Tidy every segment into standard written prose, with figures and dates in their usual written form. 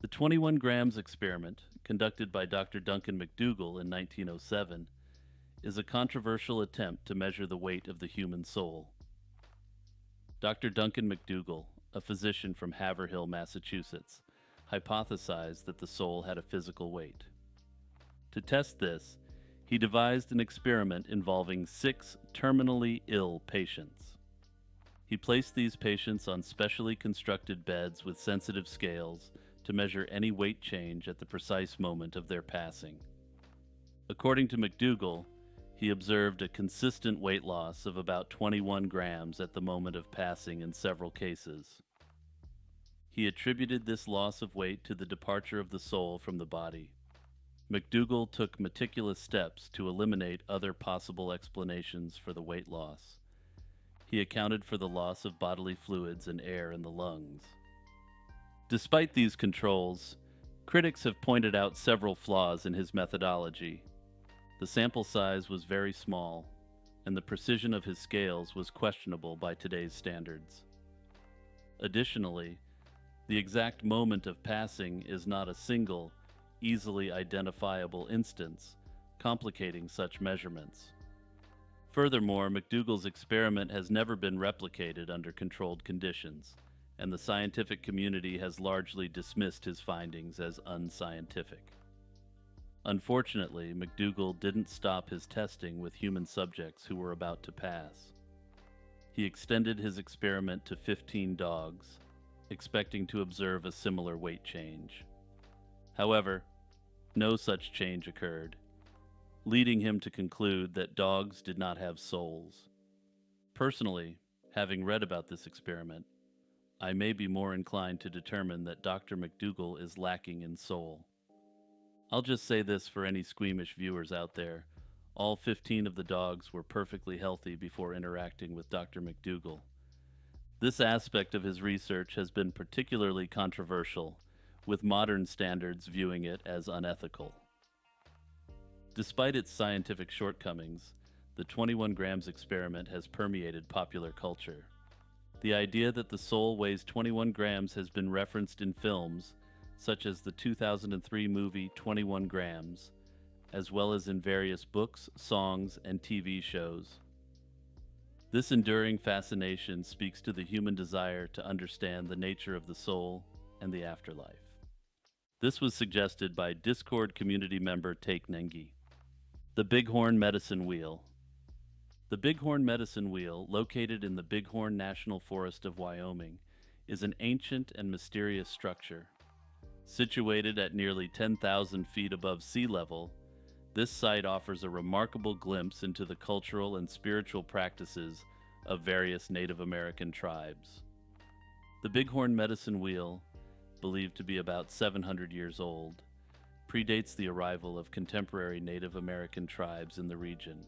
The 21 grams experiment, conducted by Dr. Duncan McDougall in 1907, is a controversial attempt to measure the weight of the human soul. Dr. Duncan McDougall, a physician from Haverhill, Massachusetts, hypothesized that the soul had a physical weight. To test this, he devised an experiment involving 6 terminally ill patients. He placed these patients on specially constructed beds with sensitive scales to measure any weight change at the precise moment of their passing. According to McDougall, he observed a consistent weight loss of about 21 grams at the moment of passing in several cases. He attributed this loss of weight to the departure of the soul from the body. McDougall took meticulous steps to eliminate other possible explanations for the weight loss. He accounted for the loss of bodily fluids and air in the lungs. Despite these controls, critics have pointed out several flaws in his methodology. The sample size was very small, and the precision of his scales was questionable by today's standards. Additionally, the exact moment of passing is not a single, easily identifiable instance, complicating such measurements. Furthermore, McDougall's experiment has never been replicated under controlled conditions, and the scientific community has largely dismissed his findings as unscientific. Unfortunately, McDougall didn't stop his testing with human subjects who were about to pass. He extended his experiment to 15 dogs, expecting to observe a similar weight change. However, no such change occurred, leading him to conclude that dogs did not have souls. Personally, having read about this experiment, I may be more inclined to determine that Dr. McDougall is lacking in soul. I'll just say this for any squeamish viewers out there. All 15 of the dogs were perfectly healthy before interacting with Dr. McDougall. This aspect of his research has been particularly controversial, with modern standards viewing it as unethical. Despite its scientific shortcomings, the 21 grams experiment has permeated popular culture. The idea that the soul weighs 21 grams has been referenced in films, such as the 2003 movie 21 Grams, as well as in various books, songs, and TV shows. This enduring fascination speaks to the human desire to understand the nature of the soul and the afterlife. This was suggested by Discord community member Take Nengi. The Bighorn Medicine Wheel. The Bighorn Medicine Wheel, located in the Bighorn National Forest of Wyoming, is an ancient and mysterious structure. Situated at nearly 10,000 feet above sea level, this site offers a remarkable glimpse into the cultural and spiritual practices of various Native American tribes. The Bighorn Medicine Wheel, believed to be about 700 years old, predates the arrival of contemporary Native American tribes in the region.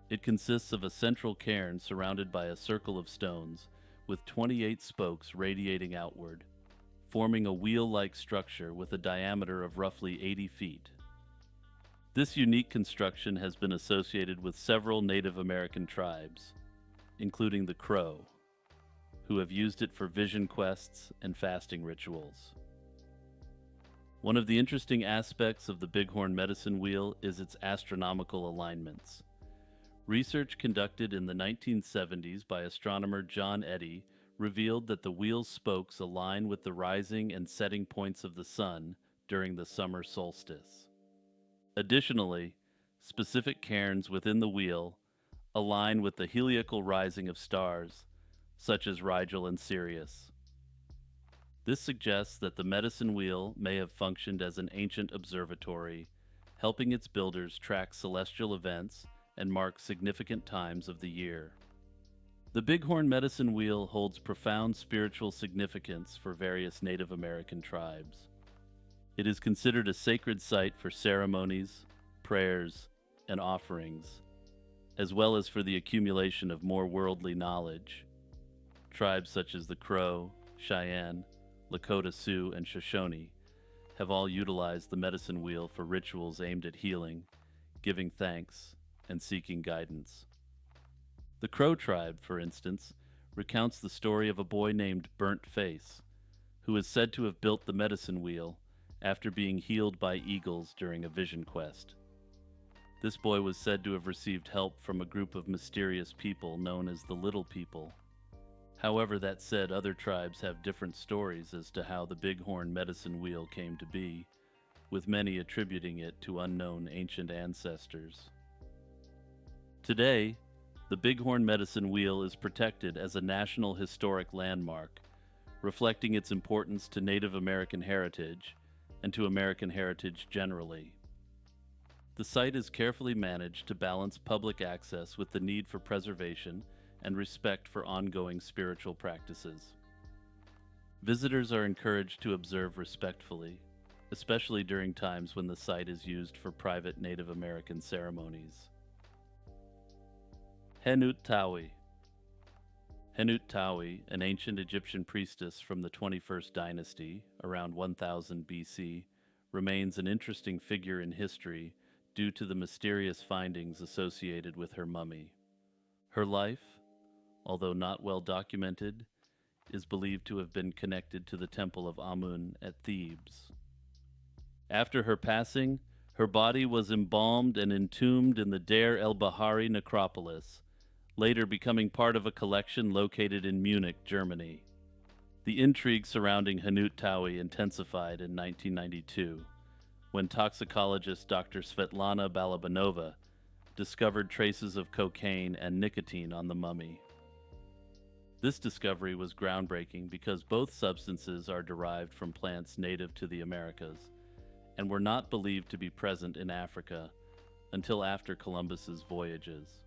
It consists of a central cairn surrounded by a circle of stones with 28 spokes radiating outward, forming a wheel-like structure with a diameter of roughly 80 feet. This unique construction has been associated with several Native American tribes, including the Crow, who have used it for vision quests and fasting rituals. One of the interesting aspects of the Bighorn Medicine Wheel is its astronomical alignments. Research conducted in the 1970s by astronomer John Eddy revealed that the wheel's spokes align with the rising and setting points of the sun during the summer solstice. Additionally, specific cairns within the wheel align with the heliacal rising of stars, such as Rigel and Sirius. This suggests that the medicine wheel may have functioned as an ancient observatory, helping its builders track celestial events and mark significant times of the year. The Bighorn Medicine Wheel holds profound spiritual significance for various Native American tribes. It is considered a sacred site for ceremonies, prayers, and offerings, as well as for the accumulation of more worldly knowledge. Tribes such as the Crow, Cheyenne, Lakota Sioux, and Shoshone have all utilized the medicine wheel for rituals aimed at healing, giving thanks, and seeking guidance. The Crow tribe, for instance, recounts the story of a boy named Burnt Face, who is said to have built the medicine wheel after being healed by eagles during a vision quest. This boy was said to have received help from a group of mysterious people known as the Little People. However, that said, other tribes have different stories as to how the Bighorn medicine wheel came to be, with many attributing it to unknown ancient ancestors. Today, the Bighorn medicine wheel is protected as a National Historic Landmark, reflecting its importance to Native American heritage and to American heritage generally. The site is carefully managed to balance public access with the need for preservation and respect for ongoing spiritual practices. Visitors are encouraged to observe respectfully, especially during times when the site is used for private Native American ceremonies. Henuttaui. Henuttaui, an ancient Egyptian priestess from the 21st dynasty, around 1000 BC, remains an interesting figure in history due to the mysterious findings associated with her mummy. Her life, although not well documented, is believed to have been connected to the Temple of Amun at Thebes. After her passing, her body was embalmed and entombed in the Deir el-Bahari necropolis, later becoming part of a collection located in Munich, Germany. The intrigue surrounding Henuttaui intensified in 1992, when toxicologist Dr. Svetlana Balabanova discovered traces of cocaine and nicotine on the mummy. This discovery was groundbreaking because both substances are derived from plants native to the Americas and were not believed to be present in Africa until after Columbus's voyages.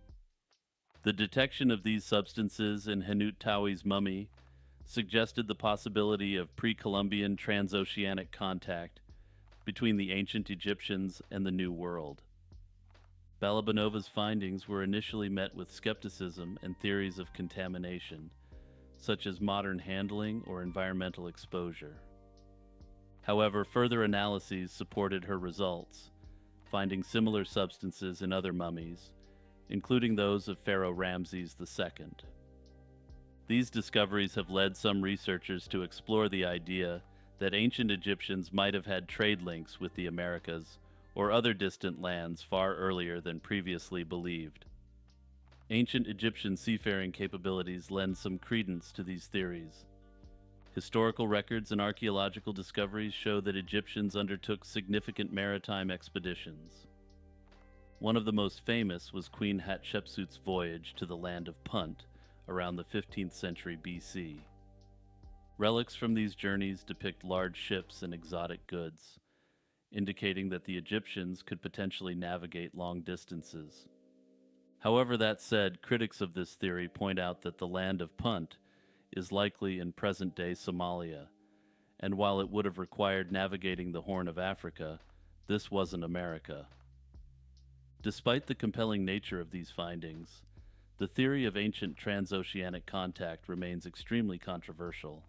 The detection of these substances in Henuttaui's mummy suggested the possibility of pre-Columbian transoceanic contact between the ancient Egyptians and the New World. Balabanova's findings were initially met with skepticism and theories of contamination, such as modern handling or environmental exposure. However, further analyses supported her results, finding similar substances in other mummies, including those of Pharaoh Ramses II. These discoveries have led some researchers to explore the idea that ancient Egyptians might have had trade links with the Americas or other distant lands far earlier than previously believed. Ancient Egyptian seafaring capabilities lend some credence to these theories. Historical records and archaeological discoveries show that Egyptians undertook significant maritime expeditions. One of the most famous was Queen Hatshepsut's voyage to the land of Punt around the 15th century BC. Relics from these journeys depict large ships and exotic goods, indicating that the Egyptians could potentially navigate long distances. However, that said, critics of this theory point out that the land of Punt is likely in present-day Somalia, and while it would have required navigating the Horn of Africa, this wasn't America. Despite the compelling nature of these findings, the theory of ancient transoceanic contact remains extremely controversial.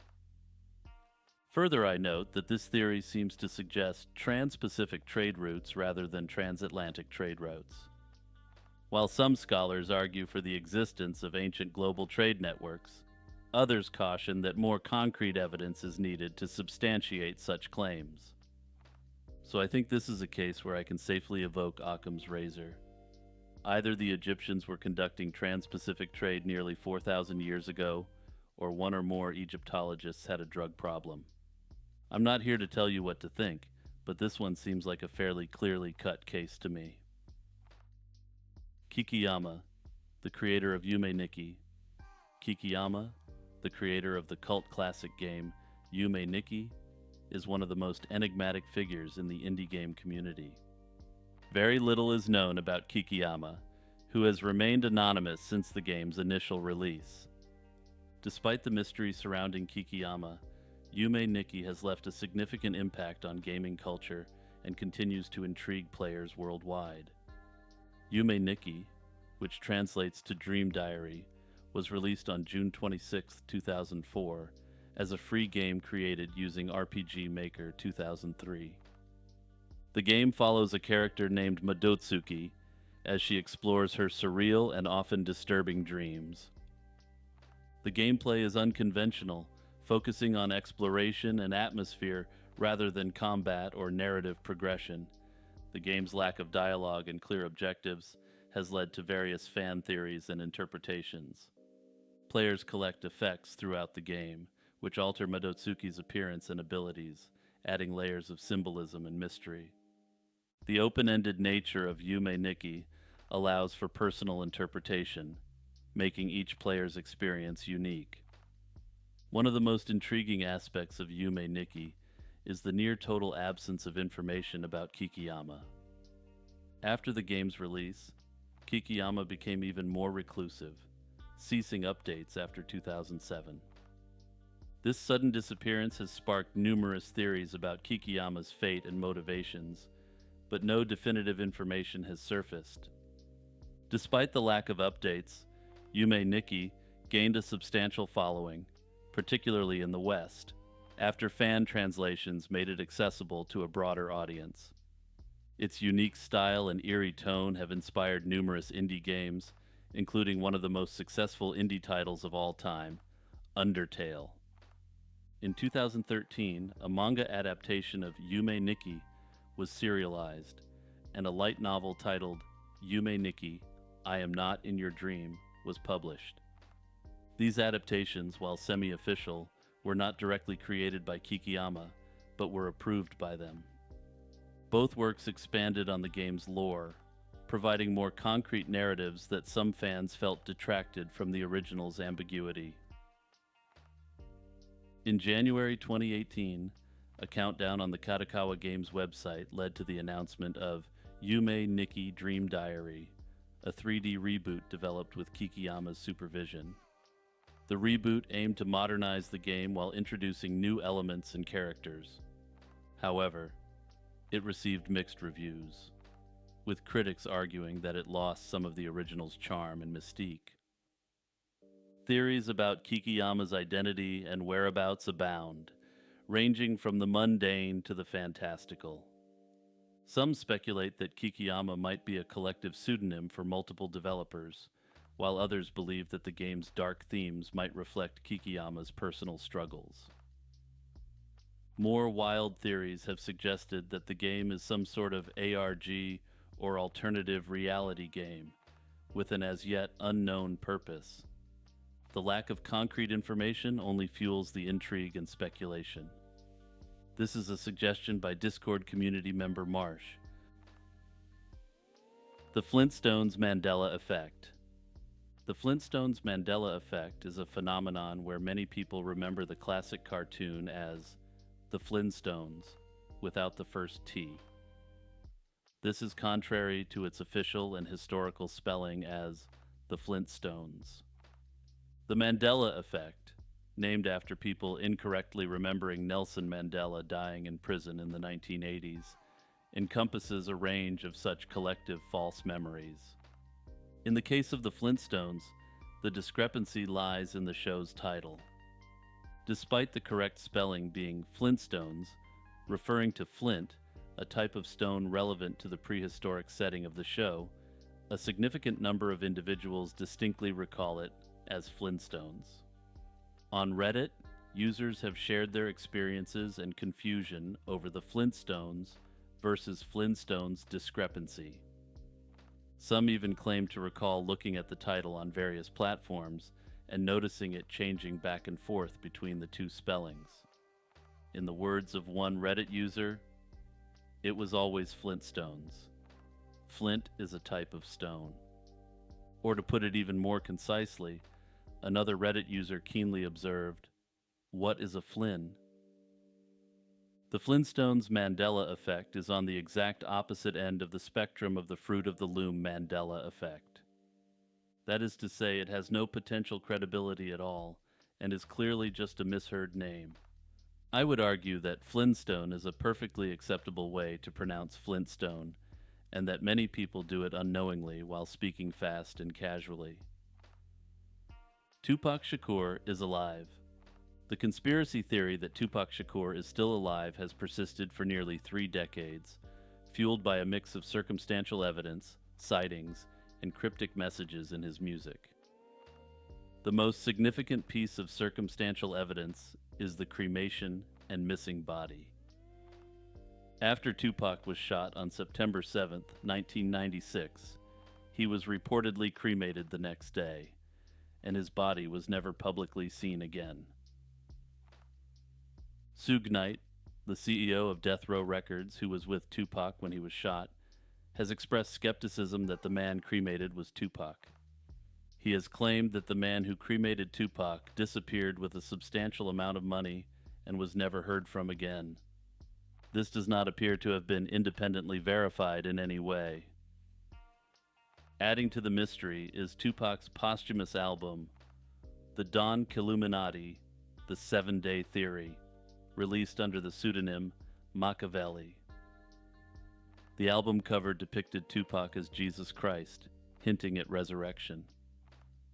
Further, I note that this theory seems to suggest trans-Pacific trade routes rather than transatlantic trade routes. While some scholars argue for the existence of ancient global trade networks, others caution that more concrete evidence is needed to substantiate such claims. So I think this is a case where I can safely evoke Occam's razor. Either the Egyptians were conducting trans-Pacific trade nearly 4,000 years ago, or one or more Egyptologists had a drug problem. I'm not here to tell you what to think, but this one seems like a fairly clearly cut case to me. Kikiyama, the creator of Yume Nikki. Kikiyama, the creator of the cult classic game Yume Nikki, is one of the most enigmatic figures in the indie game community. Very little is known about Kikiyama, who has remained anonymous since the game's initial release. Despite the mystery surrounding Kikiyama, Yume Nikki has left a significant impact on gaming culture and continues to intrigue players worldwide. Yume Nikki, which translates to Dream Diary, was released on June 26, 2004, as a free game created using RPG Maker 2003. The game follows a character named Madotsuki as she explores her surreal and often disturbing dreams. The gameplay is unconventional, focusing on exploration and atmosphere rather than combat or narrative progression. The game's lack of dialogue and clear objectives has led to various fan theories and interpretations. Players collect effects throughout the game, which alter Madotsuki's appearance and abilities, adding layers of symbolism and mystery. The open-ended nature of Yume Nikki allows for personal interpretation, making each player's experience unique. One of the most intriguing aspects of Yume Nikki is the near-total absence of information about Kikiyama. After the game's release, Kikiyama became even more reclusive, ceasing updates after 2007. This sudden disappearance has sparked numerous theories about Kikiyama's fate and motivations, but no definitive information has surfaced. Despite the lack of updates, Yume Nikki gained a substantial following, particularly in the West, after fan translations made it accessible to a broader audience. Its unique style and eerie tone have inspired numerous indie games, including one of the most successful indie titles of all time, Undertale. In 2013, a manga adaptation of Yume Nikki was serialized, and a light novel titled Yume Nikki, I Am Not in Your Dream was published. These adaptations, while semi-official, were not directly created by Kikiyama, but were approved by them. Both works expanded on the game's lore, providing more concrete narratives that some fans felt detracted from the original's ambiguity. In January 2018, a countdown on the Kadokawa Games website led to the announcement of Yume Nikki Dream Diary, a 3D reboot developed with Kikiyama's supervision. The reboot aimed to modernize the game while introducing new elements and characters. However, it received mixed reviews, with critics arguing that it lost some of the original's charm and mystique. Theories about Kikiyama's identity and whereabouts abound, ranging from the mundane to the fantastical. Some speculate that Kikiyama might be a collective pseudonym for multiple developers, while others believe that the game's dark themes might reflect Kikiyama's personal struggles. More wild theories have suggested that the game is some sort of ARG or alternative reality game, with an as yet unknown purpose. The lack of concrete information only fuels the intrigue and speculation. This is a suggestion by Discord community member Marsh. The Flintstones Mandela Effect. The Flintstones Mandela Effect is a phenomenon where many people remember the classic cartoon as the Flintstones, without the first T. This is contrary to its official and historical spelling as the Flintstones. The Mandela Effect, named after people incorrectly remembering Nelson Mandela dying in prison in the 1980s, encompasses a range of such collective false memories. In the case of the Flintstones, the discrepancy lies in the show's title. Despite the correct spelling being Flintstones, referring to flint, a type of stone relevant to the prehistoric setting of the show, a significant number of individuals distinctly recall it as Flintstones. On Reddit, users have shared their experiences and confusion over the Flintstones versus Flintstones discrepancy. Some even claim to recall looking at the title on various platforms and noticing it changing back and forth between the two spellings. In the words of one Reddit user, it was always Flintstones. Flint is a type of stone. Or to put it even more concisely, another Reddit user keenly observed, "What is a Flynn?" The Flintstones Mandela effect is on the exact opposite end of the spectrum of the Fruit of the Loom Mandela effect. That is to say, it has no potential credibility at all, and is clearly just a misheard name. I would argue that Flintstone is a perfectly acceptable way to pronounce Flintstone, and that many people do it unknowingly while speaking fast and casually. Tupac Shakur is alive. The conspiracy theory that Tupac Shakur is still alive has persisted for nearly 3 decades, fueled by a mix of circumstantial evidence, sightings, and cryptic messages in his music. The most significant piece of circumstantial evidence is the cremation and missing body. After Tupac was shot on September 7, 1996, he was reportedly cremated the next day, and his body was never publicly seen again. Suge Knight, the CEO of Death Row Records, who was with Tupac when he was shot, has expressed skepticism that the man cremated was Tupac. He has claimed that the man who cremated Tupac disappeared with a substantial amount of money and was never heard from again. This does not appear to have been independently verified in any way. Adding to the mystery is Tupac's posthumous album, The Don Killuminati, The 7-Day Theory, released under the pseudonym Machiavelli. The album cover depicted Tupac as Jesus Christ, hinting at resurrection.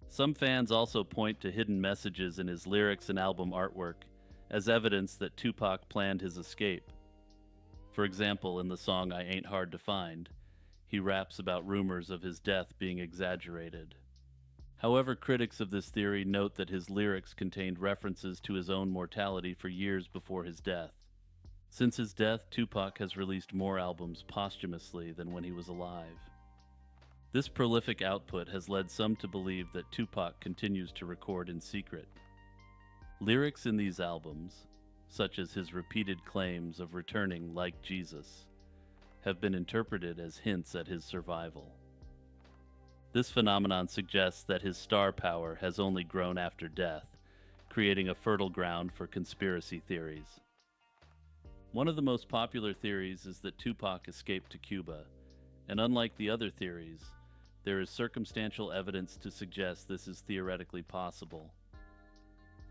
Some fans also point to hidden messages in his lyrics and album artwork as evidence that Tupac planned his escape. For example, in the song I Ain't Hard to Find, he raps about rumors of his death being exaggerated. However, critics of this theory note that his lyrics contained references to his own mortality for years before his death. Since his death, Tupac has released more albums posthumously than when he was alive. This prolific output has led some to believe that Tupac continues to record in secret. Lyrics in these albums, such as his repeated claims of returning like Jesus, have been interpreted as hints at his survival. This phenomenon suggests that his star power has only grown after death, creating a fertile ground for conspiracy theories. One of the most popular theories is that Tupac escaped to Cuba, and unlike the other theories, there is circumstantial evidence to suggest this is theoretically possible.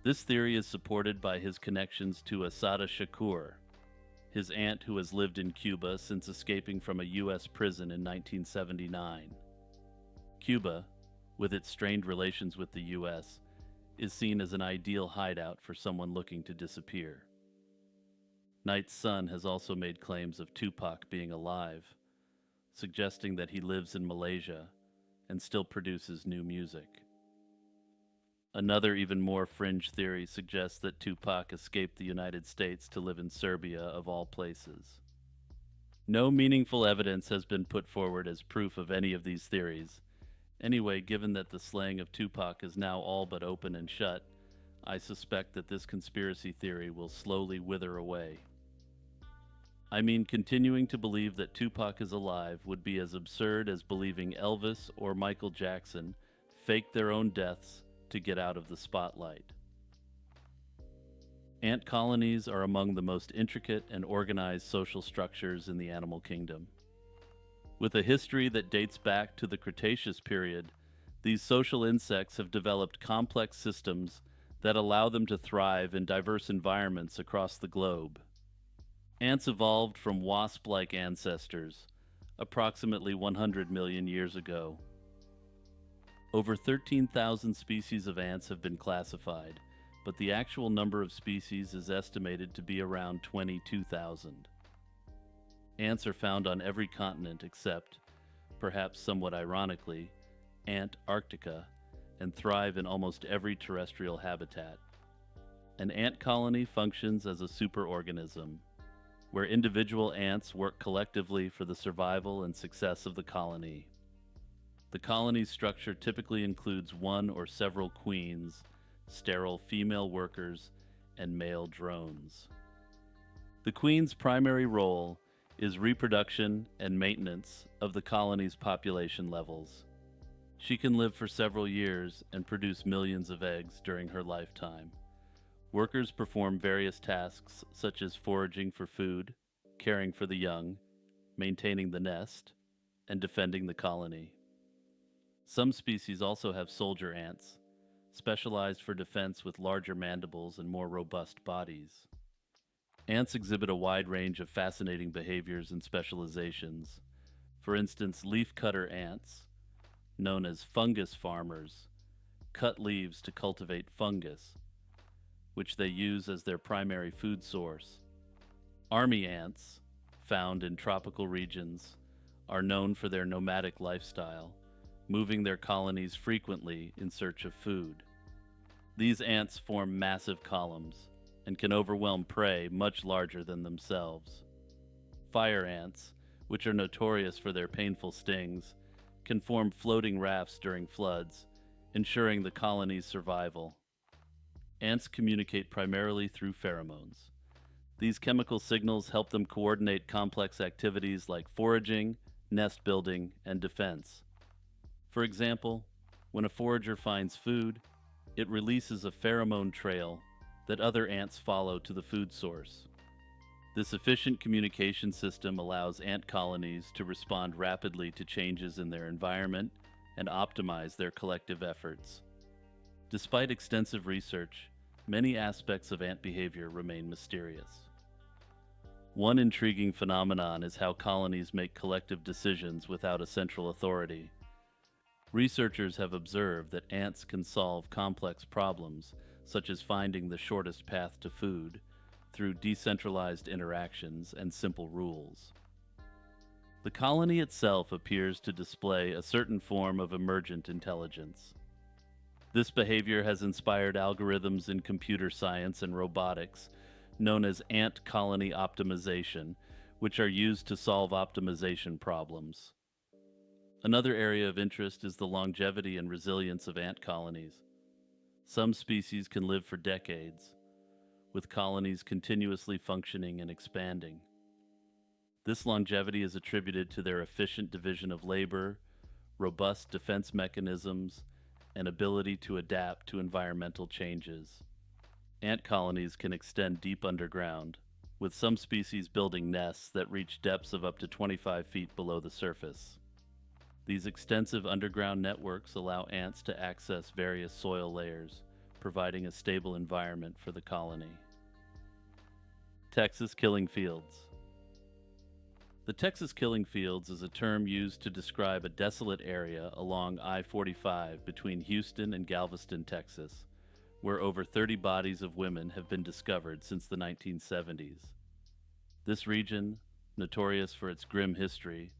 This theory is supported by his connections to Assata Shakur, his aunt who has lived in Cuba since escaping from a U.S. prison in 1979. Cuba, with its strained relations with the U.S., is seen as an ideal hideout for someone looking to disappear. Knight's son has also made claims of Tupac being alive, suggesting that he lives in Malaysia and still produces new music. Another even more fringe theory suggests that Tupac escaped the United States to live in Serbia, of all places. No meaningful evidence has been put forward as proof of any of these theories. Anyway, given that the slaying of Tupac is now all but open and shut, I suspect that this conspiracy theory will slowly wither away. I mean, continuing to believe that Tupac is alive would be as absurd as believing Elvis or Michael Jackson faked their own deaths to get out of the spotlight. Ant colonies are among the most intricate and organized social structures in the animal kingdom. With a history that dates back to the Cretaceous period, these social insects have developed complex systems that allow them to thrive in diverse environments across the globe. Ants evolved from wasp-like ancestors, approximately 100 million years ago. Over 13,000 species of ants have been classified, but the actual number of species is estimated to be around 22,000. Ants are found on every continent except, perhaps somewhat ironically, Antarctica, and thrive in almost every terrestrial habitat. An ant colony functions as a superorganism, where individual ants work collectively for the survival and success of the colony. The colony's structure typically includes one or several queens, sterile female workers, and male drones. The queen's primary role is reproduction and maintenance of the colony's population levels. She can live for several years and produce millions of eggs during her lifetime. Workers perform various tasks such as foraging for food, caring for the young, maintaining the nest, and defending the colony. Some species also have soldier ants, specialized for defense with larger mandibles and more robust bodies. Ants exhibit a wide range of fascinating behaviors and specializations. For instance, leafcutter ants, known as fungus farmers, cut leaves to cultivate fungus, which they use as their primary food source. Army ants, found in tropical regions, are known for their nomadic lifestyle, moving their colonies frequently in search of food. These ants form massive columns and can overwhelm prey much larger than themselves. Fire ants, which are notorious for their painful stings, can form floating rafts during floods, ensuring the colony's survival. Ants communicate primarily through pheromones. These chemical signals help them coordinate complex activities like foraging, nest building, and defense. For example, when a forager finds food, it releases a pheromone trail that other ants follow to the food source. This efficient communication system allows ant colonies to respond rapidly to changes in their environment and optimize their collective efforts. Despite extensive research, many aspects of ant behavior remain mysterious. One intriguing phenomenon is how colonies make collective decisions without a central authority. Researchers have observed that ants can solve complex problems, such as finding the shortest path to food, through decentralized interactions and simple rules. The colony itself appears to display a certain form of emergent intelligence. This behavior has inspired algorithms in computer science and robotics, known as ant colony optimization, which are used to solve optimization problems. Another area of interest is the longevity and resilience of ant colonies. Some species can live for decades, with colonies continuously functioning and expanding. This longevity is attributed to their efficient division of labor, robust defense mechanisms, and ability to adapt to environmental changes. Ant colonies can extend deep underground, with some species building nests that reach depths of up to 25 feet below the surface. These extensive underground networks allow ants to access various soil layers, providing a stable environment for the colony. Texas killing fields. The Texas killing fields is a term used to describe a desolate area along I-45 between Houston and Galveston, Texas, where over 30 bodies of women have been discovered since the 1970s. This region, notorious for its grim history,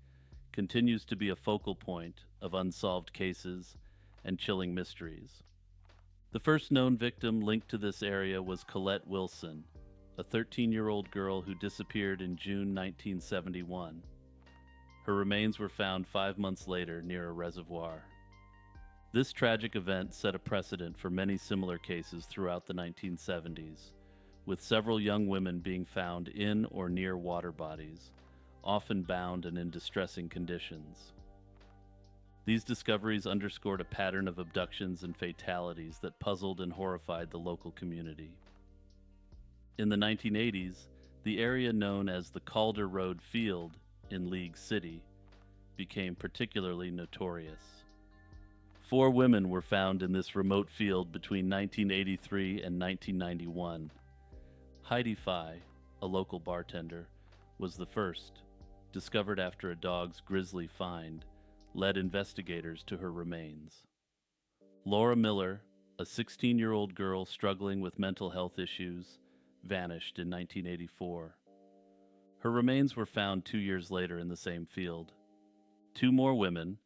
continues to be a focal point of unsolved cases and chilling mysteries. The first known victim linked to this area was Colette Wilson, a 13-year-old girl who disappeared in June 1971. Her remains were found 5 months later near a reservoir. This tragic event set a precedent for many similar cases throughout the 1970s, with several young women being found in or near water bodies, often bound and in distressing conditions. These discoveries underscored a pattern of abductions and fatalities that puzzled and horrified the local community. In the 1980s, the area known as the Calder Road Field in League City became particularly notorious. 4 women were found in this remote field between 1983 and 1991. Heidi Fye, a local bartender, was the first, discovered after a dog's grisly find, led investigators to her remains. Laura Miller, a 16-year-old girl struggling with mental health issues, vanished in 1984. Her remains were found 2 years later in the same field. 2 more women,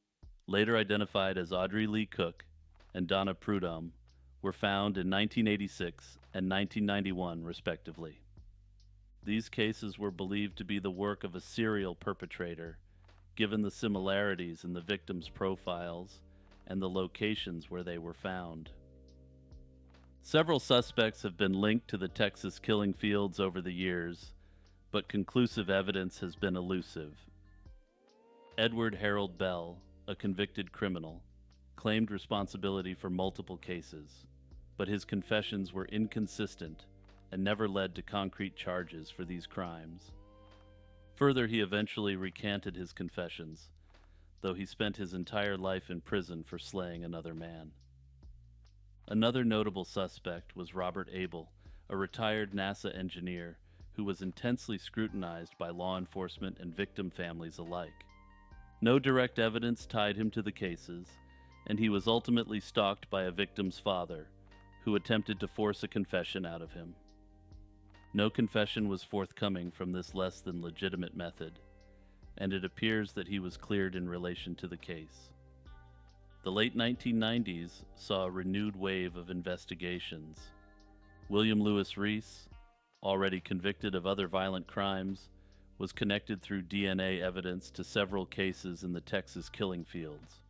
later identified as Audrey Lee Cook and Donna Prudhomme, were found in 1986 and 1991, respectively. These cases were believed to be the work of a serial perpetrator, given the similarities in the victims' profiles and the locations where they were found. Several suspects have been linked to the Texas killing fields over the years, but conclusive evidence has been elusive. Edward Harold Bell, a convicted criminal, claimed responsibility for multiple cases, but his confessions were inconsistent and never led to concrete charges for these crimes. Further, he eventually recanted his confessions, though he spent his entire life in prison for slaying another man. Another notable suspect was Robert Abel, a retired NASA engineer who was intensely scrutinized by law enforcement and victim families alike. No direct evidence tied him to the cases, and he was ultimately stalked by a victim's father, who attempted to force a confession out of him. No confession was forthcoming from this less than legitimate method, and it appears that he was cleared in relation to the case. The late 1990s saw a renewed wave of investigations. William Lewis Reese, already convicted of other violent crimes, was connected through DNA evidence to several cases in the Texas killing fields.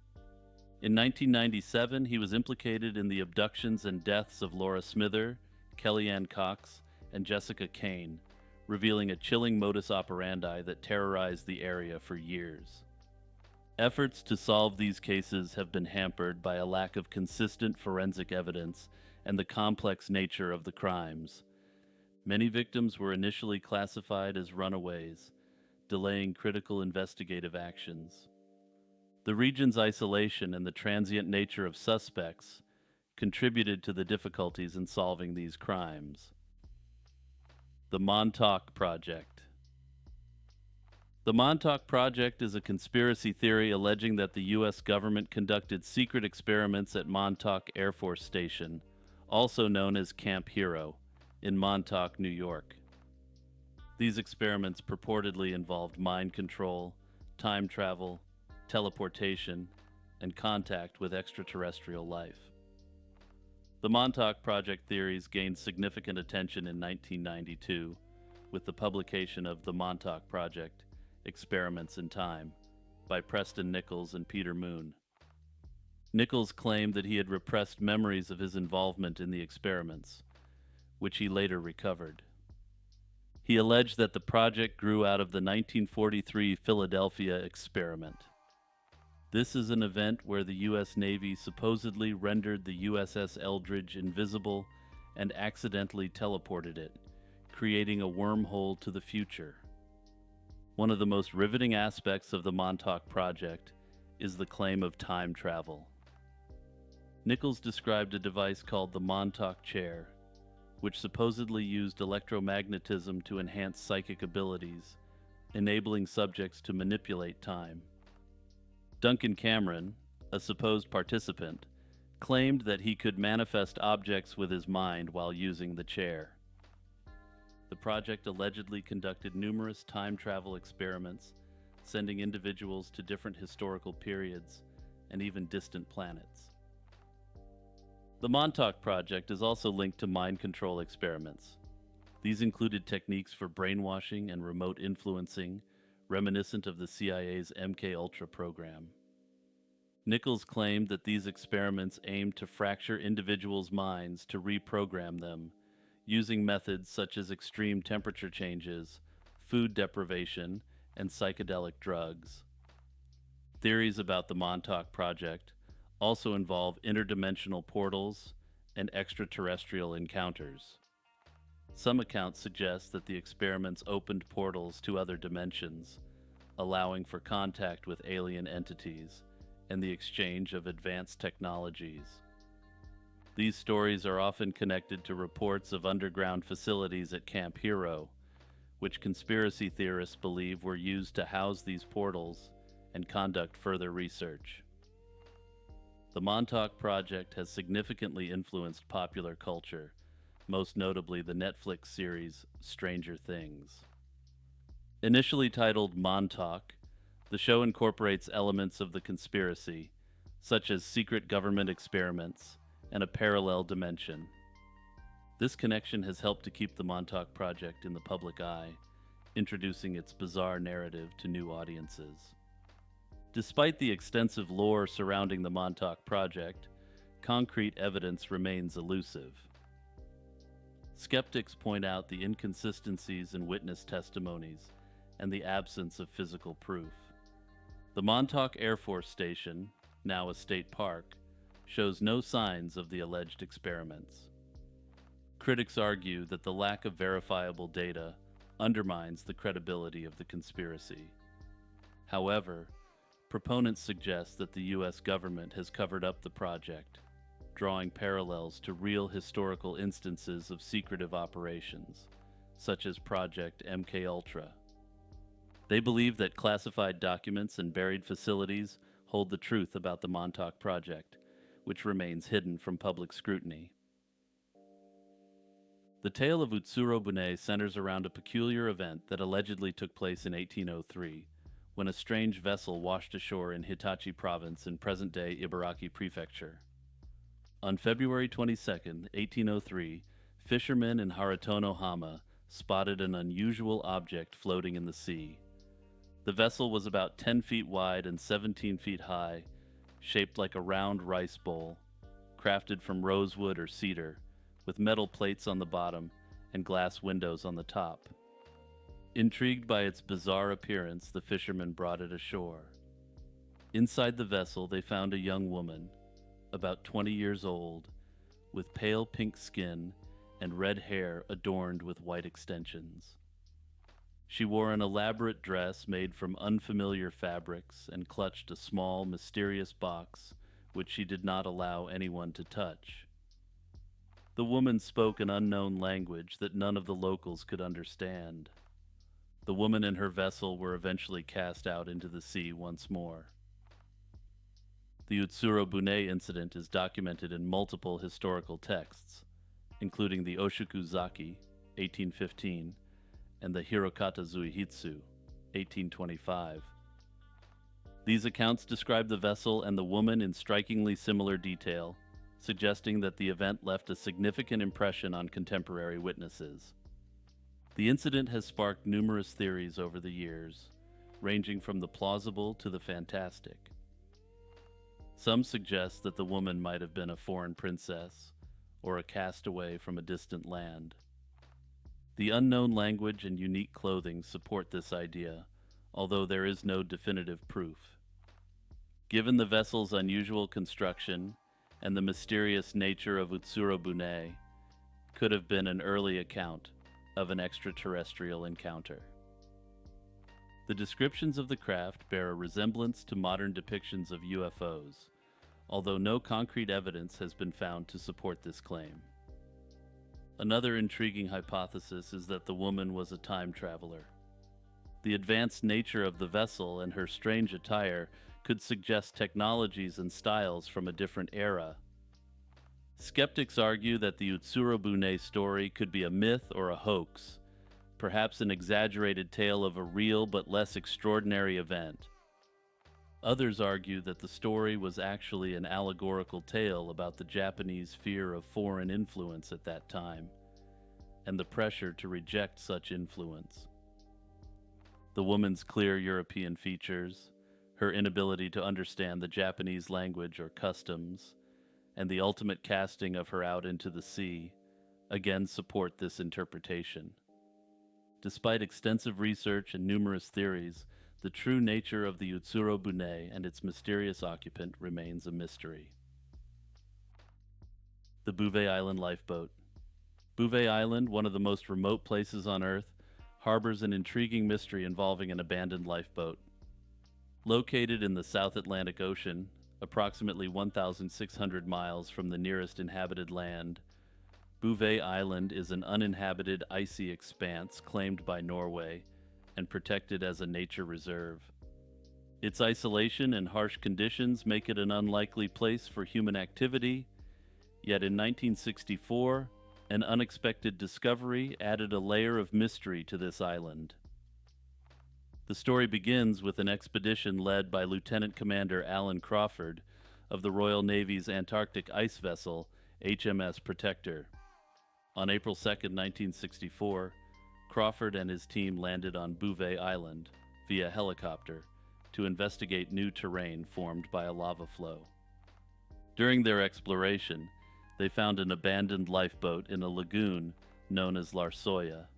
In 1997, he was implicated in the abductions and deaths of Laura Smither, Kellyanne Cox, and Jessica Kane, revealing a chilling modus operandi that terrorized the area for years. Efforts to solve these cases have been hampered by a lack of consistent forensic evidence and the complex nature of the crimes. Many victims were initially classified as runaways, delaying critical investigative actions. The region's isolation and the transient nature of suspects contributed to the difficulties in solving these crimes. The Montauk Project. The Montauk Project is a conspiracy theory alleging that the U.S. government conducted secret experiments at Montauk Air Force Station, also known as Camp Hero, in Montauk, New York. These experiments purportedly involved mind control, time travel, teleportation, and contact with extraterrestrial life. The Montauk Project theories gained significant attention in 1992 with the publication of The Montauk Project: Experiments in Time by Preston Nichols and Peter Moon. Nichols claimed that he had repressed memories of his involvement in the experiments, which he later recovered. He alleged that the project grew out of the 1943 Philadelphia experiment. This is an event where the U.S. Navy supposedly rendered the USS Eldridge invisible and accidentally teleported it, creating a wormhole to the future. One of the most riveting aspects of the Montauk Project is the claim of time travel. Nichols described a device called the Montauk Chair, which supposedly used electromagnetism to enhance psychic abilities, enabling subjects to manipulate time. Duncan Cameron, a supposed participant, claimed that he could manifest objects with his mind while using the chair. The project allegedly conducted numerous time travel experiments, sending individuals to different historical periods and even distant planets. The Montauk Project is also linked to mind control experiments. These included techniques for brainwashing and remote influencing, reminiscent of the CIA's MK-Ultra program. Nichols claimed that these experiments aimed to fracture individuals' minds to reprogram them, using methods such as extreme temperature changes, food deprivation, and psychedelic drugs. Theories about the Montauk Project also involve interdimensional portals and extraterrestrial encounters. Some accounts suggest that the experiments opened portals to other dimensions, allowing for contact with alien entities and the exchange of advanced technologies. These stories are often connected to reports of underground facilities at Camp Hero, which conspiracy theorists believe were used to house these portals and conduct further research. The Montauk Project has significantly influenced popular culture, most notably the Netflix series Stranger Things. Initially titled Montauk, the show incorporates elements of the conspiracy, such as secret government experiments and a parallel dimension. This connection has helped to keep the Montauk Project in the public eye, introducing its bizarre narrative to new audiences. Despite the extensive lore surrounding the Montauk Project, concrete evidence remains elusive. Skeptics point out the inconsistencies in witness testimonies and the absence of physical proof. The Montauk Air Force Station, now a state park, shows no signs of the alleged experiments. Critics argue that the lack of verifiable data undermines the credibility of the conspiracy. However, proponents suggest that the U.S. government has covered up the project, drawing parallels to real historical instances of secretive operations, such as Project MKUltra. They believe that classified documents and buried facilities hold the truth about the Montauk Project, which remains hidden from public scrutiny. The tale of Utsuro-bune centers around a peculiar event that allegedly took place in 1803, when a strange vessel washed ashore in Henuttaui province in present-day Ibaraki Prefecture. On February 22, 1803, fishermen in Haratono-hama spotted an unusual object floating in the sea. The vessel was about 10 feet wide and 17 feet high, shaped like a round rice bowl, crafted from rosewood or cedar, with metal plates on the bottom and glass windows on the top. Intrigued by its bizarre appearance, the fishermen brought it ashore. Inside the vessel, they found a young woman, about 20 years old, with pale pink skin and red hair adorned with white extensions. She wore an elaborate dress made from unfamiliar fabrics and clutched a small, mysterious box which she did not allow anyone to touch. The woman spoke an unknown language that none of the locals could understand. The woman and her vessel were eventually cast out into the sea once more. The Utsuro-bune incident is documented in multiple historical texts, including the Oshikuzaki, 1815, and the Hirokata Zuihitsu, 1825. These accounts describe the vessel and the woman in strikingly similar detail, suggesting that the event left a significant impression on contemporary witnesses. The incident has sparked numerous theories over the years, ranging from the plausible to the fantastic. Some suggest that the woman might have been a foreign princess or a castaway from a distant land. The unknown language and unique clothing support this idea, although there is no definitive proof. Given the vessel's unusual construction and the mysterious nature of Utsuro-bune, could have been an early account of an extraterrestrial encounter. The descriptions of the craft bear a resemblance to modern depictions of UFOs, although no concrete evidence has been found to support this claim. Another intriguing hypothesis is that the woman was a time traveler. The advanced nature of the vessel and her strange attire could suggest technologies and styles from a different era. Skeptics argue that the Utsuro-bune story could be a myth or a hoax, perhaps an exaggerated tale of a real but less extraordinary event. Others argue that the story was actually an allegorical tale about the Japanese fear of foreign influence at that time, and the pressure to reject such influence. The woman's clear European features, her inability to understand the Japanese language or customs, and the ultimate casting of her out into the sea, again support this interpretation. Despite extensive research and numerous theories, the true nature of the Utsuro-bune and its mysterious occupant remains a mystery. The Bouvet Island lifeboat. Bouvet Island, one of the most remote places on Earth, harbors an intriguing mystery involving an abandoned lifeboat. Located in the South Atlantic Ocean, approximately 1,600 miles from the nearest inhabited land, Bouvet Island is an uninhabited icy expanse claimed by Norway and protected as a nature reserve. Its isolation and harsh conditions make it an unlikely place for human activity, yet in 1964, an unexpected discovery added a layer of mystery to this island. The story begins with an expedition led by Lieutenant Commander Alan Crawford of the Royal Navy's Antarctic ice vessel, HMS Protector. On April 2, 1964, Crawford and his team landed on Bouvet Island via helicopter to investigate new terrain formed by a lava flow. During their exploration, they found an abandoned lifeboat in a lagoon known as Larsoya.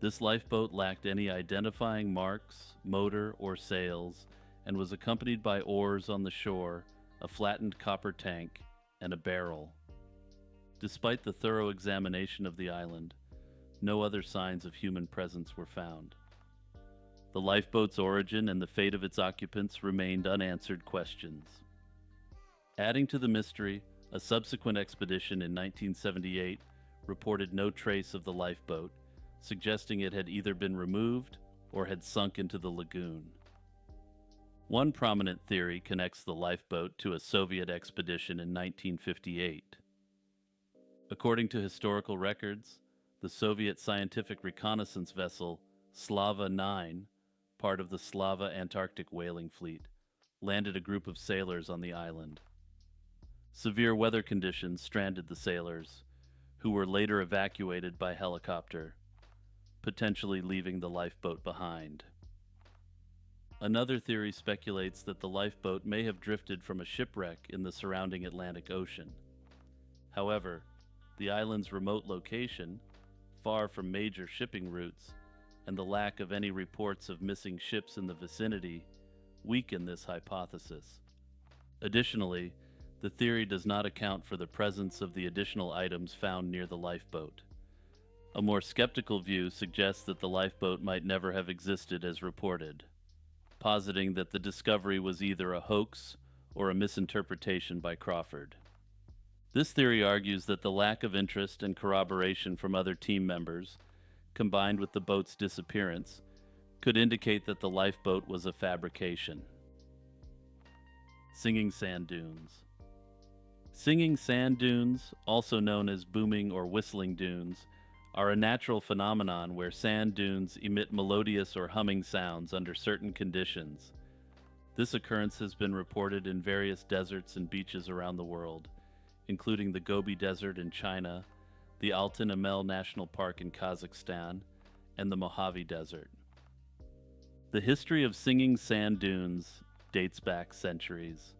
This lifeboat lacked any identifying marks, motor, or sails, and was accompanied by oars on the shore, a flattened copper tank, and a barrel. Despite the thorough examination of the island, no other signs of human presence were found. The lifeboat's origin and the fate of its occupants remained unanswered questions. Adding to the mystery, a subsequent expedition in 1978 reported no trace of the lifeboat, suggesting it had either been removed or had sunk into the lagoon. One prominent theory connects the lifeboat to a Soviet expedition in 1958. According to historical records, the Soviet scientific reconnaissance vessel Slava 9, part of the Slava Antarctic whaling fleet, landed a group of sailors on the island. Severe weather conditions stranded the sailors, who were later evacuated by helicopter potentially leaving the lifeboat behind. Another theory speculates that the lifeboat may have drifted from a shipwreck in the surrounding Atlantic Ocean. However, the island's remote location, far from major shipping routes, and the lack of any reports of missing ships in the vicinity weaken this hypothesis. Additionally, the theory does not account for the presence of the additional items found near the lifeboat. A more skeptical view suggests that the lifeboat might never have existed as reported, positing that the discovery was either a hoax or a misinterpretation by Crawford. This theory argues that the lack of interest and corroboration from other team members, combined with the boat's disappearance, could indicate that the lifeboat was a fabrication. Singing sand dunes. Singing sand dunes, also known as booming or whistling dunes, are a natural phenomenon where sand dunes emit melodious or humming sounds under certain conditions. This occurrence has been reported in various deserts and beaches around the world, including the Gobi Desert in China, the Altan Amel National Park in Kazakhstan, and the Mojave Desert. The history of singing sand dunes dates back centuries.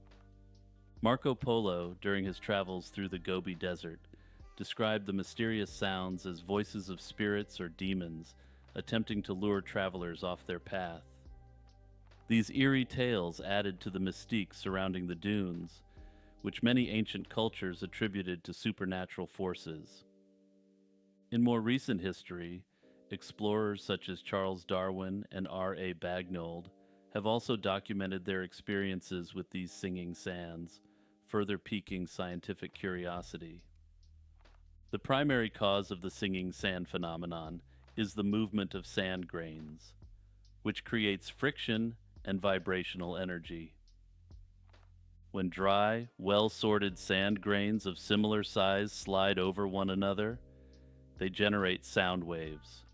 Marco Polo, during his travels through the Gobi Desert, described the mysterious sounds as voices of spirits or demons attempting to lure travelers off their path. These eerie tales added to the mystique surrounding the dunes, which many ancient cultures attributed to supernatural forces. In more recent history, explorers such as Charles Darwin and R.A. Bagnold have also documented their experiences with these singing sands, further piquing scientific curiosity. The primary cause of the singing sand phenomenon is the movement of sand grains, which creates friction and vibrational energy. When dry, well-sorted sand grains of similar size slide over one another, they generate sound waves.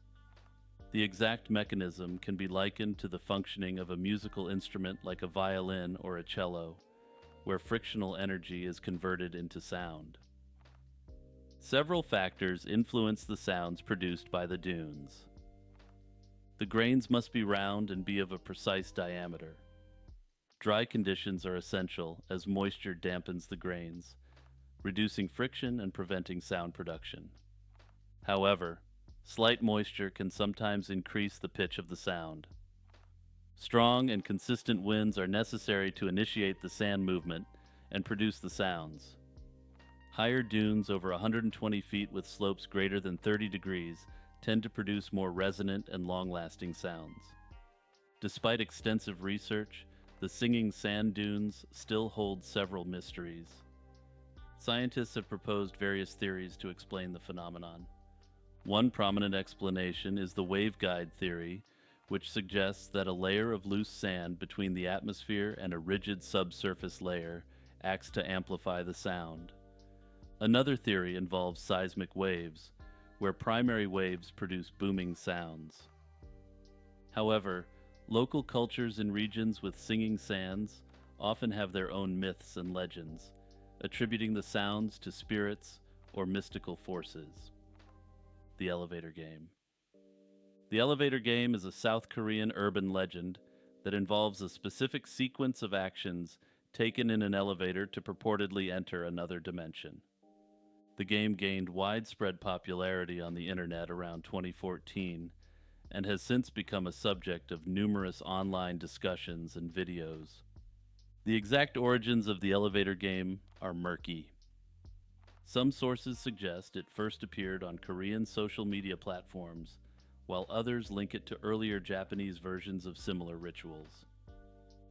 The exact mechanism can be likened to the functioning of a musical instrument like a violin or a cello, where frictional energy is converted into sound. Several factors influence the sounds produced by the dunes. The grains must be round and be of a precise diameter. Dry conditions are essential as moisture dampens the grains, reducing friction and preventing sound production. However, slight moisture can sometimes increase the pitch of the sound. Strong and consistent winds are necessary to initiate the sand movement and produce the sounds. Higher dunes over 120 feet with slopes greater than 30 degrees tend to produce more resonant and long-lasting sounds. Despite extensive research, the singing sand dunes still hold several mysteries. Scientists have proposed various theories to explain the phenomenon. One prominent explanation is the waveguide theory, which suggests that a layer of loose sand between the atmosphere and a rigid subsurface layer acts to amplify the sound. Another theory involves seismic waves, where primary waves produce booming sounds. However, local cultures in regions with singing sands often have their own myths and legends, attributing the sounds to spirits or mystical forces. The elevator game. The elevator game is a South Korean urban legend that involves a specific sequence of actions taken in an elevator to purportedly enter another dimension. The game gained widespread popularity on the internet around 2014 and has since become a subject of numerous online discussions and videos. The exact origins of the elevator game are murky. Some sources suggest it first appeared on Korean social media platforms, while others link it to earlier Japanese versions of similar rituals.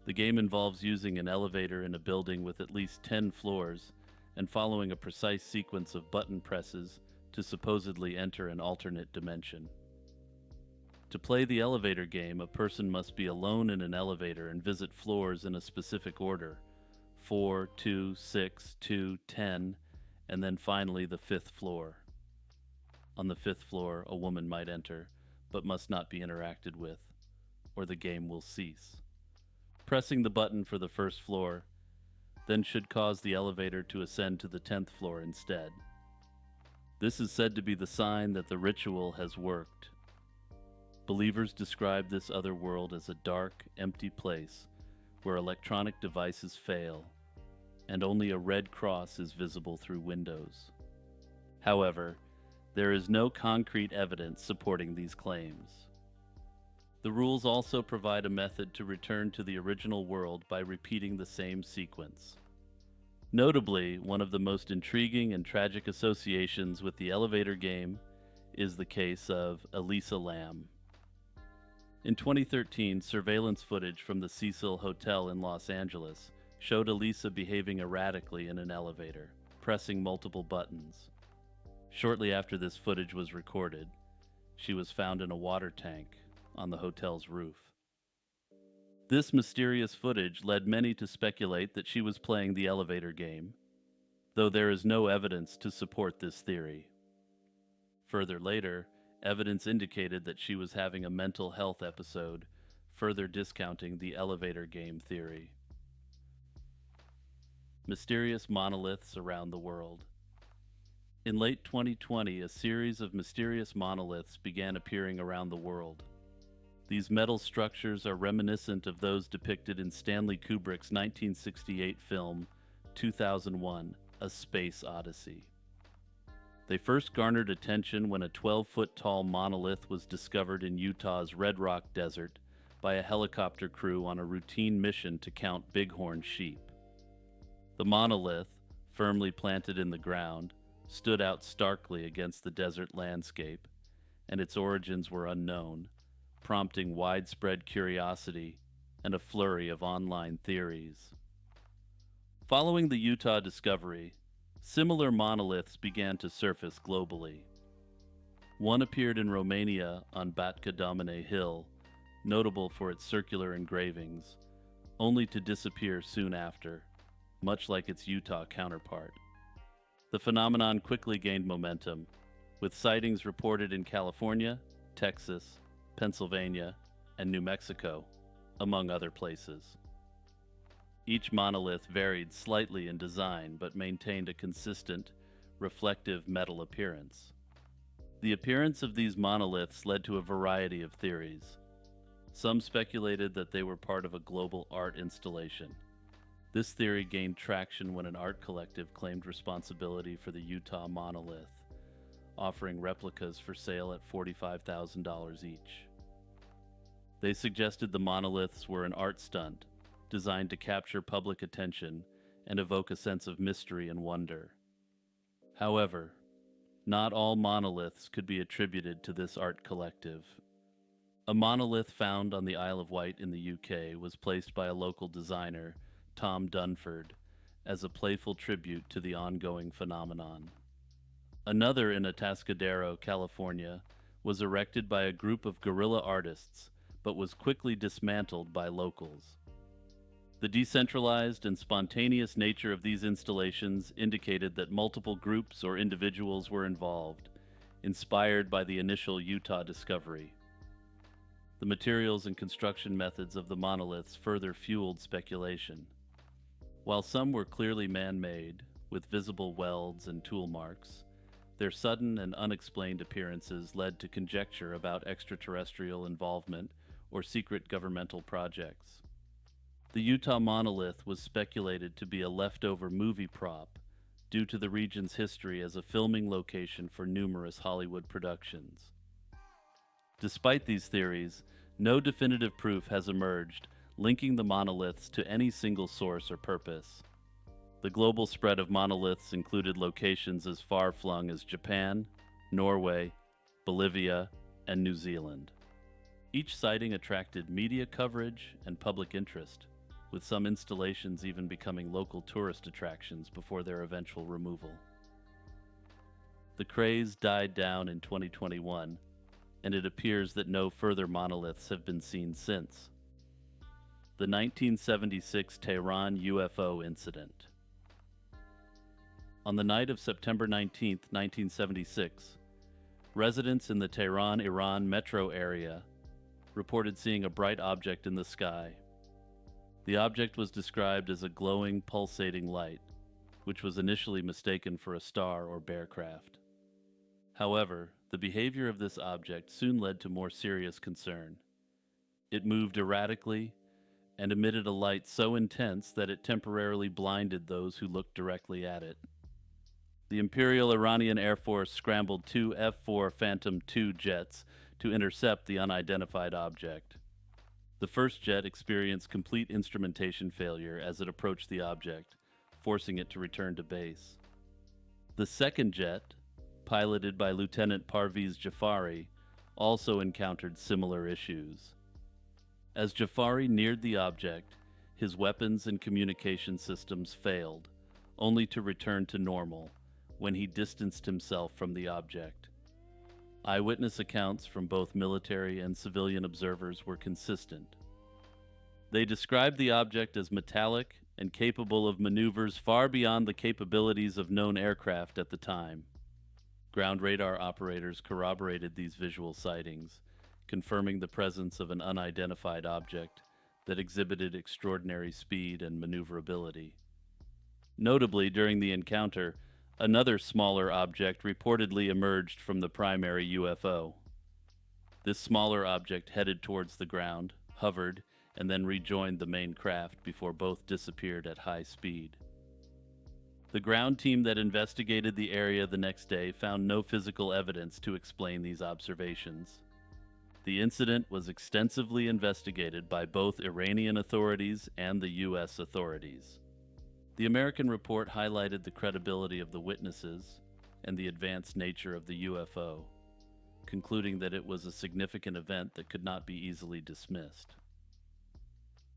The game involves using an elevator in a building with at least 10 floors and following a precise sequence of button presses to supposedly enter an alternate dimension. To play the elevator game, a person must be alone in an elevator and visit floors in a specific order: 4, 2, 6, 2, 10, and then finally the 5th floor. On the 5th floor, a woman might enter, but must not be interacted with, or the game will cease. Pressing the button for the 1st floor then should cause the elevator to ascend to the 10th floor instead. This is said to be the sign that the ritual has worked. Believers describe this other world as a dark, empty place where electronic devices fail, and only a red cross is visible through windows. However, there is no concrete evidence supporting these claims. The rules also provide a method to return to the original world by repeating the same sequence. Notably, one of the most intriguing and tragic associations with the elevator game is the case of Elisa Lam. In 2013, surveillance footage from the Cecil Hotel in Los Angeles showed Elisa behaving erratically in an elevator, pressing multiple buttons. Shortly after this footage was recorded, she was found in a water tank on the hotel's roof. This mysterious footage led many to speculate that she was playing the elevator game, though there is no evidence to support this theory. Further later, evidence indicated that she was having a mental health episode, further discounting the elevator game theory. Mysterious monoliths around the world. In late 2020, a series of mysterious monoliths began appearing around the world. These metal structures are reminiscent of those depicted in Stanley Kubrick's 1968 film, 2001: A Space Odyssey. They first garnered attention when a 12-foot-tall monolith was discovered in Utah's Red Rock Desert by a helicopter crew on a routine mission to count bighorn sheep. The monolith, firmly planted in the ground, stood out starkly against the desert landscape, and its origins were unknown, prompting widespread curiosity and a flurry of online theories. Following the Utah discovery, similar monoliths began to surface globally. One appeared in Romania on Batca Domine Hill, notable for its circular engravings, only to disappear soon after, much like its Utah counterpart. The phenomenon quickly gained momentum, with sightings reported in California, Texas, Pennsylvania, and New Mexico, among other places. Each monolith varied slightly in design but maintained a consistent, reflective metal appearance. The appearance of these monoliths led to a variety of theories. Some speculated that they were part of a global art installation. This theory gained traction when an art collective claimed responsibility for the Utah monolith, offering replicas for sale at $45,000 each. They suggested the monoliths were an art stunt designed to capture public attention and evoke a sense of mystery and wonder. However, not all monoliths could be attributed to this art collective. A monolith found on the Isle of Wight in the UK was placed by a local designer, Tom Dunford, as a playful tribute to the ongoing phenomenon. Another in Atascadero, California, was erected by a group of guerrilla artists, but was quickly dismantled by locals. The decentralized and spontaneous nature of these installations indicated that multiple groups or individuals were involved, inspired by the initial Utah discovery. The materials and construction methods of the monoliths further fueled speculation. While some were clearly man-made, with visible welds and tool marks, their sudden and unexplained appearances led to conjecture about extraterrestrial involvement or secret governmental projects. The Utah monolith was speculated to be a leftover movie prop due to the region's history as a filming location for numerous Hollywood productions. Despite these theories, no definitive proof has emerged linking the monoliths to any single source or purpose. The global spread of monoliths included locations as far-flung as Japan, Norway, Bolivia, and New Zealand. Each sighting attracted media coverage and public interest, with some installations even becoming local tourist attractions before their eventual removal. The craze died down in 2021, and it appears that no further monoliths have been seen since. The 1976 Tehran UFO incident. On the night of September 19, 1976, residents in the Tehran, Iran metro area reported seeing a bright object in the sky. The object was described as a glowing, pulsating light, which was initially mistaken for a star or bearcraft. However, The behavior of this object soon led to more serious concern. It moved erratically and emitted a light so intense that it temporarily blinded those who looked directly at it. The Imperial Iranian Air Force scrambled two F-4 Phantom II jets to intercept the unidentified object. The first jet experienced complete instrumentation failure as it approached the object, forcing it to return to base. The second jet, piloted by Lieutenant Parviz Jafari, also encountered similar issues. As Jafari neared the object, his weapons and communication systems failed, only to return to normal when he distanced himself from the object. Eyewitness accounts from both military and civilian observers were consistent. They described the object as metallic and capable of maneuvers far beyond the capabilities of known aircraft at the time. Ground radar operators corroborated these visual sightings, confirming the presence of an unidentified object that exhibited extraordinary speed and maneuverability. Notably, during the encounter, another smaller object reportedly emerged from the primary UFO. This smaller object headed towards the ground, hovered, and then rejoined the main craft before both disappeared at high speed. The ground team that investigated the area the next day found no physical evidence to explain these observations. The incident was extensively investigated by both Iranian authorities and the U.S. authorities. The American report highlighted the credibility of the witnesses and the advanced nature of the UFO, concluding that it was a significant event that could not be easily dismissed.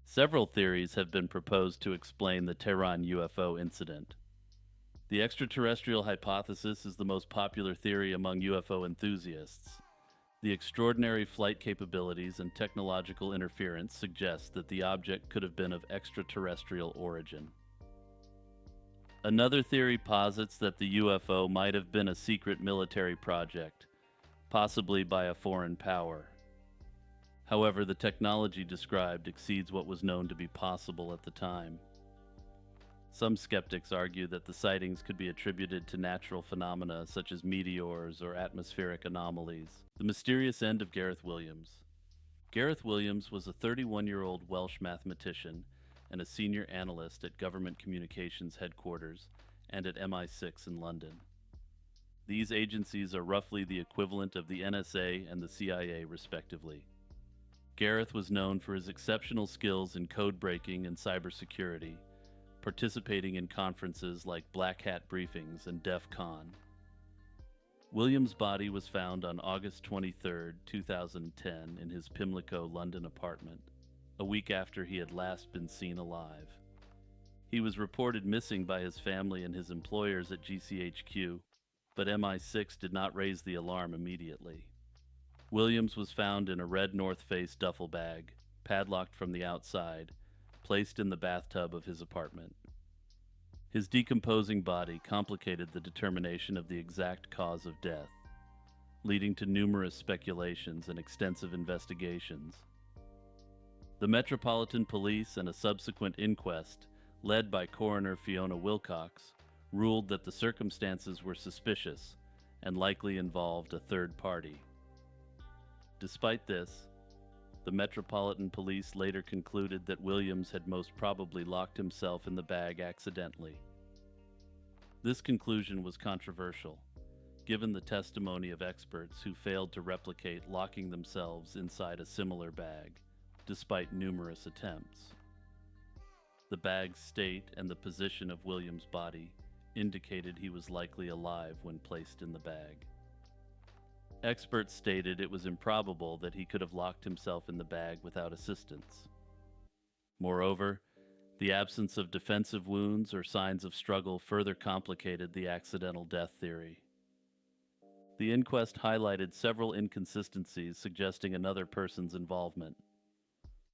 Several theories have been proposed to explain the Tehran UFO incident. The extraterrestrial hypothesis is the most popular theory among UFO enthusiasts. The extraordinary flight capabilities and technological interference suggest that the object could have been of extraterrestrial origin. Another theory posits that the UFO might have been a secret military project, possibly by a foreign power. However, the technology described exceeds what was known to be possible at the time. Some skeptics argue that the sightings could be attributed to natural phenomena such as meteors or atmospheric anomalies. The mysterious end of Gareth Williams. Gareth Williams was a 31-year-old Welsh mathematician and a senior analyst at Government Communications Headquarters and at MI6 in London. These agencies are roughly the equivalent of the NSA and the CIA, respectively. Gareth was known for his exceptional skills in code breaking and cybersecurity, participating in conferences like Black Hat briefings and DEF CON. Williams' body was found on August 23, 2010 in his Pimlico, London apartment, a week after he had last been seen alive. He was reported missing by his family and his employers at GCHQ, but MI6 did not raise the alarm immediately. Williams was found in a red North Face duffel bag, padlocked from the outside, placed in the bathtub of his apartment. His decomposing body complicated the determination of the exact cause of death, leading to numerous speculations and extensive investigations. The Metropolitan Police and a subsequent inquest, led by Coroner Fiona Wilcox, ruled that the circumstances were suspicious and likely involved a third party. Despite this, the Metropolitan Police later concluded that Williams had most probably locked himself in the bag accidentally. This conclusion was controversial, given the testimony of experts who failed to replicate locking themselves inside a similar bag, despite numerous attempts. The bag's state and the position of Williams' body indicated he was likely alive when placed in the bag. Experts stated it was improbable that he could have locked himself in the bag without assistance. Moreover, the absence of defensive wounds or signs of struggle further complicated the accidental death theory. The inquest highlighted several inconsistencies suggesting another person's involvement.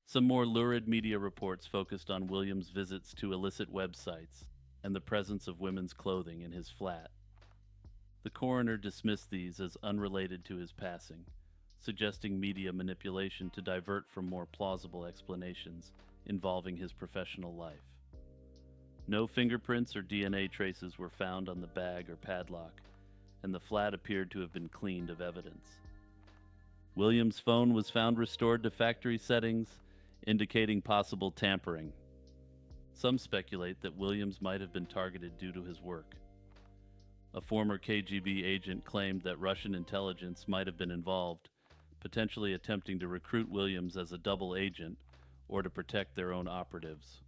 Some more lurid media reports focused on Williams' visits to illicit websites and the presence of women's clothing in his flat. The coroner dismissed these as unrelated to his passing, suggesting media manipulation to divert from more plausible explanations involving his professional life. No fingerprints or DNA traces were found on the bag or padlock, and the flat appeared to have been cleaned of evidence. Williams' phone was found restored to factory settings, indicating possible tampering. Some speculate that Williams might have been targeted due to his work. A former KGB agent claimed that Russian intelligence might have been involved, potentially attempting to recruit Williams as a double agent or to protect their own operatives.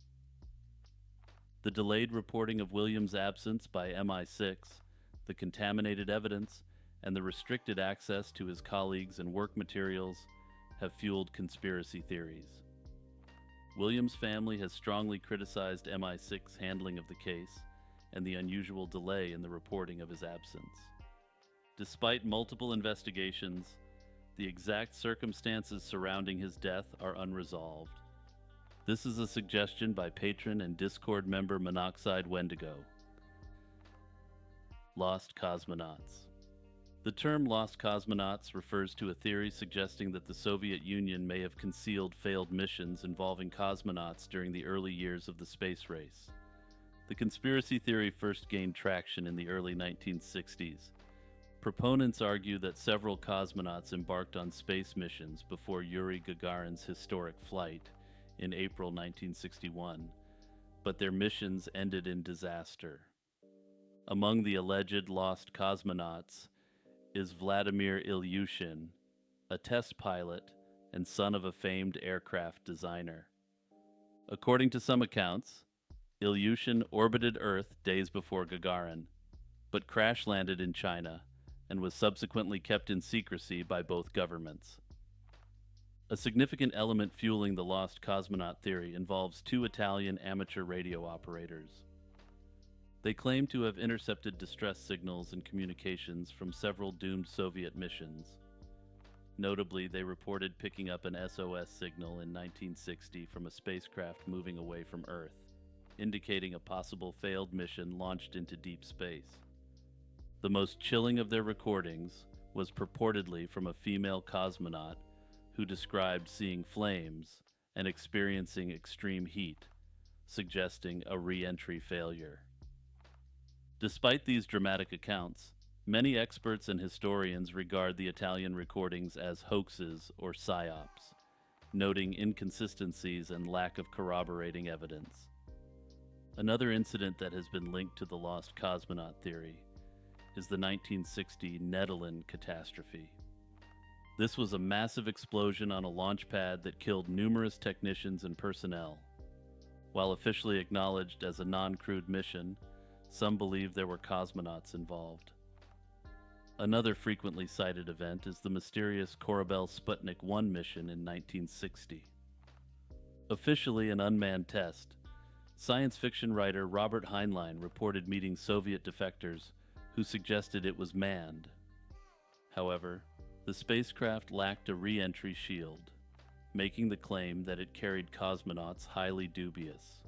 The delayed reporting of Williams' absence by MI6, the contaminated evidence, and the restricted access to his colleagues and work materials have fueled conspiracy theories. Williams' family has strongly criticized MI6's handling of the case and the unusual delay in the reporting of his absence. Despite multiple investigations, the exact circumstances surrounding his death are unresolved. This is a suggestion by patron and Discord member Monoxide Wendigo. Lost cosmonauts. The term lost cosmonauts refers to a theory suggesting that the Soviet Union may have concealed failed missions involving cosmonauts during the early years of the space race. The conspiracy theory first gained traction in the early 1960s. Proponents argue that several cosmonauts embarked on space missions before Yuri Gagarin's historic flight in April 1961, but their missions ended in disaster. Among the alleged lost cosmonauts is Vladimir Ilyushin, a test pilot and son of a famed aircraft designer. According to some accounts, Ilyushin orbited Earth days before Gagarin, but crash-landed in China and was subsequently kept in secrecy by both governments. A significant element fueling the lost cosmonaut theory involves two Italian amateur radio operators. They claim to have intercepted distress signals and communications from several doomed Soviet missions. Notably, they reported picking up an SOS signal in 1960 from a spacecraft moving away from Earth, indicating a possible failed mission launched into deep space. The most chilling of their recordings was purportedly from a female cosmonaut who described seeing flames and experiencing extreme heat, suggesting a re-entry failure. Despite these dramatic accounts, many experts and historians regard the Italian recordings as hoaxes or psyops, noting inconsistencies and lack of corroborating evidence. Another incident that has been linked to the lost cosmonaut theory is the 1960 Netherlands catastrophe. This was a massive explosion on a launch pad that killed numerous technicians and personnel. While officially acknowledged as a non-crewed mission, some believe there were cosmonauts involved. Another frequently cited event is the mysterious Korabel Sputnik 1 mission in 1960. Officially an unmanned test, science fiction writer Robert Heinlein reported meeting Soviet defectors who suggested it was manned. However, the spacecraft lacked a re-entry shield, making the claim that it carried cosmonauts highly dubious.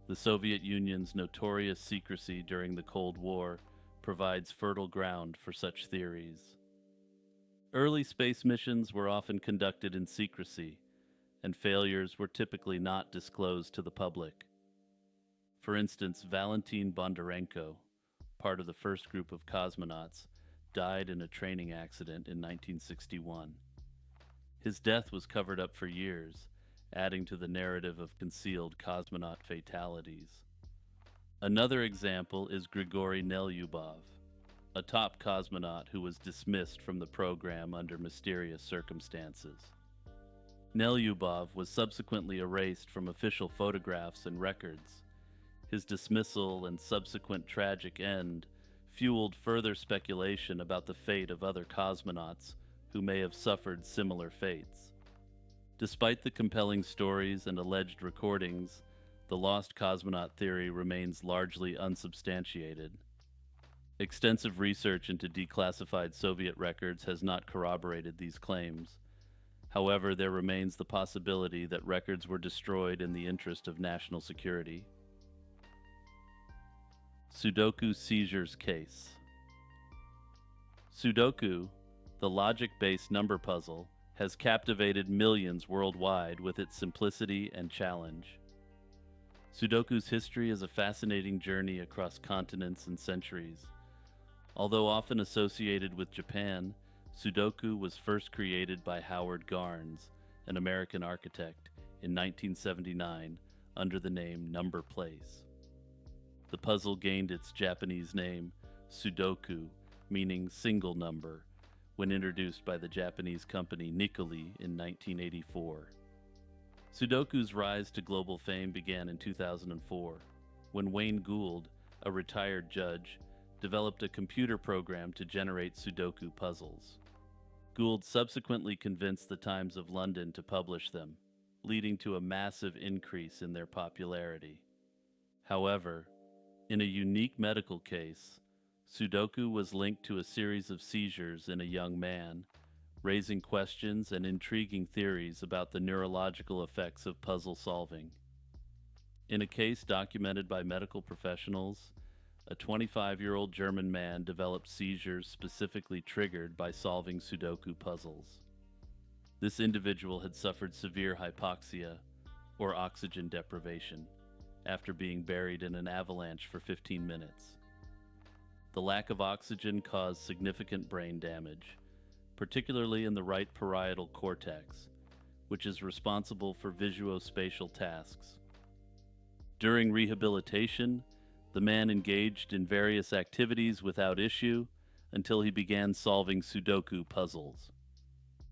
The Soviet Union's notorious secrecy during the Cold War provides fertile ground for such theories. Early space missions were often conducted in secrecy, and failures were typically not disclosed to the public. For instance, Valentin Bondarenko, part of the first group of cosmonauts, died in a training accident in 1961. His death was covered up for years, adding to the narrative of concealed cosmonaut fatalities. Another example is Grigory Nelyubov, a top cosmonaut who was dismissed from the program under mysterious circumstances. Nelyubov was subsequently erased from official photographs and records. His dismissal and subsequent tragic end fueled further speculation about the fate of other cosmonauts who may have suffered similar fates. Despite the compelling stories and alleged recordings, the lost cosmonaut theory remains largely unsubstantiated. Extensive research into declassified Soviet records has not corroborated these claims. However, there remains the possibility that records were destroyed in the interest of national security. Sudoku seizures case. Sudoku, the logic-based number puzzle, has captivated millions worldwide with its simplicity and challenge. Sudoku's history is a fascinating journey across continents and centuries. Although often associated with Japan, Sudoku was first created by Howard Garnes, an American architect, in 1979 under the name Number Place. The puzzle gained its Japanese name, Sudoku, meaning single number, when introduced by the Japanese company Nikki in 1984. Sudoku's rise to global fame began in 2004, when Wayne Gould, a retired judge, developed a computer program to generate Sudoku puzzles. Gould subsequently convinced the Times of London to publish them, leading to a massive increase in their popularity. However, in a unique medical case, Sudoku was linked to a series of seizures in a young man, raising questions and intriguing theories about the neurological effects of puzzle solving. In a case documented by medical professionals, a 25-year-old German man developed seizures specifically triggered by solving Sudoku puzzles. This individual had suffered severe hypoxia, or oxygen deprivation, after being buried in an avalanche for 15 minutes. The lack of oxygen caused significant brain damage, particularly in the right parietal cortex, which is responsible for visuospatial tasks. During rehabilitation, the man engaged in various activities without issue until he began solving Sudoku puzzles.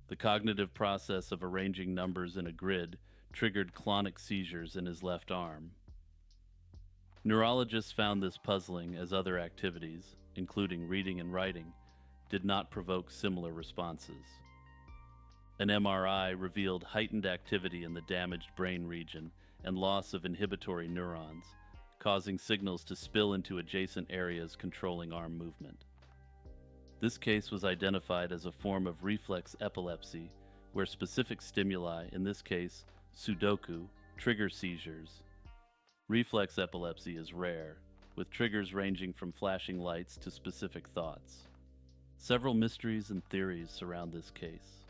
The cognitive process of arranging numbers in a grid triggered clonic seizures in his left arm. Neurologists found this puzzling as other activities, including reading and writing, did not provoke similar responses. An MRI revealed heightened activity in the damaged brain region and loss of inhibitory neurons, causing signals to spill into adjacent areas controlling arm movement. This case was identified as a form of reflex epilepsy, where specific stimuli, in this case Sudoku, trigger seizures. Reflex epilepsy is rare, with triggers ranging from flashing lights to specific thoughts. Several mysteries and theories surround this case.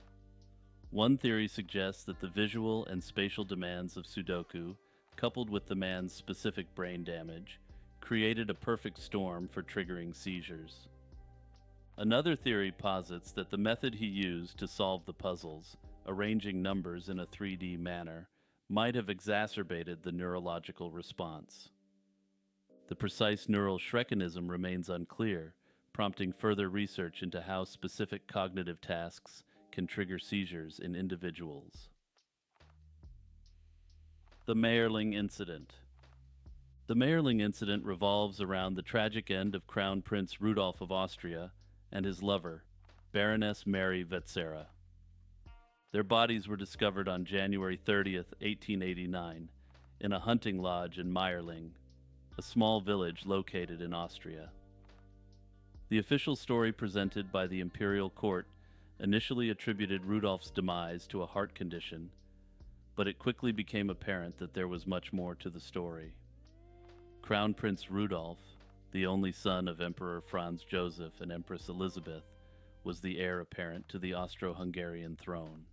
One theory suggests that the visual and spatial demands of Sudoku, coupled with the man's specific brain damage, created a perfect storm for triggering seizures. Another theory posits that the method he used to solve the puzzles, arranging numbers in a 3D manner, might have exacerbated the neurological response. The precise neural Shrekinism remains unclear, prompting further research into how specific cognitive tasks can trigger seizures in individuals. The Mayerling Incident. The Mayerling Incident revolves around the tragic end of Crown Prince Rudolf of Austria and his lover, Baroness Mary Vetsera. Their bodies were discovered on January 30th, 1889, in a hunting lodge in Mayerling, a small village located in Austria. The official story presented by the imperial court initially attributed Rudolf's demise to a heart condition, but it quickly became apparent that there was much more to the story. Crown Prince Rudolf, the only son of Emperor Franz Joseph and Empress Elizabeth, was the heir apparent to the Austro-Hungarian throne.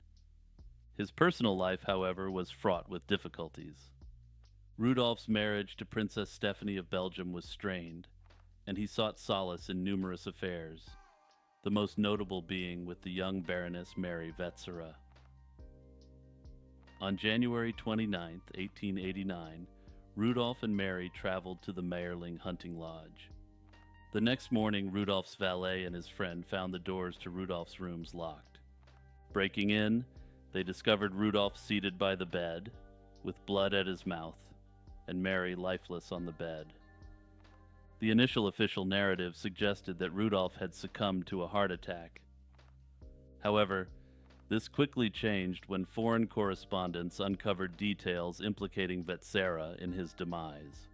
His personal life, however, was fraught with difficulties. Rudolf's marriage to Princess Stephanie of Belgium was strained, and he sought solace in numerous affairs, the most notable being with the young Baroness Mary Vetsera. On January 29, 1889, Rudolf and Mary traveled to the Mayerling hunting lodge. The next morning, Rudolf's valet and his friend found the doors to Rudolf's rooms locked. Breaking in, they discovered Rudolf seated by the bed, with blood at his mouth, and Mary lifeless on the bed. The initial official narrative suggested that Rudolf had succumbed to a heart attack. However, this quickly changed when foreign correspondents uncovered details implicating Vetsera in his demise.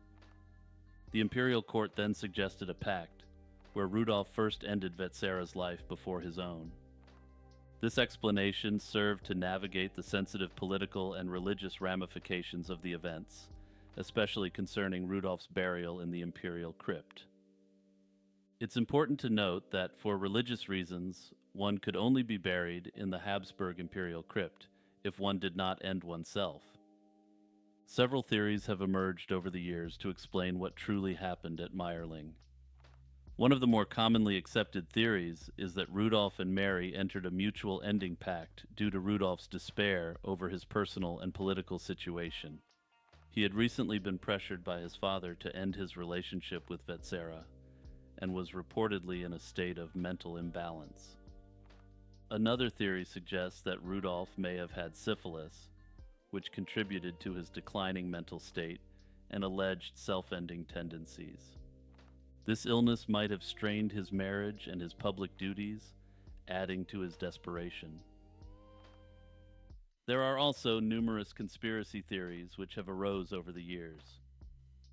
The imperial court then suggested a pact, where Rudolf first ended Vetsera's life before his own. This explanation served to navigate the sensitive political and religious ramifications of the events, especially concerning Rudolf's burial in the imperial crypt. It's important to note that for religious reasons, one could only be buried in the Habsburg imperial crypt if one did not end oneself. Several theories have emerged over the years to explain what truly happened at Mayerling. One of the more commonly accepted theories is that Rudolph and Mary entered a mutual ending pact due to Rudolph's despair over his personal and political situation. He had recently been pressured by his father to end his relationship with Vetsera and was reportedly in a state of mental imbalance. Another theory suggests that Rudolph may have had syphilis, which contributed to his declining mental state and alleged self-ending tendencies. This illness might have strained his marriage and his public duties, adding to his desperation. There are also numerous conspiracy theories which have arose over the years.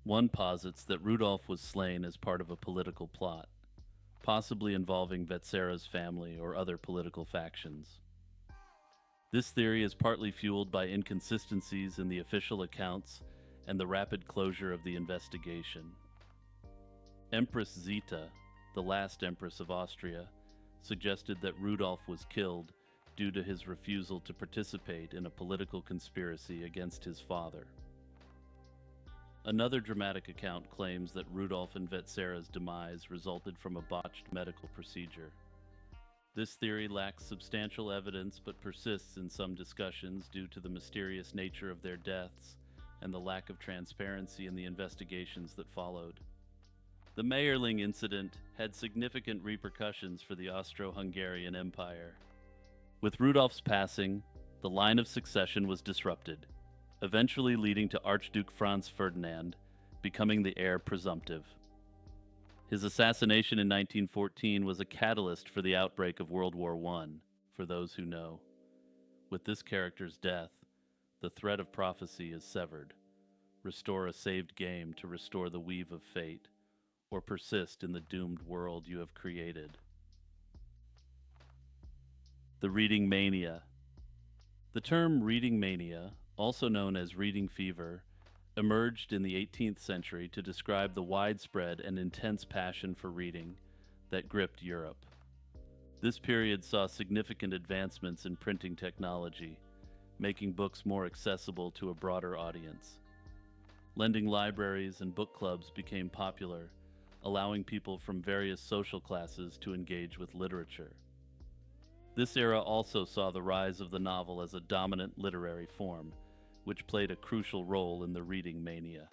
One posits that Rudolph was slain as part of a political plot, possibly involving Vetsera's family or other political factions. This theory is partly fueled by inconsistencies in the official accounts and the rapid closure of the investigation. Empress Zita, the last Empress of Austria, suggested that Rudolph was killed due to his refusal to participate in a political conspiracy against his father. Another dramatic account claims that Rudolph and Vetsera's demise resulted from a botched medical procedure. This theory lacks substantial evidence but persists in some discussions due to the mysterious nature of their deaths and the lack of transparency in the investigations that followed. The Mayerling incident had significant repercussions for the Austro-Hungarian Empire. With Rudolph's passing, the line of succession was disrupted, eventually leading to Archduke Franz Ferdinand becoming the heir presumptive. His assassination in 1914 was a catalyst for the outbreak of World War I, for those who know. With this character's death, the thread of prophecy is severed. Restore a saved game to restore the weave of fate, or persist in the doomed world you have created. The reading mania. The term reading mania, also known as reading fever, emerged in the 18th century to describe the widespread and intense passion for reading that gripped Europe. This period saw significant advancements in printing technology, making books more accessible to a broader audience. Lending libraries and book clubs became popular, allowing people from various social classes to engage with literature. This era also saw the rise of the novel as a dominant literary form, which played a crucial role in the reading mania.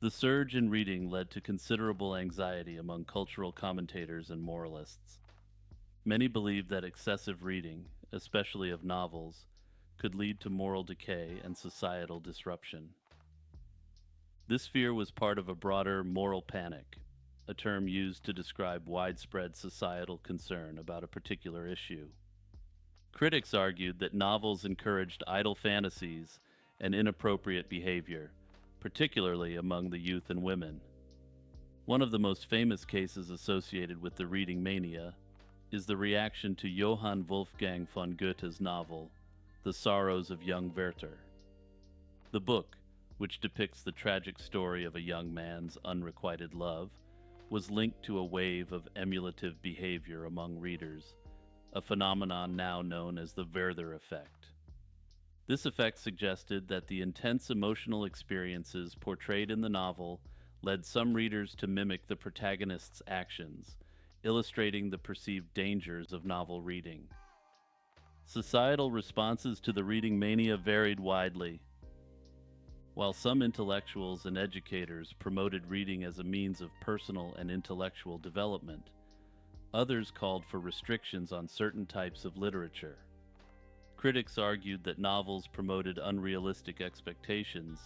The surge in reading led to considerable anxiety among cultural commentators and moralists. Many believed that excessive reading, especially of novels, could lead to moral decay and societal disruption. This fear was part of a broader moral panic, a term used to describe widespread societal concern about a particular issue. Critics argued that novels encouraged idle fantasies and inappropriate behavior, particularly among the youth and women. One of the most famous cases associated with the reading mania is the reaction to Johann Wolfgang von Goethe's novel, The Sorrows of Young Werther. The book, which depicts the tragic story of a young man's unrequited love, was linked to a wave of emulative behavior among readers, a phenomenon now known as the Werther effect. This effect suggested that the intense emotional experiences portrayed in the novel led some readers to mimic the protagonist's actions, illustrating the perceived dangers of novel reading. Societal responses to the reading mania varied widely. While some intellectuals and educators promoted reading as a means of personal and intellectual development, others called for restrictions on certain types of literature. Critics argued that novels promoted unrealistic expectations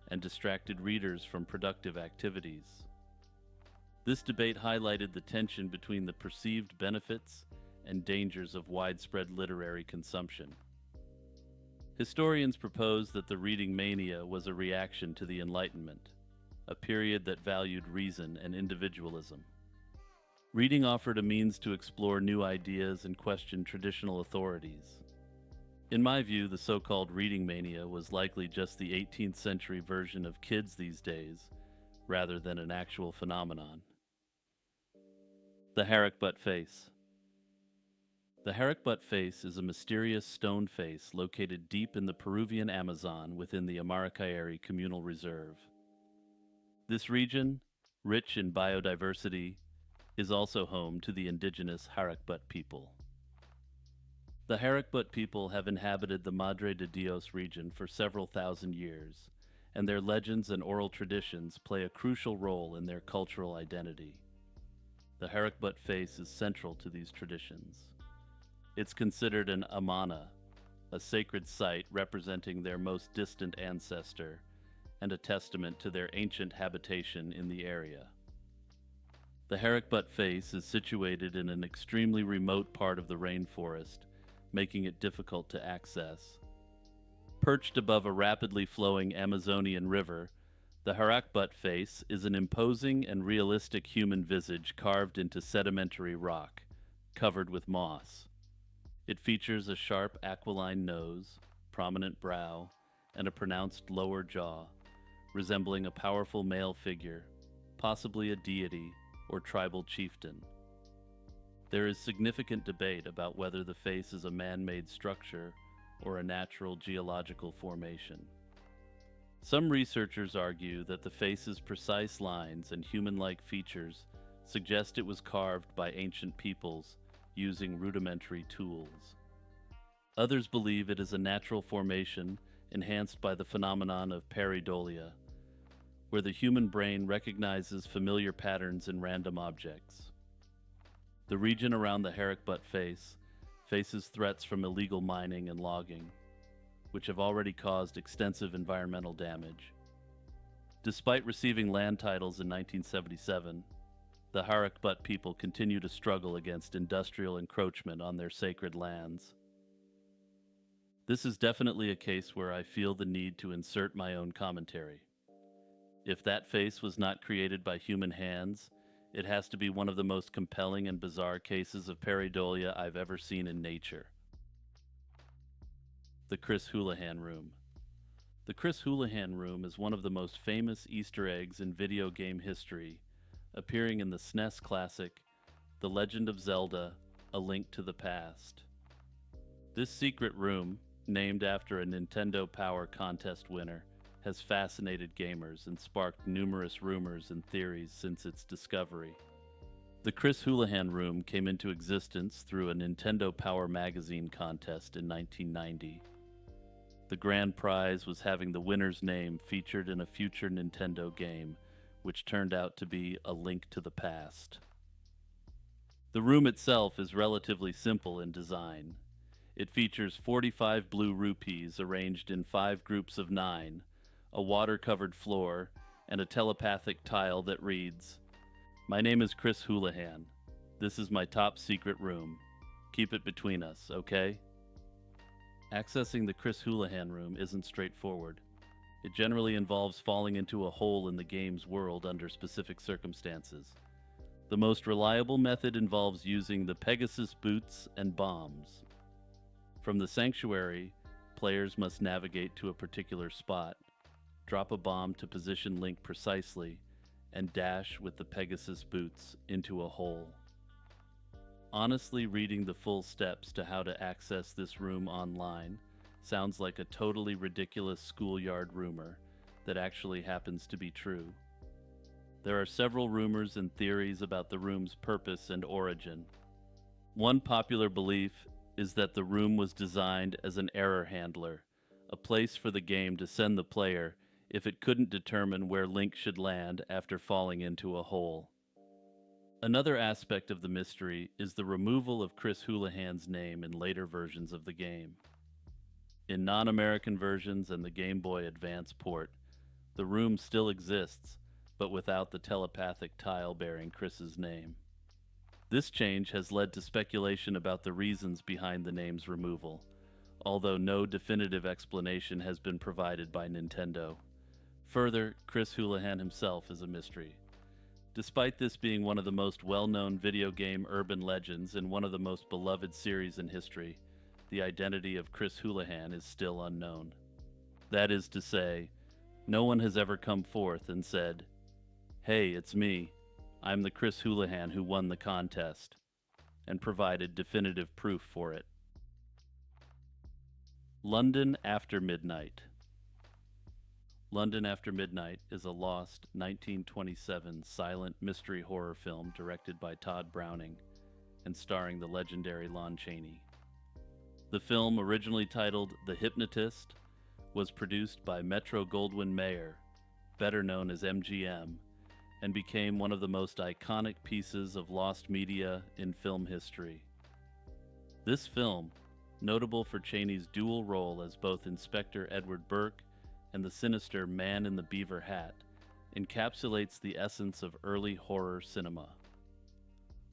and distracted readers from productive activities. This debate highlighted the tension between the perceived benefits and dangers of widespread literary consumption. Historians propose that the reading mania was a reaction to the Enlightenment, a period that valued reason and individualism. Reading offered a means to explore new ideas and question traditional authorities. In my view, the so-called reading mania was likely just the 18th century version of kids these days, rather than an actual phenomenon. The Harbut face. The Harbut face is a mysterious stone face located deep in the Peruvian Amazon within the Amaracayeri Communal Reserve. This region, Rich in biodiversity, is also home to the indigenous Harbut people. The Harbut people have inhabited the Madre de Dios region for several thousand years, and their legends and oral traditions play a crucial role in their cultural identity. The Harbut face is central to these traditions. It's considered an amana, a sacred site representing their most distant ancestor, and a testament to their ancient habitation in the area. The Harbut face is situated in an extremely remote part of the rainforest, making it difficult to access. Perched above a rapidly flowing Amazonian river, the Harbut face is an imposing and realistic human visage carved into sedimentary rock, covered with moss. It features a sharp aquiline nose, prominent brow, and a pronounced lower jaw, resembling a powerful male figure, possibly a deity or tribal chieftain. There is significant debate about whether the face is a man-made structure or a natural geological formation. Some researchers argue that the face's precise lines and human-like features suggest it was carved by ancient peoples using rudimentary tools. Others believe it is a natural formation enhanced by the phenomenon of pareidolia, where the human brain recognizes familiar patterns in random objects. The region around the Harbut face faces threats from illegal mining and logging, which have already caused extensive environmental damage. Despite receiving land titles in 1977, the Harbut people continue to struggle against industrial encroachment on their sacred lands. This is definitely a case where I feel the need to insert my own commentary. If that face was not created by human hands, it has to be one of the most compelling and bizarre cases of pareidolia I've ever seen in nature. The Chris Houlihan Room. The Chris Houlihan Room is one of the most famous Easter eggs in video game history, appearing in the SNES classic, The Legend of Zelda: A Link to the Past. This secret room, named after a Nintendo Power Contest winner, has fascinated gamers and sparked numerous rumors and theories since its discovery. The Chris Houlihan Room came into existence through a Nintendo Power Magazine contest in 1990. The grand prize was having the winner's name featured in a future Nintendo game, which turned out to be A Link to the Past. The room itself is relatively simple in design. It features 45 blue rupees arranged in 5 groups of 9, a water-covered floor, and a telepathic tile that reads, "My name is Chris Houlihan. This is my top secret room. Keep it between us, okay?" Accessing the Chris Houlihan Room isn't straightforward. It generally involves falling into a hole in the game's world under specific circumstances. The most reliable method involves using the Pegasus boots and bombs. From the sanctuary, players must navigate to a particular spot, drop a bomb to position Link precisely, and dash with the Pegasus boots into a hole. Honestly, reading the full steps to how to access this room online sounds like a totally ridiculous schoolyard rumor that actually happens to be true. There are several rumors and theories about the room's purpose and origin. One popular belief is that the room was designed as an error handler, a place for the game to send the player if it couldn't determine where Link should land after falling into a hole. Another aspect of the mystery is the removal of Chris Houlihan's name in later versions of the game. In non-American versions and the Game Boy Advance port, the room still exists, but without the telepathic tile bearing Chris's name. This change has led to speculation about the reasons behind the name's removal, although no definitive explanation has been provided by Nintendo. Further, Chris Houlihan himself is a mystery. Despite this being one of the most well-known video game urban legends and one of the most beloved series in history, the identity of Chris Houlihan is still unknown. That is to say, no one has ever come forth and said, "Hey, it's me. I'm the Chris Houlihan who won the contest," and provided definitive proof for it. London after midnight. London After Midnight is a lost 1927 silent mystery horror film directed by Todd Browning and starring the legendary Lon Chaney. The film, originally titled The Hypnotist, was produced by Metro-Goldwyn-Mayer, better known as MGM, and became one of the most iconic pieces of lost media in film history. This film, notable for Chaney's dual role as both Inspector Edward Burke and the sinister Man in the Beaver Hat, encapsulates the essence of early horror cinema.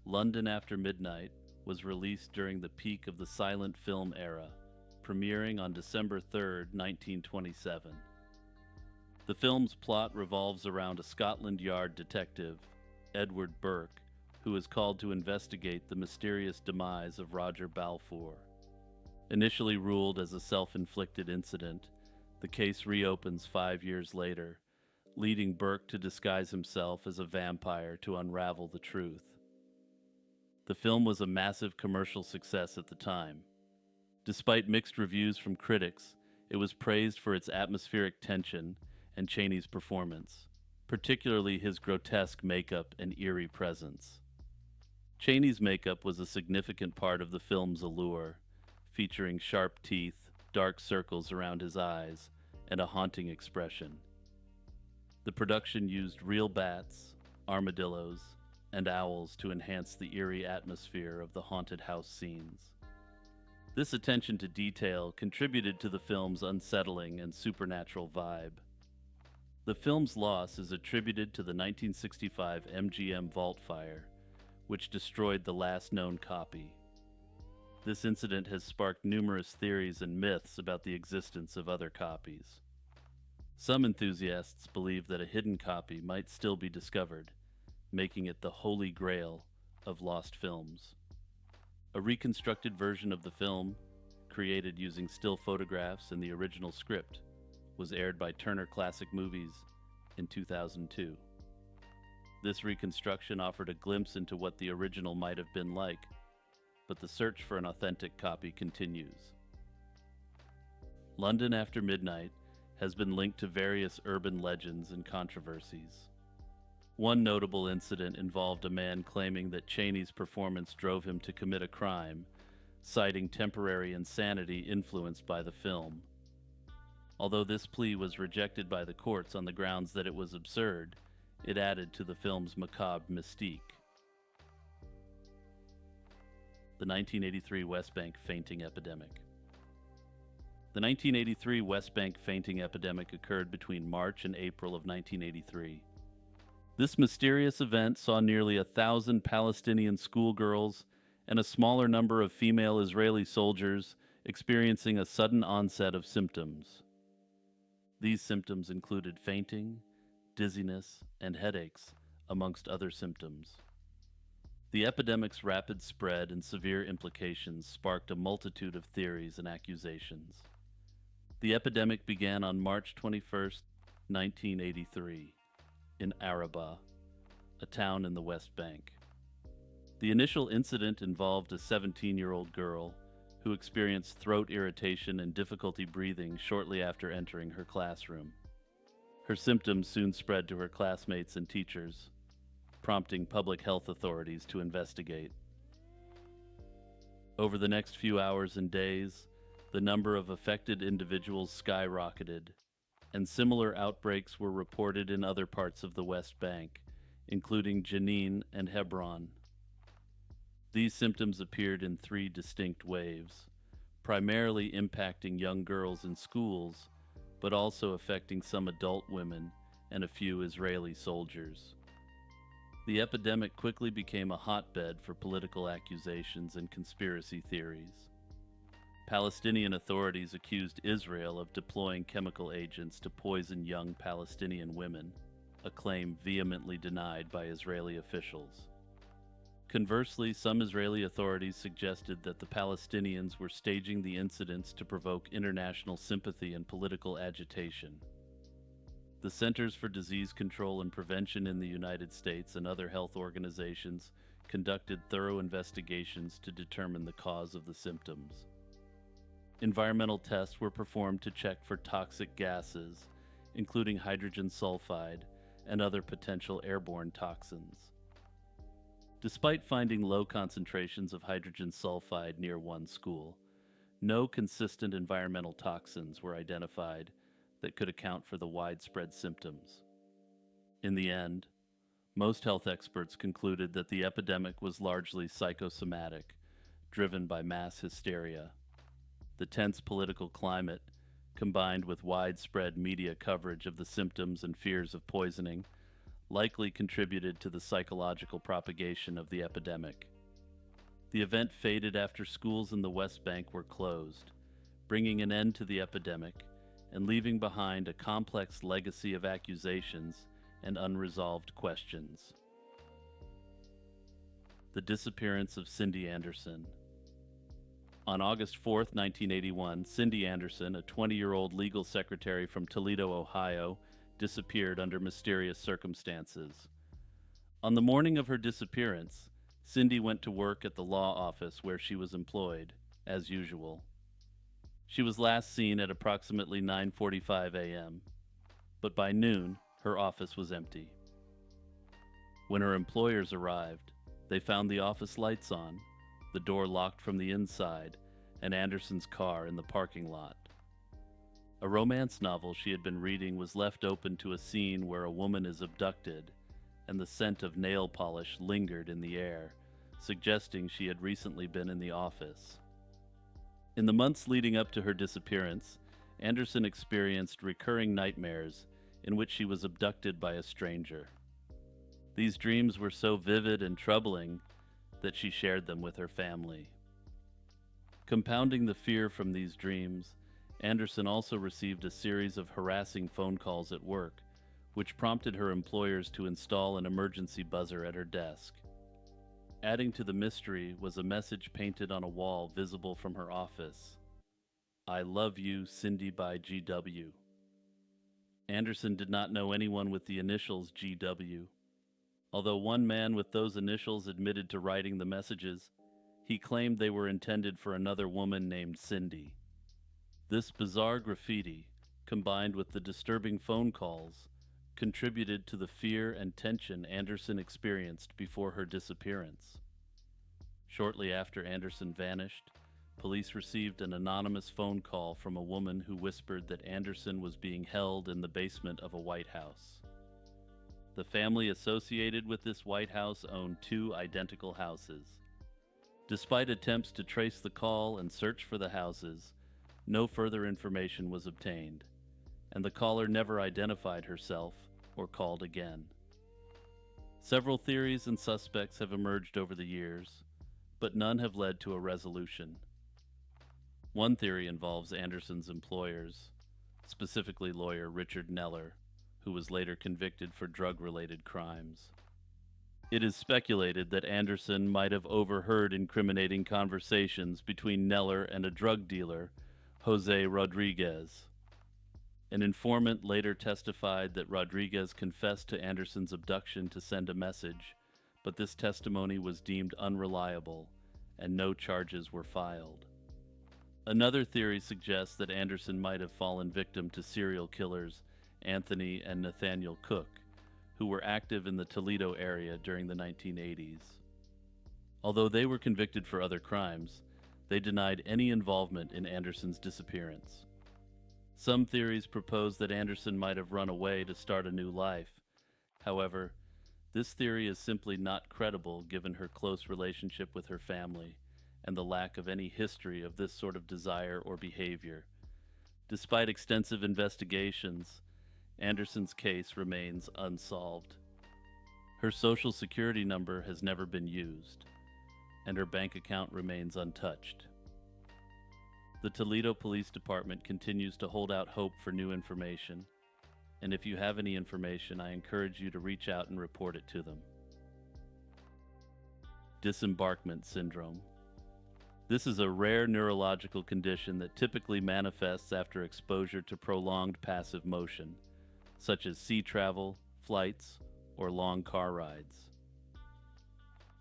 London After Midnight was released during the peak of the silent film era, premiering on December 3, 1927. The film's plot revolves around a Scotland Yard detective, Edward Burke, who is called to investigate the mysterious demise of Roger Balfour. Initially ruled as a self-inflicted incident, the case reopens 5 years later, leading Burke to disguise himself as a vampire to unravel the truth. The film was a massive commercial success at the time. Despite mixed reviews from critics, it was praised for its atmospheric tension and Chaney's performance, particularly his grotesque makeup and eerie presence. Chaney's makeup was a significant part of the film's allure, featuring sharp teeth, dark circles around his eyes, and a haunting expression. The production used real bats, armadillos, and owls to enhance the eerie atmosphere of the haunted house scenes. This attention to detail contributed to the film's unsettling and supernatural vibe. The film's loss is attributed to the 1965 MGM Vault fire, which destroyed the last known copy. This incident has sparked numerous theories and myths about the existence of other copies. Some enthusiasts believe that a hidden copy might still be discovered, making it the holy grail of lost films. A reconstructed version of the film, created using still photographs and the original script, was aired by Turner Classic Movies in 2002. This reconstruction offered a glimpse into what the original might have been like, but the search for an authentic copy continues. London After Midnight has been linked to various urban legends and controversies. One notable incident involved a man claiming that Chaney's performance drove him to commit a crime, citing temporary insanity influenced by the film. Although this plea was rejected by the courts on the grounds that it was absurd, it added to the film's macabre mystique. The 1983 West Bank fainting epidemic. The 1983 West Bank fainting epidemic occurred between March and April of 1983. This mysterious event saw nearly 1,000 Palestinian schoolgirls and a smaller number of female Israeli soldiers experiencing a sudden onset of symptoms. These symptoms included fainting, dizziness, and headaches, amongst other symptoms. The epidemic's rapid spread and severe implications sparked a multitude of theories and accusations. The epidemic began on March 21, 1983, in Araba, a town in the West Bank. The initial incident involved a 17-year-old girl who experienced throat irritation and difficulty breathing shortly after entering her classroom. Her symptoms soon spread to her classmates and teachers, prompting public health authorities to investigate. Over the next few hours and days, the number of affected individuals skyrocketed, and similar outbreaks were reported in other parts of the West Bank, including Jenin and Hebron. These symptoms appeared in 3 distinct waves, primarily impacting young girls in schools, but also affecting some adult women and a few Israeli soldiers. The epidemic quickly became a hotbed for political accusations and conspiracy theories. Palestinian authorities accused Israel of deploying chemical agents to poison young Palestinian women, a claim vehemently denied by Israeli officials. Conversely, some Israeli authorities suggested that the Palestinians were staging the incidents to provoke international sympathy and political agitation. The Centers for Disease Control and Prevention in the United States and other health organizations conducted thorough investigations to determine the cause of the symptoms. Environmental tests were performed to check for toxic gases, including hydrogen sulfide and other potential airborne toxins. Despite finding low concentrations of hydrogen sulfide near one school, no consistent environmental toxins were identified that could account for the widespread symptoms. In the end, most health experts concluded that the epidemic was largely psychosomatic, driven by mass hysteria. The tense political climate, combined with widespread media coverage of the symptoms and fears of poisoning, likely contributed to the psychological propagation of the epidemic. The event faded after schools in the West Bank were closed, bringing an end to the epidemic and leaving behind a complex legacy of accusations and unresolved questions. The disappearance of Cindy Anderson. On August 4, 1981, Cindy Anderson, a 20-year-old legal secretary from Toledo, Ohio, disappeared under mysterious circumstances. On the morning of her disappearance, Cindy went to work at the law office where she was employed, as usual. She was last seen at approximately 9:45 a.m., but by noon, her office was empty. When her employers arrived, they found the office lights on, the door locked from the inside, and Anderson's car in the parking lot. A romance novel she had been reading was left open to a scene where a woman is abducted, and the scent of nail polish lingered in the air, suggesting she had recently been in the office. In the months leading up to her disappearance, Anderson experienced recurring nightmares in which she was abducted by a stranger. These dreams were so vivid and troubling that she shared them with her family. Compounding the fear from these dreams, Anderson also received a series of harassing phone calls at work, which prompted her employers to install an emergency buzzer at her desk. Adding to the mystery was a message painted on a wall visible from her office. "I love you, Cindy by GW." Anderson did not know anyone with the initials GW. Although one man with those initials admitted to writing the messages, he claimed they were intended for another woman named Cindy. This bizarre graffiti, combined with the disturbing phone calls, contributed to the fear and tension Anderson experienced before her disappearance. Shortly after Anderson vanished, police received an anonymous phone call from a woman who whispered that Anderson was being held in the basement of a White House. The family associated with this White House owned two identical houses. Despite attempts to trace the call and search for the houses, no further information was obtained, and the caller never identified herself or called again. Several theories and suspects have emerged over the years, but none have led to a resolution. One theory involves Anderson's employers, specifically lawyer Richard Neller, who was later convicted for drug-related crimes. It is speculated that Anderson might have overheard incriminating conversations between Neller and a drug dealer, Jose Rodriguez. An informant later testified that Rodriguez confessed to Anderson's abduction to send a message, but this testimony was deemed unreliable, and no charges were filed. Another theory suggests that Anderson might have fallen victim to serial killers Anthony and Nathaniel Cook, who were active in the Toledo area during the 1980s. Although they were convicted for other crimes, they denied any involvement in Anderson's disappearance. Some theories propose that Anderson might have run away to start a new life. However, this theory is simply not credible given her close relationship with her family and the lack of any history of this sort of desire or behavior. Despite extensive investigations, Anderson's case remains unsolved. Her social security number has never been used, and her bank account remains untouched. The Toledo Police Department continues to hold out hope for new information, and if you have any information, I encourage you to reach out and report it to them. Disembarkment syndrome. This is a rare neurological condition that typically manifests after exposure to prolonged passive motion, such as sea travel, flights, or long car rides.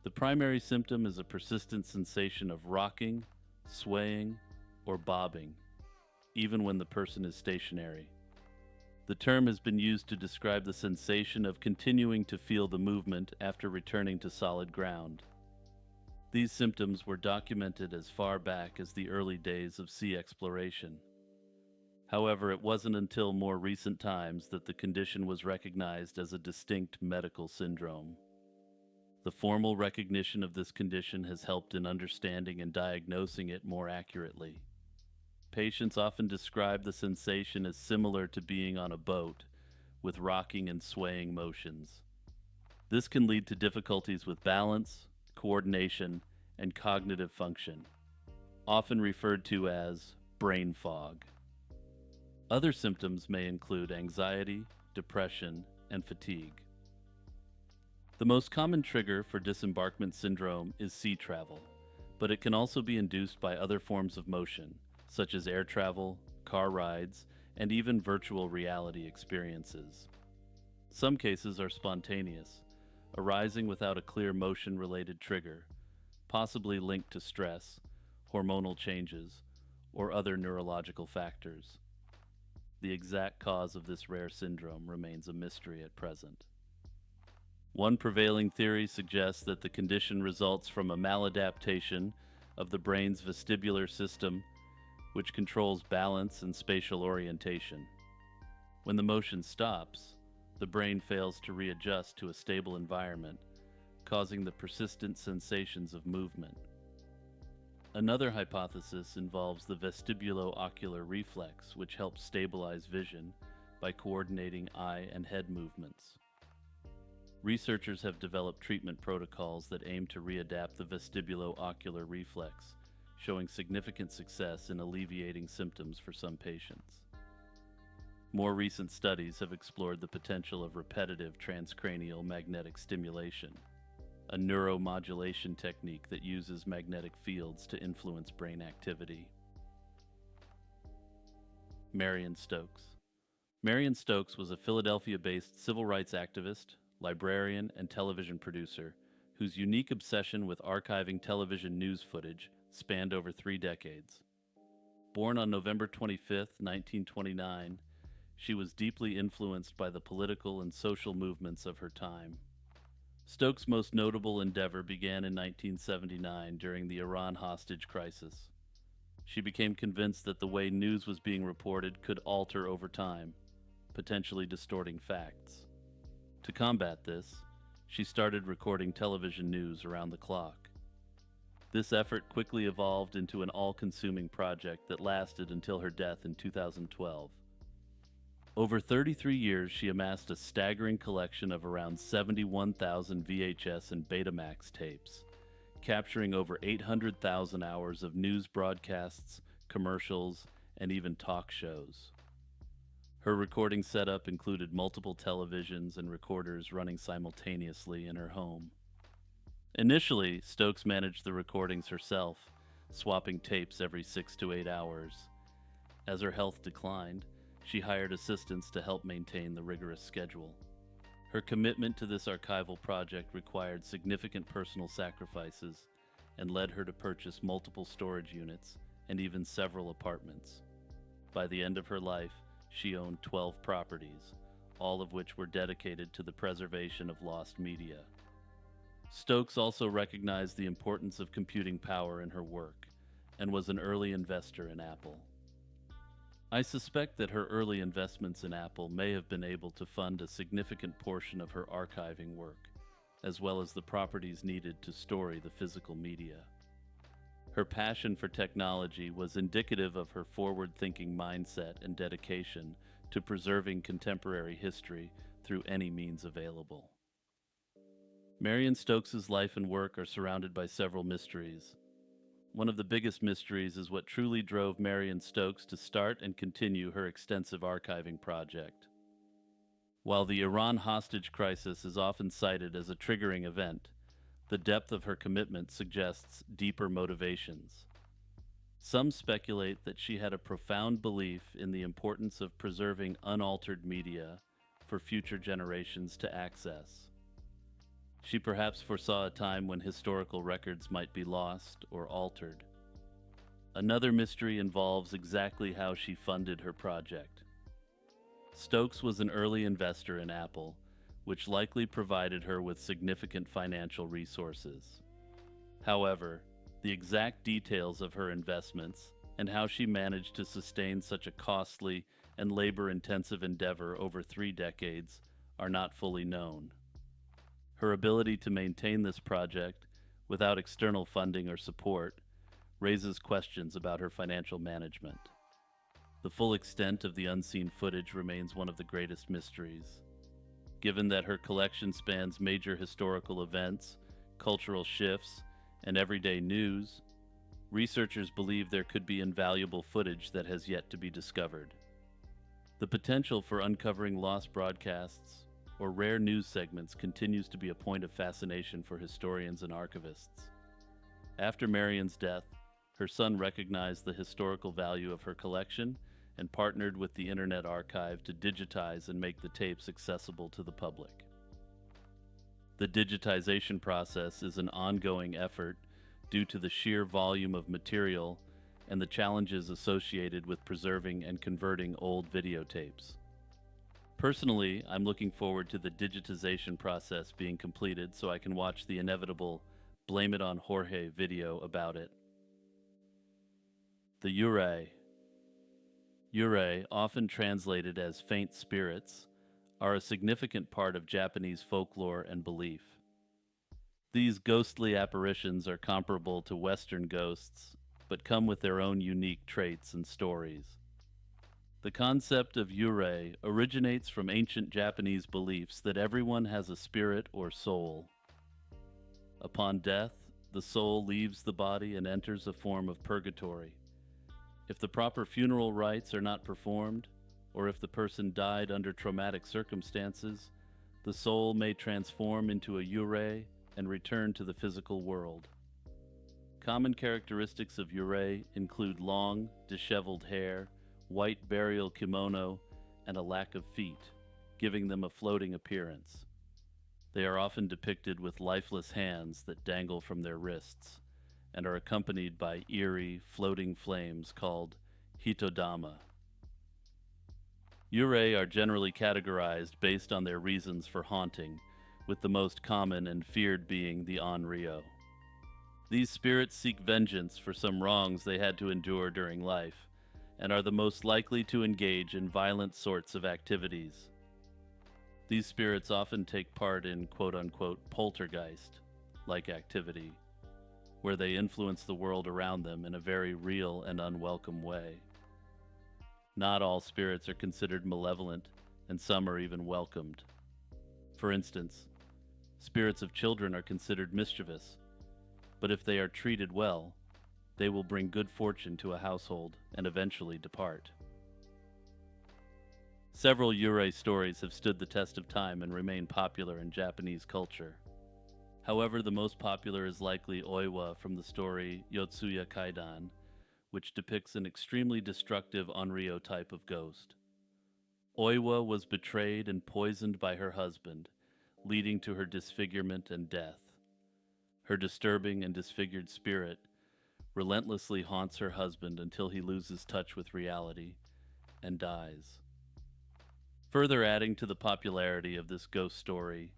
The primary symptom is a persistent sensation of rocking, swaying, or bobbing, even when the person is stationary. The term has been used to describe the sensation of continuing to feel the movement after returning to solid ground. These symptoms were documented as far back as the early days of sea exploration. However, it wasn't until more recent times that the condition was recognized as a distinct medical syndrome. The formal recognition of this condition has helped in understanding and diagnosing it more accurately. Patients often describe the sensation as similar to being on a boat, with rocking and swaying motions. This can lead to difficulties with balance, coordination, and cognitive function, often referred to as brain fog. Other symptoms may include anxiety, depression, and fatigue. The most common trigger for disembarkment syndrome is sea travel, but it can also be induced by other forms of motion, such as air travel, car rides, and even virtual reality experiences. Some cases are spontaneous, arising without a clear motion-related trigger, possibly linked to stress, hormonal changes, or other neurological factors. The exact cause of this rare syndrome remains a mystery at present. One prevailing theory suggests that the condition results from a maladaptation of the brain's vestibular system, which controls balance and spatial orientation. When the motion stops, the brain fails to readjust to a stable environment, causing the persistent sensations of movement. Another hypothesis involves the vestibulo-ocular reflex, which helps stabilize vision by coordinating eye and head movements. Researchers have developed treatment protocols that aim to readapt the vestibulo-ocular reflex, showing significant success in alleviating symptoms for some patients. More recent studies have explored the potential of repetitive transcranial magnetic stimulation, a neuromodulation technique that uses magnetic fields to influence brain activity. Marian Stokes. Marian Stokes was a Philadelphia-based civil rights activist, librarian, and television producer whose unique obsession with archiving television news footage spanned over 3 decades. Born on November 25, 1929, she was deeply influenced by the political and social movements of her time. Stokes' most notable endeavor began in 1979 during the Iran hostage crisis. She became convinced that the way news was being reported could alter over time, potentially distorting facts. To combat this, she started recording television news around the clock. This effort quickly evolved into an all-consuming project that lasted until her death in 2012. Over 33 years, she amassed a staggering collection of around 71,000 VHS and Betamax tapes, capturing over 800,000 hours of news broadcasts, commercials, and even talk shows. Her recording setup included multiple televisions and recorders running simultaneously in her home. Initially, Stokes managed the recordings herself, swapping tapes every 6 to 8 hours. As her health declined, she hired assistants to help maintain the rigorous schedule. Her commitment to this archival project required significant personal sacrifices and led her to purchase multiple storage units and even several apartments. By the end of her life, she owned 12 properties, all of which were dedicated to the preservation of lost media. Stokes also recognized the importance of computing power in her work and was an early investor in Apple. I suspect that her early investments in Apple may have been able to fund a significant portion of her archiving work, as well as the properties needed to store the physical media. Her passion for technology was indicative of her forward-thinking mindset and dedication to preserving contemporary history through any means available. Marian Stokes' life and work are surrounded by several mysteries. One of the biggest mysteries is what truly drove Marian Stokes to start and continue her extensive archiving project. While the Iran hostage crisis is often cited as a triggering event, the depth of her commitment suggests deeper motivations. Some speculate that she had a profound belief in the importance of preserving unaltered media for future generations to access. She perhaps foresaw a time when historical records might be lost or altered. Another mystery involves exactly how she funded her project. Stokes was an early investor in Apple, which likely provided her with significant financial resources. However, the exact details of her investments and how she managed to sustain such a costly and labor-intensive endeavor over 3 decades are not fully known. Her ability to maintain this project without external funding or support raises questions about her financial management. The full extent of the unseen footage remains one of the greatest mysteries. Given that her collection spans major historical events, cultural shifts, and everyday news, researchers believe there could be invaluable footage that has yet to be discovered. The potential for uncovering lost broadcasts or rare news segments continues to be a point of fascination for historians and archivists. After Marian's death, her son recognized the historical value of her collection and partnered with the Internet Archive to digitize and make the tapes accessible to the public. The digitization process is an ongoing effort due to the sheer volume of material and the challenges associated with preserving and converting old videotapes. Personally, I'm looking forward to the digitization process being completed so I can watch the inevitable Blame It on Jorge video about it. The Yurei. Yurei, often translated as faint spirits, are a significant part of Japanese folklore and belief. These ghostly apparitions are comparable to Western ghosts, but come with their own unique traits and stories. The concept of Yurei originates from ancient Japanese beliefs that everyone has a spirit or soul. Upon death, the soul leaves the body and enters a form of purgatory. If the proper funeral rites are not performed, or if the person died under traumatic circumstances, the soul may transform into a Yurei and return to the physical world. Common characteristics of Yurei include long, disheveled hair, white burial kimono, and a lack of feet, giving them a floating appearance. They are often depicted with lifeless hands that dangle from their wrists, and are accompanied by eerie, floating flames called hitodama. Yurei are generally categorized based on their reasons for haunting, with the most common and feared being the onryo. These spirits seek vengeance for some wrongs they had to endure during life, and are the most likely to engage in violent sorts of activities. These spirits often take part in quote-unquote poltergeist-like activity, where they influence the world around them in a very real and unwelcome way. Not all spirits are considered malevolent, and some are even welcomed. For instance, spirits of children are considered mischievous, but if they are treated well, they will bring good fortune to a household and eventually depart. Several Yurei stories have stood the test of time and remain popular in Japanese culture. However, the most popular is likely Oiwa from the story Yotsuya Kaidan, which depicts an extremely destructive onryo type of ghost. Oiwa was betrayed and poisoned by her husband, leading to her disfigurement and death. Her disturbing and disfigured spirit relentlessly haunts her husband until he loses touch with reality and dies. Further adding to the popularity of this ghost story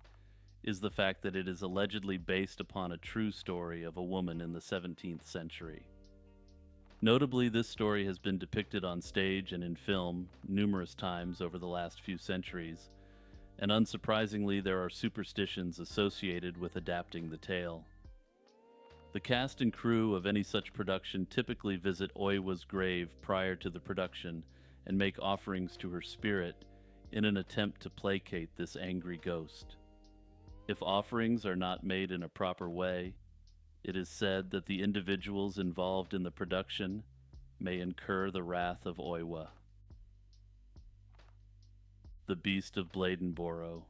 is the fact that it is allegedly based upon a true story of a woman in the 17th century. Notably, this story has been depicted on stage and in film numerous times over the last few centuries, and unsurprisingly, there are superstitions associated with adapting the tale. The cast and crew of any such production typically visit Oiwa's grave prior to the production and make offerings to her spirit in an attempt to placate this angry ghost. If offerings are not made in a proper way, it is said that the individuals involved in the production may incur the wrath of Oiwa. The Beast of Bladenboro.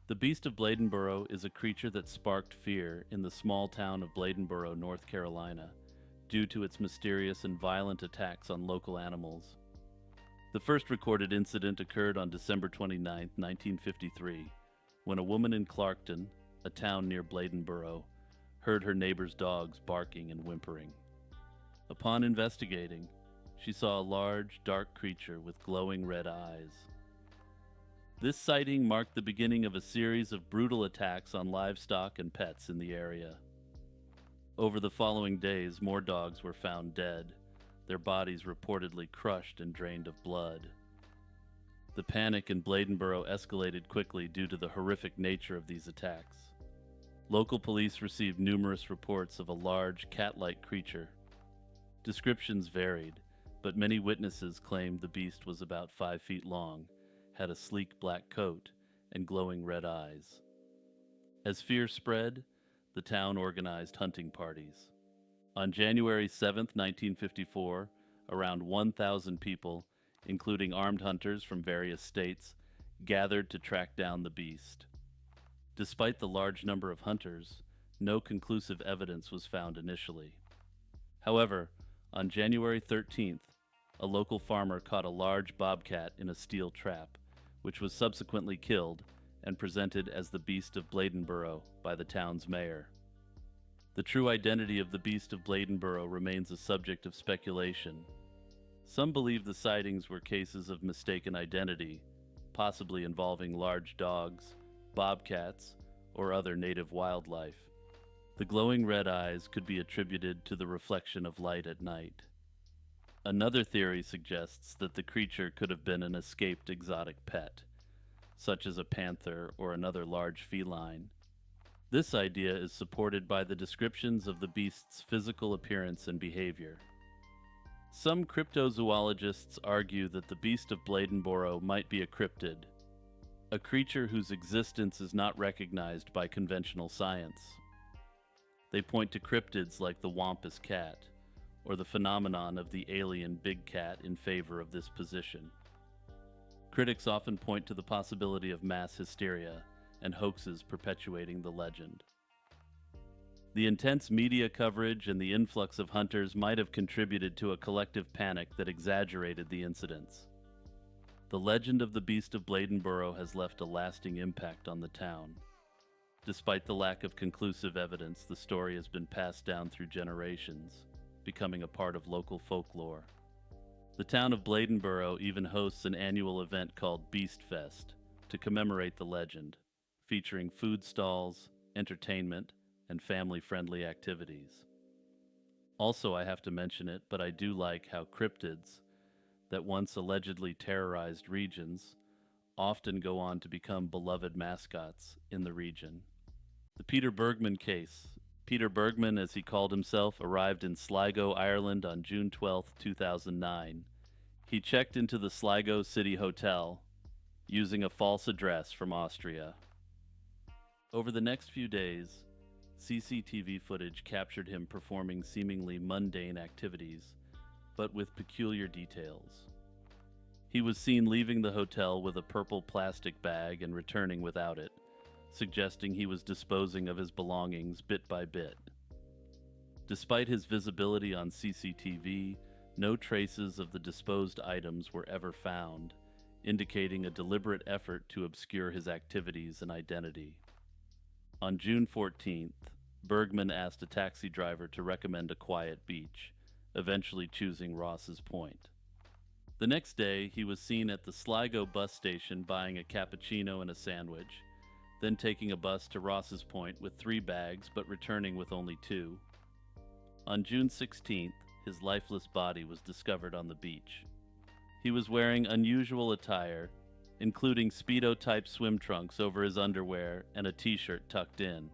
The Beast of Bladenboro is a creature that sparked fear in the small town of Bladenboro, North Carolina, due to its mysterious and violent attacks on local animals. The first recorded incident occurred on December 29, 1953, when a woman in Clarkton, a town near Bladenboro, heard her neighbor's dogs barking and whimpering. Upon investigating, she saw a large, dark creature with glowing red eyes. This sighting marked the beginning of a series of brutal attacks on livestock and pets in the area. Over the following days, more dogs were found dead, their bodies reportedly crushed and drained of blood. The panic in Bladenboro escalated quickly due to the horrific nature of these attacks. Local police received numerous reports of a large, cat-like creature. Descriptions varied, but many witnesses claimed the beast was about 5 feet long, had a sleek black coat, and glowing red eyes. As fear spread, the town organized hunting parties. On January 7, 1954, around 1,000 people, including armed hunters from various states, gathered to track down the beast. Despite the large number of hunters, no conclusive evidence was found initially. However, on January 13th, a local farmer caught a large bobcat in a steel trap, which was subsequently killed and presented as the Beast of Bladenboro by the town's mayor. The true identity of the Beast of Bladenboro remains a subject of speculation. Some believe the sightings were cases of mistaken identity, possibly involving large dogs, bobcats, or other native wildlife. The glowing red eyes could be attributed to the reflection of light at night. Another theory suggests that the creature could have been an escaped exotic pet, such as a panther or another large feline. This idea is supported by the descriptions of the beast's physical appearance and behavior. Some cryptozoologists argue that the Beast of Bladenboro might be a cryptid, a creature whose existence is not recognized by conventional science. They point to cryptids like the Wampus cat, or the phenomenon of the alien big cat in favor of this position. Critics often point to the possibility of mass hysteria and hoaxes perpetuating the legend. The intense media coverage and the influx of hunters might have contributed to a collective panic that exaggerated the incidents. The legend of the Beast of Bladenboro has left a lasting impact on the town. Despite the lack of conclusive evidence, the story has been passed down through generations, becoming a part of local folklore. The town of Bladenboro even hosts an annual event called Beast Fest to commemorate the legend, featuring food stalls, entertainment, and family-friendly activities. Also, I have to mention it, but I do like how cryptids that once allegedly terrorized regions often go on to become beloved mascots in the region. The Peter Bergman case. Peter Bergman, as he called himself, arrived in Sligo, Ireland on June 12, 2009. He checked into the Sligo City Hotel using a false address from Austria. Over the next few days, CCTV footage captured him performing seemingly mundane activities, but with peculiar details. He was seen leaving the hotel with a purple plastic bag and returning without it, suggesting he was disposing of his belongings bit by bit. Despite his visibility on CCTV, no traces of the disposed items were ever found, indicating a deliberate effort to obscure his activities and identity. On June 14th, Bergman asked a taxi driver to recommend a quiet beach, eventually choosing Ross's Point. The next day, he was seen at the Sligo bus station buying a cappuccino and a sandwich, then taking a bus to Ross's Point with 3 bags but returning with only 2. On June 16th, his lifeless body was discovered on the beach. He was wearing unusual attire, including Speedo-type swim trunks over his underwear and a t-shirt tucked in.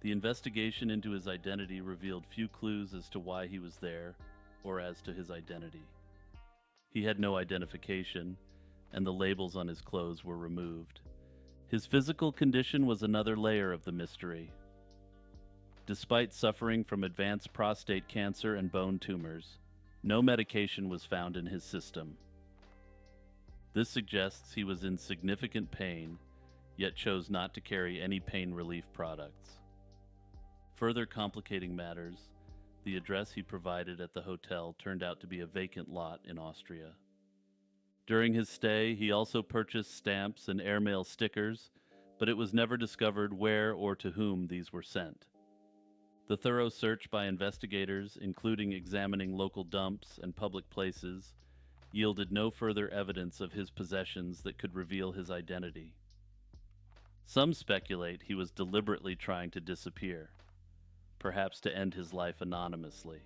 The investigation into his identity revealed few clues as to why he was there or as to his identity. He had no identification, and the labels on his clothes were removed. His physical condition was another layer of the mystery. Despite suffering from advanced prostate cancer and bone tumors, no medication was found in his system. This suggests he was in significant pain, yet chose not to carry any pain relief products. Further complicating matters, the address he provided at the hotel turned out to be a vacant lot in Austria. During his stay, he also purchased stamps and airmail stickers, but it was never discovered where or to whom these were sent. The thorough search by investigators, including examining local dumps and public places, yielded no further evidence of his possessions that could reveal his identity. Some speculate he was deliberately trying to disappear, perhaps to end his life anonymously.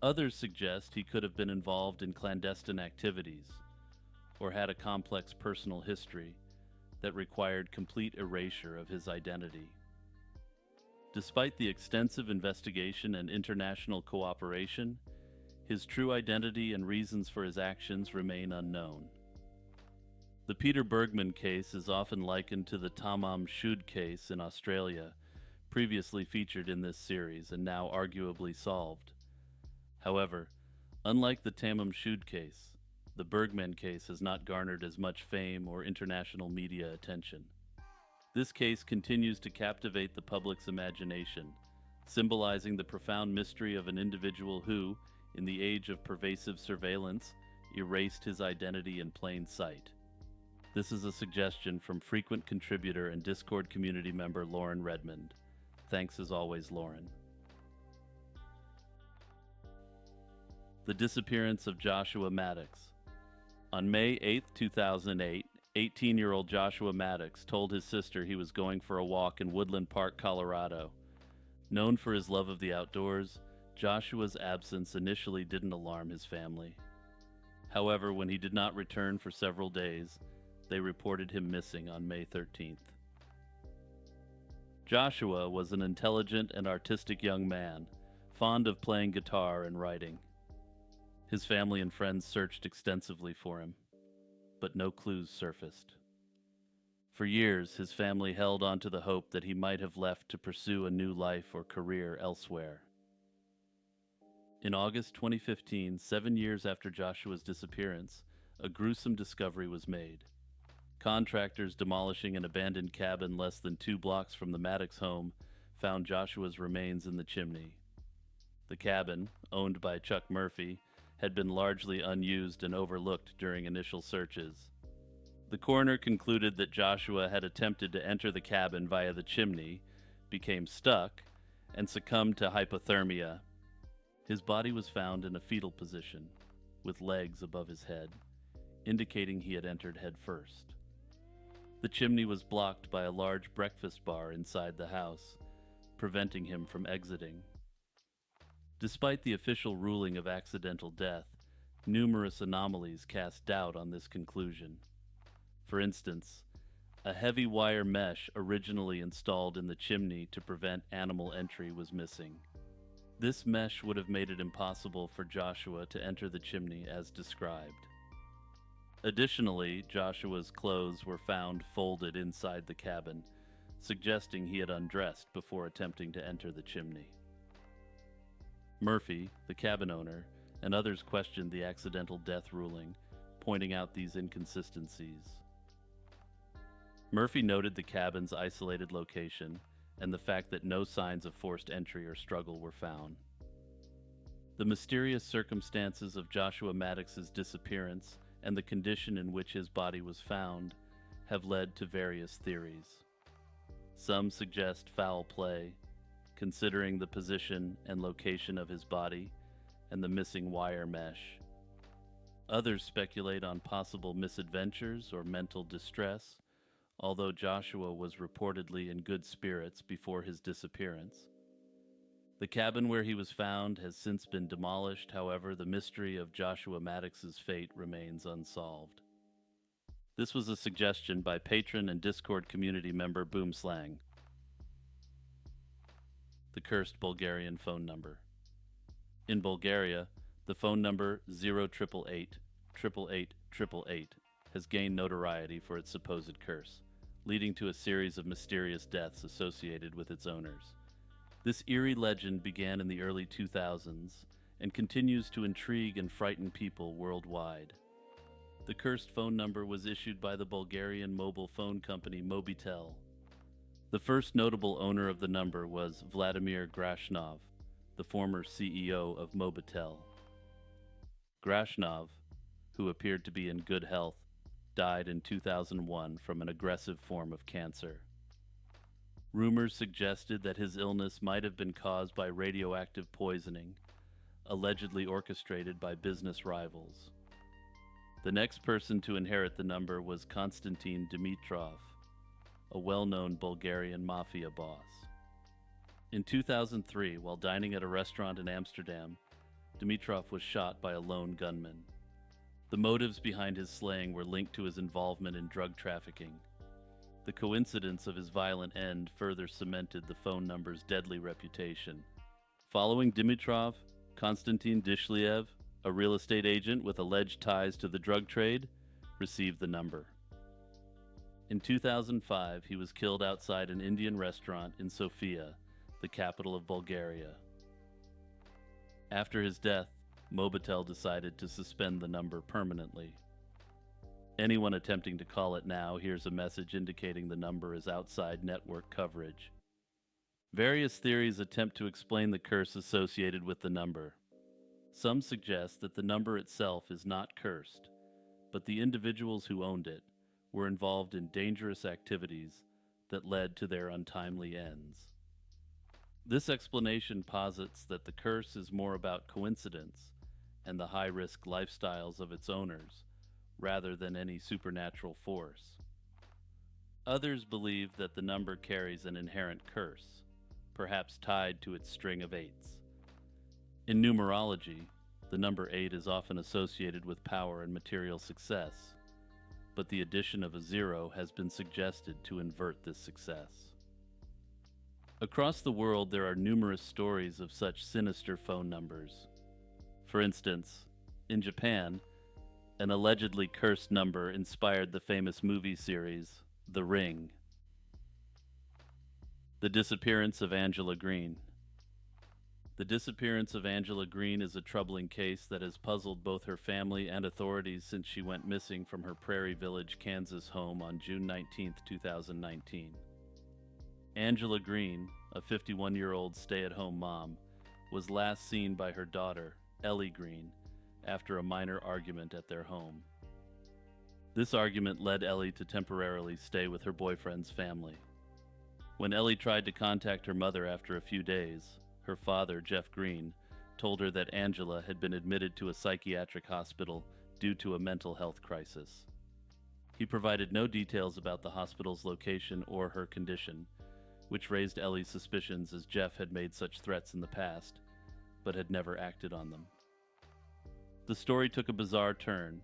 Others suggest he could have been involved in clandestine activities, or had a complex personal history that required complete erasure of his identity. Despite the extensive investigation and international cooperation, his true identity and reasons for his actions remain unknown. The Peter Bergman case is often likened to the Tamam Shud case in Australia, previously featured in this series and now arguably solved. However, unlike the Tamam Shud case, the Bergman case has not garnered as much fame or international media attention. This case continues to captivate the public's imagination, symbolizing the profound mystery of an individual who, in the age of pervasive surveillance, erased his identity in plain sight. This is a suggestion from frequent contributor and Discord community member Lauren Redmond. Thanks as always, Lauren. The disappearance of Joshua Maddox. On May 8, 2008, 18-year-old Joshua Maddox told his sister he was going for a walk in Woodland Park, Colorado. Known for his love of the outdoors, Joshua's absence initially didn't alarm his family. However, when he did not return for several days, they reported him missing on May 13th. Joshua was an intelligent and artistic young man, fond of playing guitar and writing. His family and friends searched extensively for him, but no clues surfaced. For years, his family held on to the hope that he might have left to pursue a new life or career elsewhere. In August 2015, 7 years after Joshua's disappearance, a gruesome discovery was made. Contractors demolishing an abandoned cabin less than 2 blocks from the Maddox home found Joshua's remains in the chimney. The cabin, owned by Chuck Murphy, had been largely unused and overlooked during initial searches. The coroner concluded that Joshua had attempted to enter the cabin via the chimney, became stuck, and succumbed to hypothermia. His body was found in a fetal position, with legs above his head, indicating he had entered head first. The chimney was blocked by a large breakfast bar inside the house, preventing him from exiting. Despite the official ruling of accidental death, numerous anomalies cast doubt on this conclusion. For instance, a heavy wire mesh originally installed in the chimney to prevent animal entry was missing. This mesh would have made it impossible for Joshua to enter the chimney as described. Additionally, Joshua's clothes were found folded inside the cabin, suggesting he had undressed before attempting to enter the chimney. Murphy, the cabin owner, and others questioned the accidental death ruling, pointing out these inconsistencies. Murphy noted the cabin's isolated location and the fact that no signs of forced entry or struggle were found. The mysterious circumstances of Joshua Maddox's disappearance and the condition in which his body was found have led to various theories. Some suggest foul play, considering the position and location of his body and the missing wire mesh. Others speculate on possible misadventures or mental distress, although Joshua was reportedly in good spirits before his disappearance. The cabin where he was found has since been demolished, however, the mystery of Joshua Maddox's fate remains unsolved. This was a suggestion by patron and Discord community member Boomslang. The cursed Bulgarian phone number. In Bulgaria, the phone number 0888 888 888 has gained notoriety for its supposed curse, leading to a series of mysterious deaths associated with its owners. This eerie legend began in the early 2000s and continues to intrigue and frighten people worldwide. The cursed phone number was issued by the Bulgarian mobile phone company Mobitel. The first notable owner of the number was Vladimir Grashnov, the former CEO of Mobitel. Grashnov, who appeared to be in good health, died in 2001 from an aggressive form of cancer. Rumors suggested that his illness might have been caused by radioactive poisoning, allegedly orchestrated by business rivals. The next person to inherit the number was Konstantin Dimitrov, a well-known Bulgarian mafia boss. In 2003, while dining at a restaurant in Amsterdam, Dimitrov was shot by a lone gunman. The motives behind his slaying were linked to his involvement in drug trafficking. The coincidence of his violent end further cemented the phone number's deadly reputation. Following Dimitrov, Konstantin Dishliev, a real estate agent with alleged ties to the drug trade, received the number. In 2005, he was killed outside an Indian restaurant in Sofia, the capital of Bulgaria. After his death, Mobitel decided to suspend the number permanently. Anyone attempting to call it now hears a message indicating the number is outside network coverage. Various theories attempt to explain the curse associated with the number. Some suggest that the number itself is not cursed, but the individuals who owned it were involved in dangerous activities that led to their untimely ends. This explanation posits that the curse is more about coincidence and the high-risk lifestyles of its owners, rather than any supernatural force. Others believe that the number carries an inherent curse, perhaps tied to its string of eights. In numerology, the number 8 is often associated with power and material success, but the addition of a 0 has been suggested to invert this success. Across the world, there are numerous stories of such sinister phone numbers. For instance, in Japan, an allegedly cursed number inspired the famous movie series, The Ring. The disappearance of Angela Green. The disappearance of Angela Green is a troubling case that has puzzled both her family and authorities since she went missing from her Prairie Village, Kansas home on June 19, 2019. Angela Green, a 51-year-old stay-at-home mom, was last seen by her daughter, Ellie Green, after a minor argument at their home. This argument led Ellie to temporarily stay with her boyfriend's family. When Ellie tried to contact her mother after a few days, her father, Jeff Green, told her that Angela had been admitted to a psychiatric hospital due to a mental health crisis. He provided no details about the hospital's location or her condition, which raised Ellie's suspicions as Jeff had made such threats in the past, but had never acted on them. The story took a bizarre turn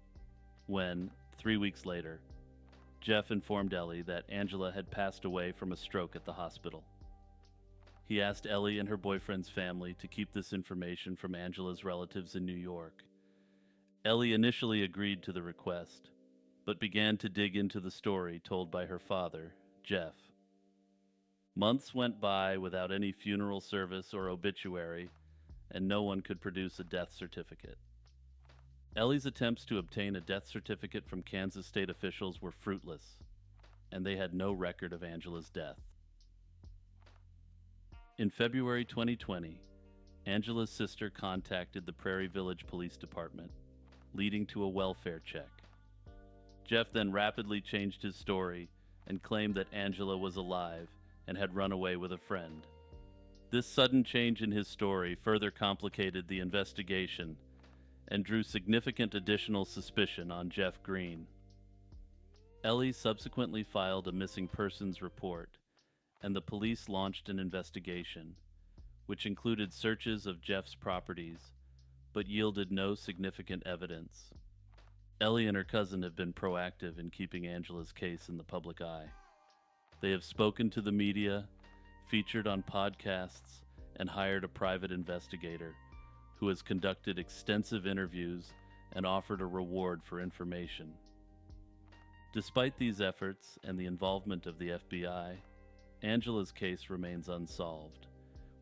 when, 3 weeks later, Jeff informed Ellie that Angela had passed away from a stroke at the hospital. He asked Ellie and her boyfriend's family to keep this information from Angela's relatives in New York. Ellie initially agreed to the request, but began to dig into the story told by her father, Jeff. Months went by without any funeral service or obituary, and no one could produce a death certificate. Ellie's attempts to obtain a death certificate from Kansas state officials were fruitless, and they had no record of Angela's death. In February 2020, Angela's sister contacted the Prairie Village Police Department, leading to a welfare check. Jeff then rapidly changed his story and claimed that Angela was alive and had run away with a friend. This sudden change in his story further complicated the investigation and drew significant additional suspicion on Jeff Green. Ellie subsequently filed a missing persons report, and the police launched an investigation, which included searches of Jeff's properties, but yielded no significant evidence. Ellie and her cousin have been proactive in keeping Angela's case in the public eye. They have spoken to the media, featured on podcasts, and hired a private investigator who has conducted extensive interviews and offered a reward for information. Despite these efforts and the involvement of the FBI, Angela's case remains unsolved,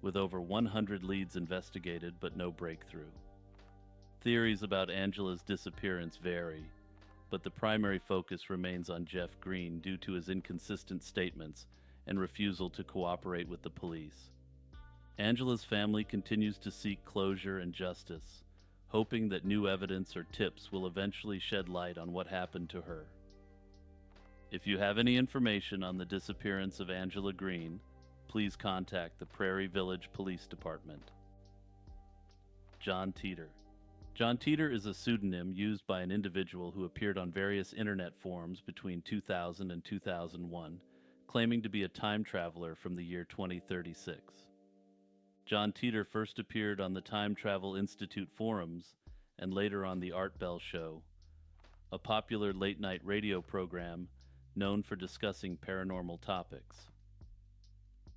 with over 100 leads investigated but no breakthrough. Theories about Angela's disappearance vary, but the primary focus remains on Jeff Green due to his inconsistent statements and refusal to cooperate with the police. Angela's family continues to seek closure and justice, hoping that new evidence or tips will eventually shed light on what happened to her. If you have any information on the disappearance of Angela Green, please contact the Prairie Village Police Department. John Titor. John Titor is a pseudonym used by an individual who appeared on various internet forums between 2000 and 2001, claiming to be a time traveler from the year 2036. John Titor first appeared on the Time Travel Institute forums and later on the Art Bell Show, a popular late-night radio program known for discussing paranormal topics.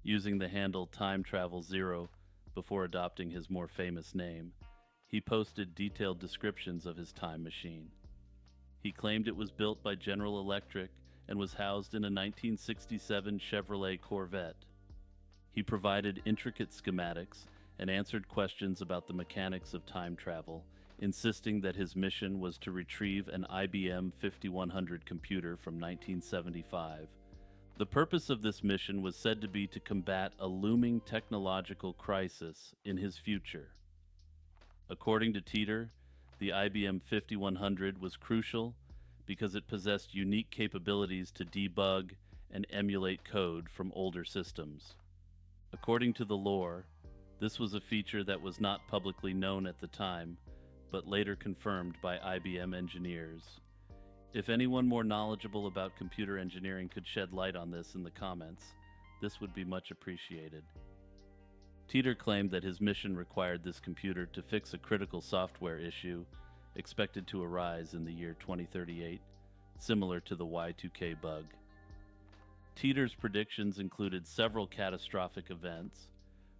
Using the handle Time Travel Zero before adopting his more famous name, he posted detailed descriptions of his time machine. He claimed it was built by General Electric and was housed in a 1967 Chevrolet Corvette. He provided intricate schematics and answered questions about the mechanics of time travel, insisting that his mission was to retrieve an IBM 5100 computer from 1975. The purpose of this mission was said to be to combat a looming technological crisis in his future. According to Titor, the IBM 5100 was crucial because it possessed unique capabilities to debug and emulate code from older systems. According to the lore, this was a feature that was not publicly known at the time, but later confirmed by IBM engineers. If anyone more knowledgeable about computer engineering could shed light on this in the comments, this would be much appreciated. Titor claimed that his mission required this computer to fix a critical software issue expected to arise in the year 2038, similar to the Y2K bug. Titor's predictions included several catastrophic events,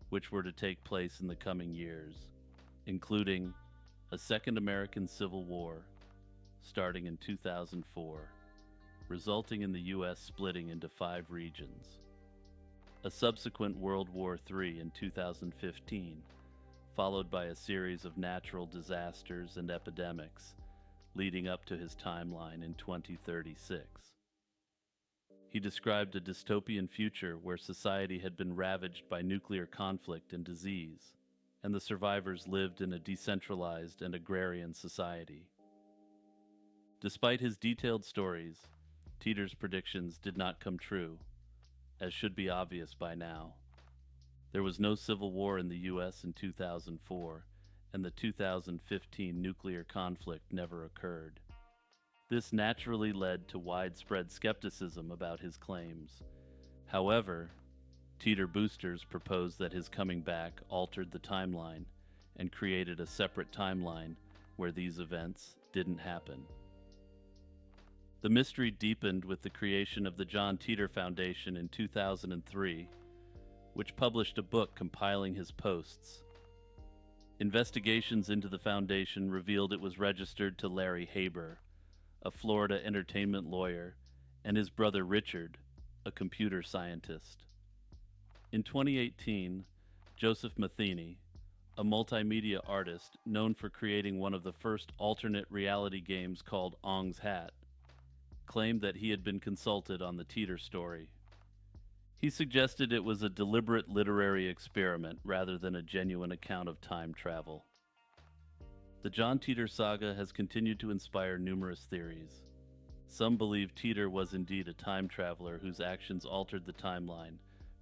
which were to take place in the coming years, including a Second American Civil War, starting in 2004, resulting in the U.S. splitting into 5 regions, a subsequent World War III in 2015, followed by a series of natural disasters and epidemics, leading up to his timeline in 2036. He described a dystopian future where society had been ravaged by nuclear conflict and disease, and the survivors lived in a decentralized and agrarian society. Despite his detailed stories, Titor's predictions did not come true, as should be obvious by now. There was no civil war in the U.S. in 2004, and the 2015 nuclear conflict never occurred. This naturally led to widespread skepticism about his claims. However, Titor boosters proposed that his coming back altered the timeline and created a separate timeline where these events didn't happen. The mystery deepened with the creation of the John Titor Foundation in 2003, which published a book compiling his posts. Investigations into the foundation revealed it was registered to Larry Haber, a Florida entertainment lawyer, and his brother Richard, a computer scientist. In 2018, Joseph Matheny, a multimedia artist known for creating one of the first alternate reality games called Ong's Hat, claimed that he had been consulted on the Titor story. He suggested it was a deliberate literary experiment rather than a genuine account of time travel. The John Titor saga has continued to inspire numerous theories. Some believe Titor was indeed a time traveler whose actions altered the timeline,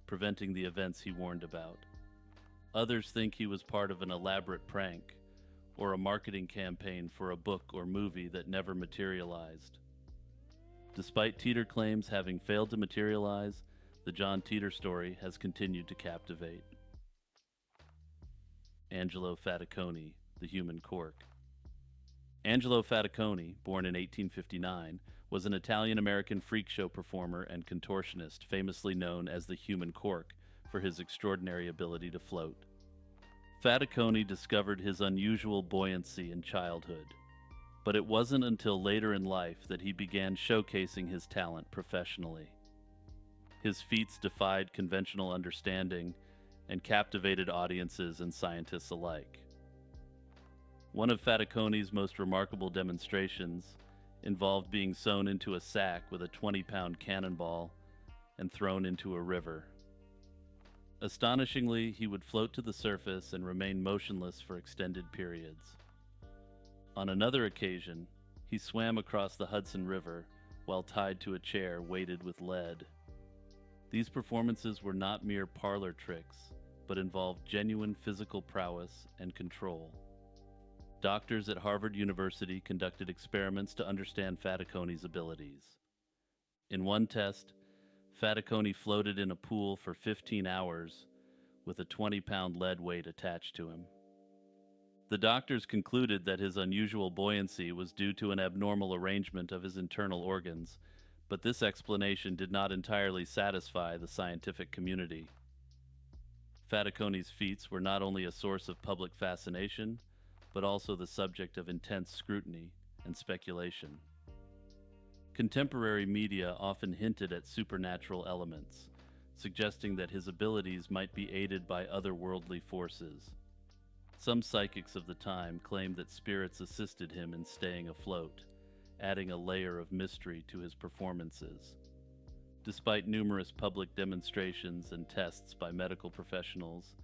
preventing the events he warned about. Others think he was part of an elaborate prank, or a marketing campaign for a book or movie that never materialized. Despite Titor claims having failed to materialize, the John Titor story has continued to captivate. Angelo Faticoni, the human cork. Angelo Faticoni, born in 1859, was an Italian-American freak show performer and contortionist famously known as the human cork for his extraordinary ability to float. Faticoni discovered his unusual buoyancy in childhood, but it wasn't until later in life that he began showcasing his talent professionally. His feats defied conventional understanding and captivated audiences and scientists alike. One of Faticoni's most remarkable demonstrations involved being sewn into a sack with a 20-pound cannonball and thrown into a river. Astonishingly, he would float to the surface and remain motionless for extended periods. On another occasion, he swam across the Hudson River while tied to a chair weighted with lead. These performances were not mere parlor tricks, but involved genuine physical prowess and control. doctors at Harvard University conducted experiments to understand Faticoni's abilities. In one test, Faticoni floated in a pool for 15 hours with a 20-pound lead weight attached to him. The doctors concluded that his unusual buoyancy was due to an abnormal arrangement of his internal organs, but this explanation did not entirely satisfy the scientific community. Faticoni's feats were not only a source of public fascination, but also the subject of intense scrutiny and speculation. Contemporary media often hinted at supernatural elements, suggesting that his abilities might be aided by otherworldly forces. Some psychics of the time claimed that spirits assisted him in staying afloat, adding a layer of mystery to his performances. Despite numerous public demonstrations and tests by medical professionals,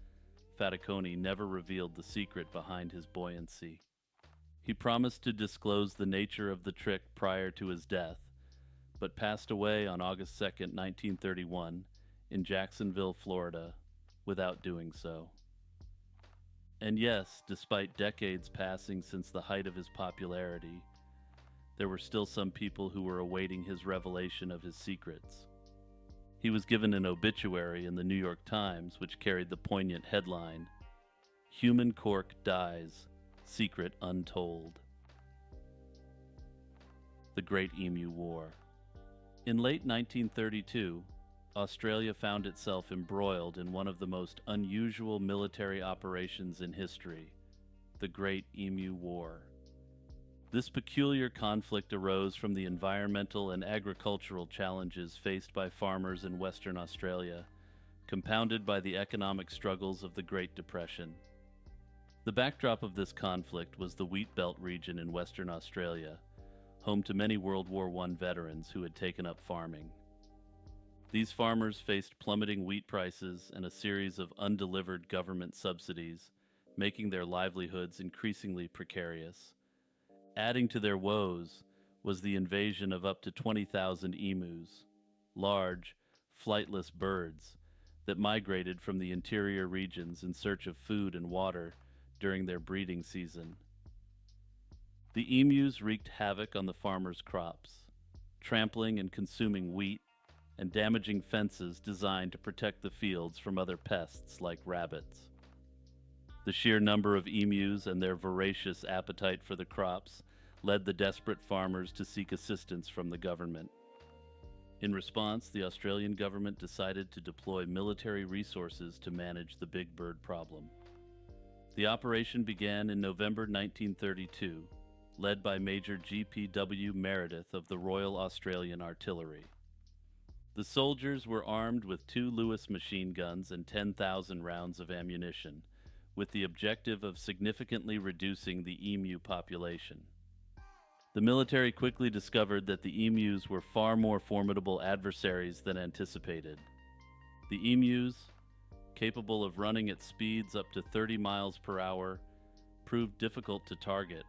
Faticoni never revealed the secret behind his buoyancy. He promised to disclose the nature of the trick prior to his death, but passed away on August 2, 1931, in Jacksonville, Florida, without doing so. And yes, despite decades passing since the height of his popularity, there were still some people who were awaiting his revelation of his secrets. He was given an obituary in the New York Times, which carried the poignant headline, "Human Cork Dies, Secret Untold." The Great Emu War. In late 1932, Australia found itself embroiled in one of the most unusual military operations in history, the Great Emu War. This peculiar conflict arose from the environmental and agricultural challenges faced by farmers in Western Australia, compounded by the economic struggles of the Great Depression. The backdrop of this conflict was the Wheat Belt region in Western Australia, home to many World War I veterans who had taken up farming. These farmers faced plummeting wheat prices and a series of undelivered government subsidies, making their livelihoods increasingly precarious. Adding to their woes was the invasion of up to 20,000 emus, large, flightless birds that migrated from the interior regions in search of food and water during their breeding season. The emus wreaked havoc on the farmers' crops, trampling and consuming wheat and damaging fences designed to protect the fields from other pests like rabbits. The sheer number of emus and their voracious appetite for the crops led the desperate farmers to seek assistance from the government. In response, the Australian government decided to deploy military resources to manage the big bird problem. The operation began in November 1932, led by Major G.P.W. Meredith of the Royal Australian Artillery. The soldiers were armed with 2 Lewis machine guns and 10,000 rounds of ammunition, with the objective of significantly reducing the emu population. The military quickly discovered that the emus were far more formidable adversaries than anticipated. The emus, capable of running at speeds up to 30 miles per hour, proved difficult to target.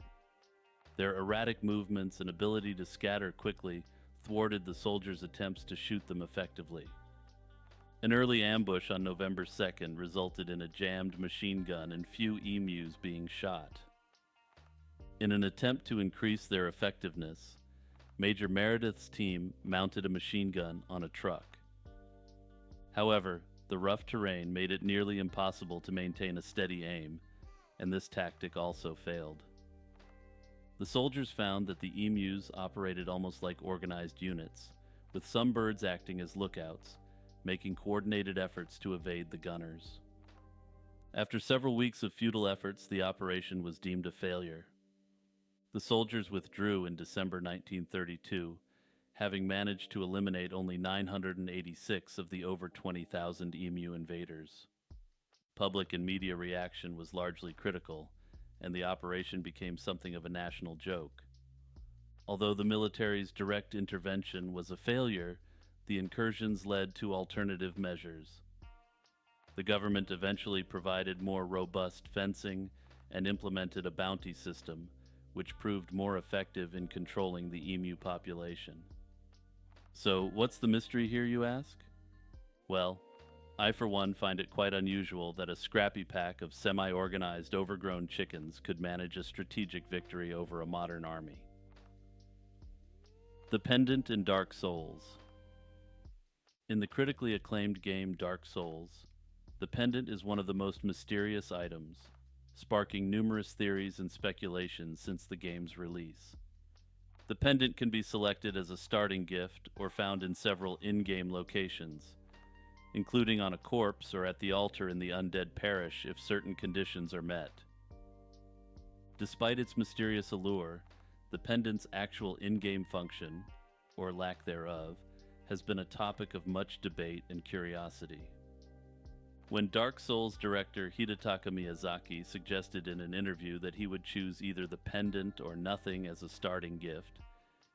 Their erratic movements and ability to scatter quickly thwarted the soldiers' attempts to shoot them effectively. An early ambush on November 2nd resulted in a jammed machine gun and few emus being shot. In an attempt to increase their effectiveness, Major Meredith's team mounted a machine gun on a truck. However, the rough terrain made it nearly impossible to maintain a steady aim, and this tactic also failed. The soldiers found that the emus operated almost like organized units, with some birds acting as lookouts, making coordinated efforts to evade the gunners. After several weeks of futile efforts, the operation was deemed a failure. The soldiers withdrew in December 1932, having managed to eliminate only 986 of the over 20,000 emu invaders. Public and media reaction was largely critical, and the operation became something of a national joke. Although the military's direct intervention was a failure, the incursions led to alternative measures. The government eventually provided more robust fencing and implemented a bounty system, which proved more effective in controlling the emu population. So, what's the mystery here, you ask? Well, I, for one, find it quite unusual that a scrappy pack of semi-organized, overgrown chickens could manage a strategic victory over a modern army. The Pendant in Dark Souls. In the critically acclaimed game Dark Souls, the pendant is one of the most mysterious items, sparking numerous theories and speculations since the game's release. The pendant can be selected as a starting gift or found in several in-game locations, including on a corpse or at the altar in the undead parish if certain conditions are met. Despite its mysterious allure, the pendant's actual in-game function, or lack thereof, has been a topic of much debate and curiosity. When Dark Souls director Hidetaka Miyazaki suggested in an interview that he would choose either the pendant or nothing as a starting gift,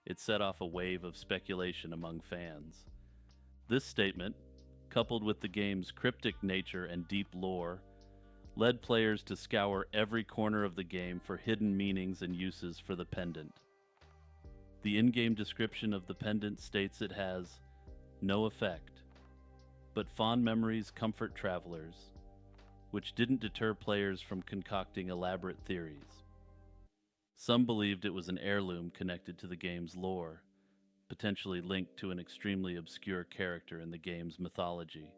it set off a wave of speculation among fans. This statement, coupled with the game's cryptic nature and deep lore, led players to scour every corner of the game for hidden meanings and uses for the pendant. The in-game description of the pendant states it has no effect, but fond memories comfort travelers, which didn't deter players from concocting elaborate theories. Some believed it was an heirloom connected to the game's lore, potentially linked to an extremely obscure character in the game's mythology.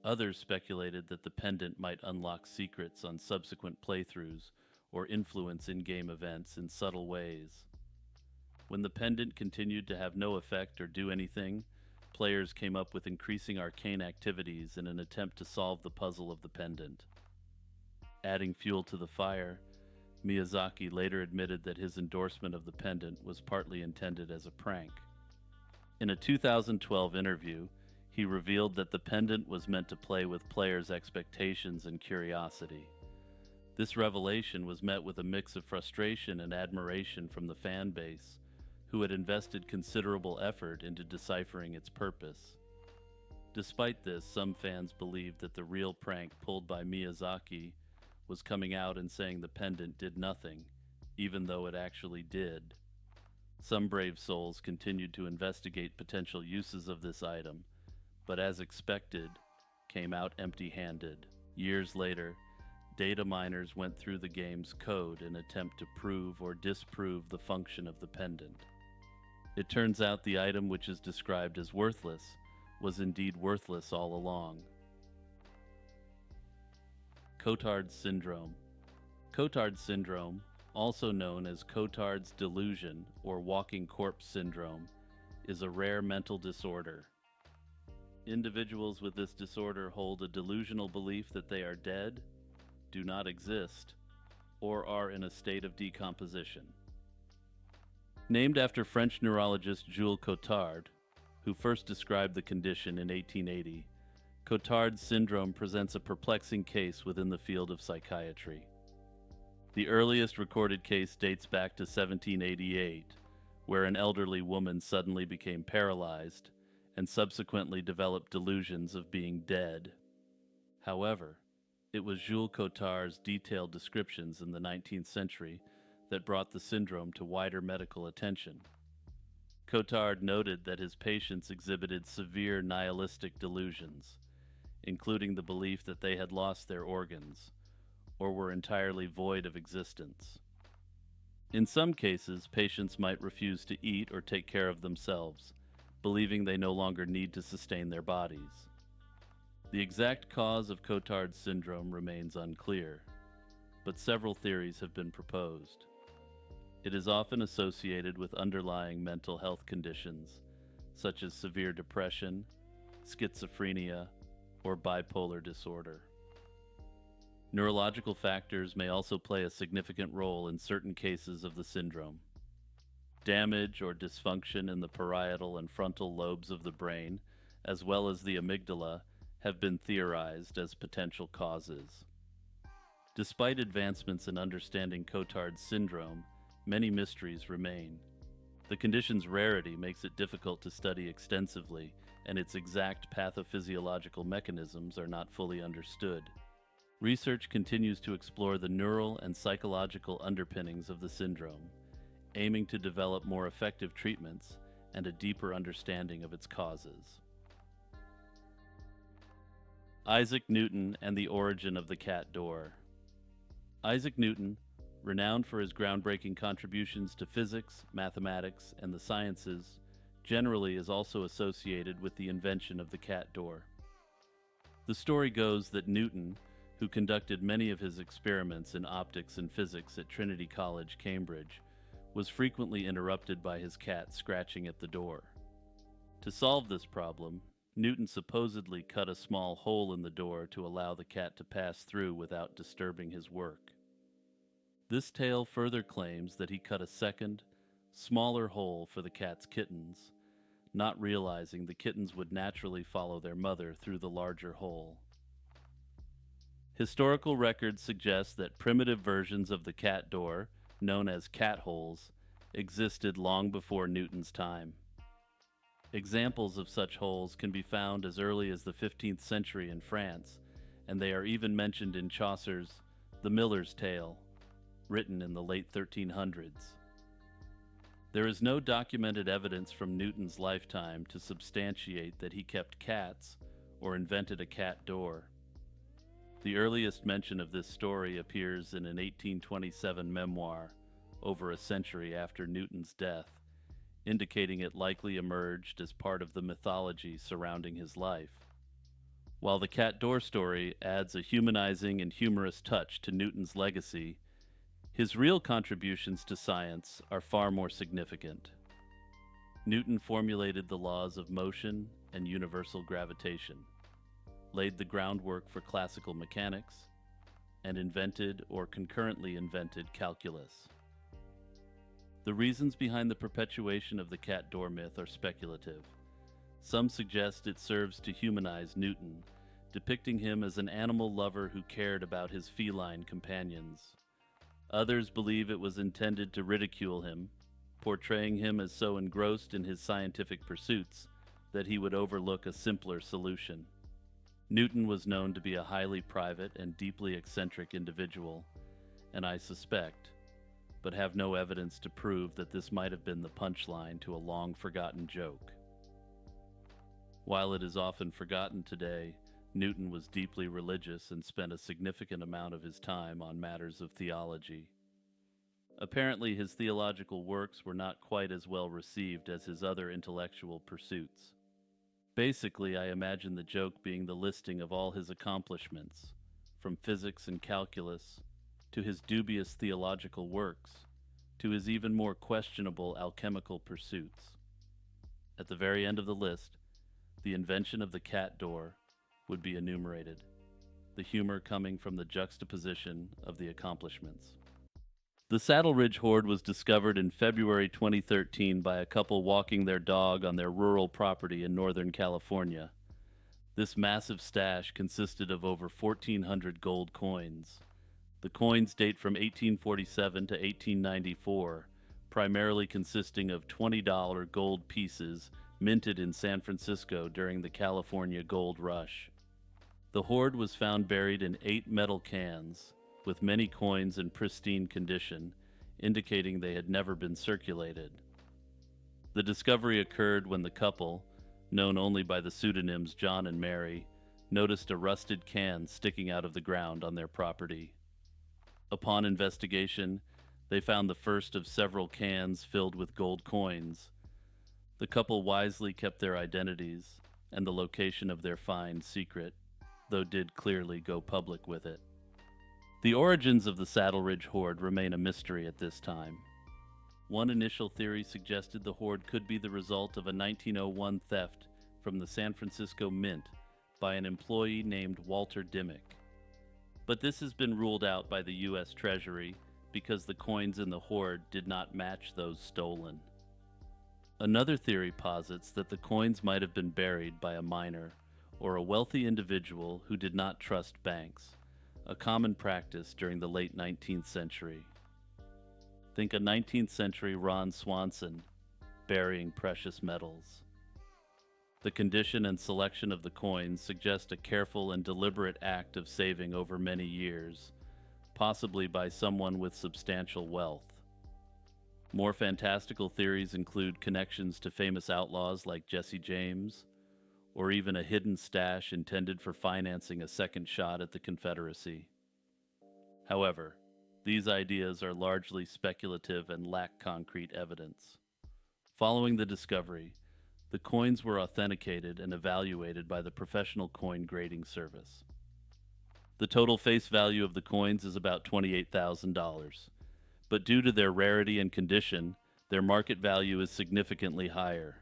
Others speculated that the pendant might unlock secrets on subsequent playthroughs or influence in-game events in subtle ways. When the pendant continued to have no effect or do anything, players came up with increasing arcane activities in an attempt to solve the puzzle of the pendant. Adding fuel to the fire, Miyazaki later admitted that his endorsement of the pendant was partly intended as a prank. In a 2012 interview, he revealed that the pendant was meant to play with players' expectations and curiosity. This revelation was met with a mix of frustration and admiration from the fan base, who had invested considerable effort into deciphering its purpose. Despite this, some fans believed that the real prank pulled by Miyazaki was coming out and saying the pendant did nothing, even though it actually did. Some brave souls continued to investigate potential uses of this item, but as expected, came out empty-handed. Years later, data miners went through the game's code in an attempt to prove or disprove the function of the pendant. It turns out the item, which is described as worthless, was indeed worthless all along. Cotard's Syndrome. Cotard's Syndrome, also known as Cotard's Delusion or Walking Corpse Syndrome, is a rare mental disorder. Individuals with this disorder hold a delusional belief that they are dead, do not exist, or are in a state of decomposition. Named after French neurologist Jules Cotard, who first described the condition in 1880, Cotard's syndrome presents a perplexing case within the field of psychiatry. The earliest recorded case dates back to 1788, where an elderly woman suddenly became paralyzed and subsequently developed delusions of being dead. However, it was Jules Cotard's detailed descriptions in the 19th century that brought the syndrome to wider medical attention. Cotard noted that his patients exhibited severe nihilistic delusions, including the belief that they had lost their organs, or were entirely void of existence. In some cases, patients might refuse to eat or take care of themselves, believing they no longer need to sustain their bodies. The exact cause of Cotard's syndrome remains unclear, but several theories have been proposed. It is often associated with underlying mental health conditions, such as severe depression, schizophrenia, or bipolar disorder. Neurological factors may also play a significant role in certain cases of the syndrome. Damage or dysfunction in the parietal and frontal lobes of the brain, as well as the amygdala, have been theorized as potential causes. Despite advancements in understanding Cotard's syndrome, many mysteries remain. The condition's rarity makes it difficult to study extensively, and its exact pathophysiological mechanisms are not fully understood. Research continues to explore the neural and psychological underpinnings of the syndrome, aiming to develop more effective treatments and a deeper understanding of its causes. Isaac Newton and the origin of the cat door. Isaac Newton, renowned for his groundbreaking contributions to physics, mathematics, and the sciences, generally is also associated with the invention of the cat door. The story goes that Newton, who conducted many of his experiments in optics and physics at Trinity College, Cambridge, was frequently interrupted by his cat scratching at the door. To solve this problem, Newton supposedly cut a small hole in the door to allow the cat to pass through without disturbing his work. This tale further claims that he cut a second, smaller hole for the cat's kittens, not realizing the kittens would naturally follow their mother through the larger hole. Historical records suggest that primitive versions of the cat door, known as cat holes, existed long before Newton's time. Examples of such holes can be found as early as the 15th century in France, and they are even mentioned in Chaucer's The Miller's Tale, written in the late 1300s. There is no documented evidence from Newton's lifetime to substantiate that he kept cats or invented a cat door. The earliest mention of this story appears in an 1827 memoir, over a century after Newton's death, indicating it likely emerged as part of the mythology surrounding his life. While the cat door story adds a humanizing and humorous touch to Newton's legacy, his real contributions to science are far more significant. Newton formulated the laws of motion and universal gravitation, laid the groundwork for classical mechanics, and invented or concurrently invented calculus. The reasons behind the perpetuation of the cat door myth are speculative. Some suggest it serves to humanize Newton, depicting him as an animal lover who cared about his feline companions. Others believe it was intended to ridicule him, portraying him as so engrossed in his scientific pursuits that he would overlook a simpler solution. Newton was known to be a highly private and deeply eccentric individual, and I suspect, but have no evidence to prove that this might have been the punchline to a long-forgotten joke. While it is often forgotten today, Newton was deeply religious and spent a significant amount of his time on matters of theology. Apparently, his theological works were not quite as well received as his other intellectual pursuits. Basically, I imagine the joke being the listing of all his accomplishments, from physics and calculus, to his dubious theological works, to his even more questionable alchemical pursuits. At the very end of the list, the invention of the cat door would be enumerated, the humor coming from the juxtaposition of the accomplishments. The Saddle Ridge hoard was discovered in February 2013 by a couple walking their dog on their rural property in Northern California. This massive stash consisted of over 1,400 gold coins. The coins date from 1847 to 1894, primarily consisting of $20 gold pieces minted in San Francisco during the California Gold Rush. The hoard was found buried in 8 metal cans, with many coins in pristine condition, indicating they had never been circulated. The discovery occurred when the couple, known only by the pseudonyms John and Mary, noticed a rusted can sticking out of the ground on their property. Upon investigation, they found the first of several cans filled with gold coins. The couple wisely kept their identities and the location of their find secret, though did clearly go public with it. The origins of the Saddle Ridge hoard remain a mystery at this time. One initial theory suggested the hoard could be the result of a 1901 theft from the San Francisco Mint by an employee named Walter Dimmick. But this has been ruled out by the U.S. Treasury because the coins in the hoard did not match those stolen. Another theory posits that the coins might have been buried by a miner or a wealthy individual who did not trust banks, a common practice during the late 19th century. Think a 19th century Ron Swanson burying precious metals. The condition and selection of the coins suggest a careful and deliberate act of saving over many years, possibly by someone with substantial wealth. More fantastical theories include connections to famous outlaws like Jesse James, or even a hidden stash intended for financing a second shot at the Confederacy. However, these ideas are largely speculative and lack concrete evidence. Following the discovery, the coins were authenticated and evaluated by the Professional Coin Grading Service. The total face value of the coins is about $28,000, but due to their rarity and condition, their market value is significantly higher.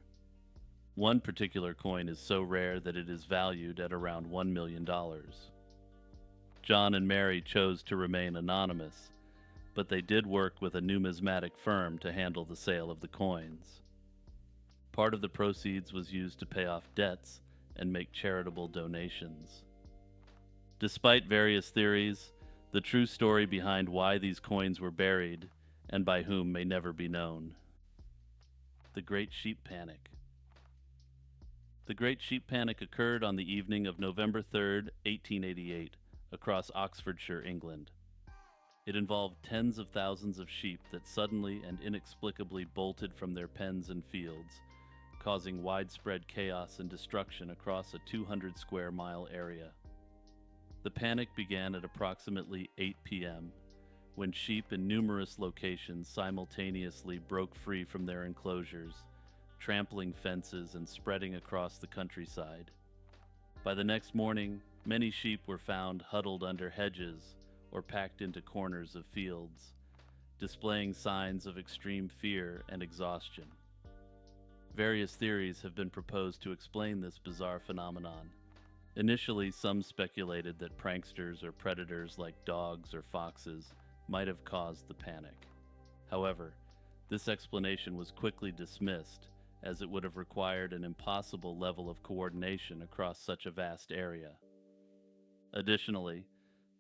One particular coin is so rare that it is valued at around $1 million. John and Mary chose to remain anonymous, but they did work with a numismatic firm to handle the sale of the coins. Part of the proceeds was used to pay off debts and make charitable donations. Despite various theories, the true story behind why these coins were buried and by whom may never be known. The Great Sheep Panic. The Great Sheep Panic occurred on the evening of November 3, 1888, across Oxfordshire, England. It involved tens of thousands of sheep that suddenly and inexplicably bolted from their pens and fields, causing widespread chaos and destruction across a 200-square-mile area. The panic began at approximately 8 p.m., when sheep in numerous locations simultaneously broke free from their enclosures, trampling fences and spreading across the countryside. By the next morning, many sheep were found huddled under hedges or packed into corners of fields, displaying signs of extreme fear and exhaustion. Various theories have been proposed to explain this bizarre phenomenon. Initially, some speculated that pranksters or predators like dogs or foxes might have caused the panic. However, this explanation was quickly dismissed, as it would have required an impossible level of coordination across such a vast area. Additionally,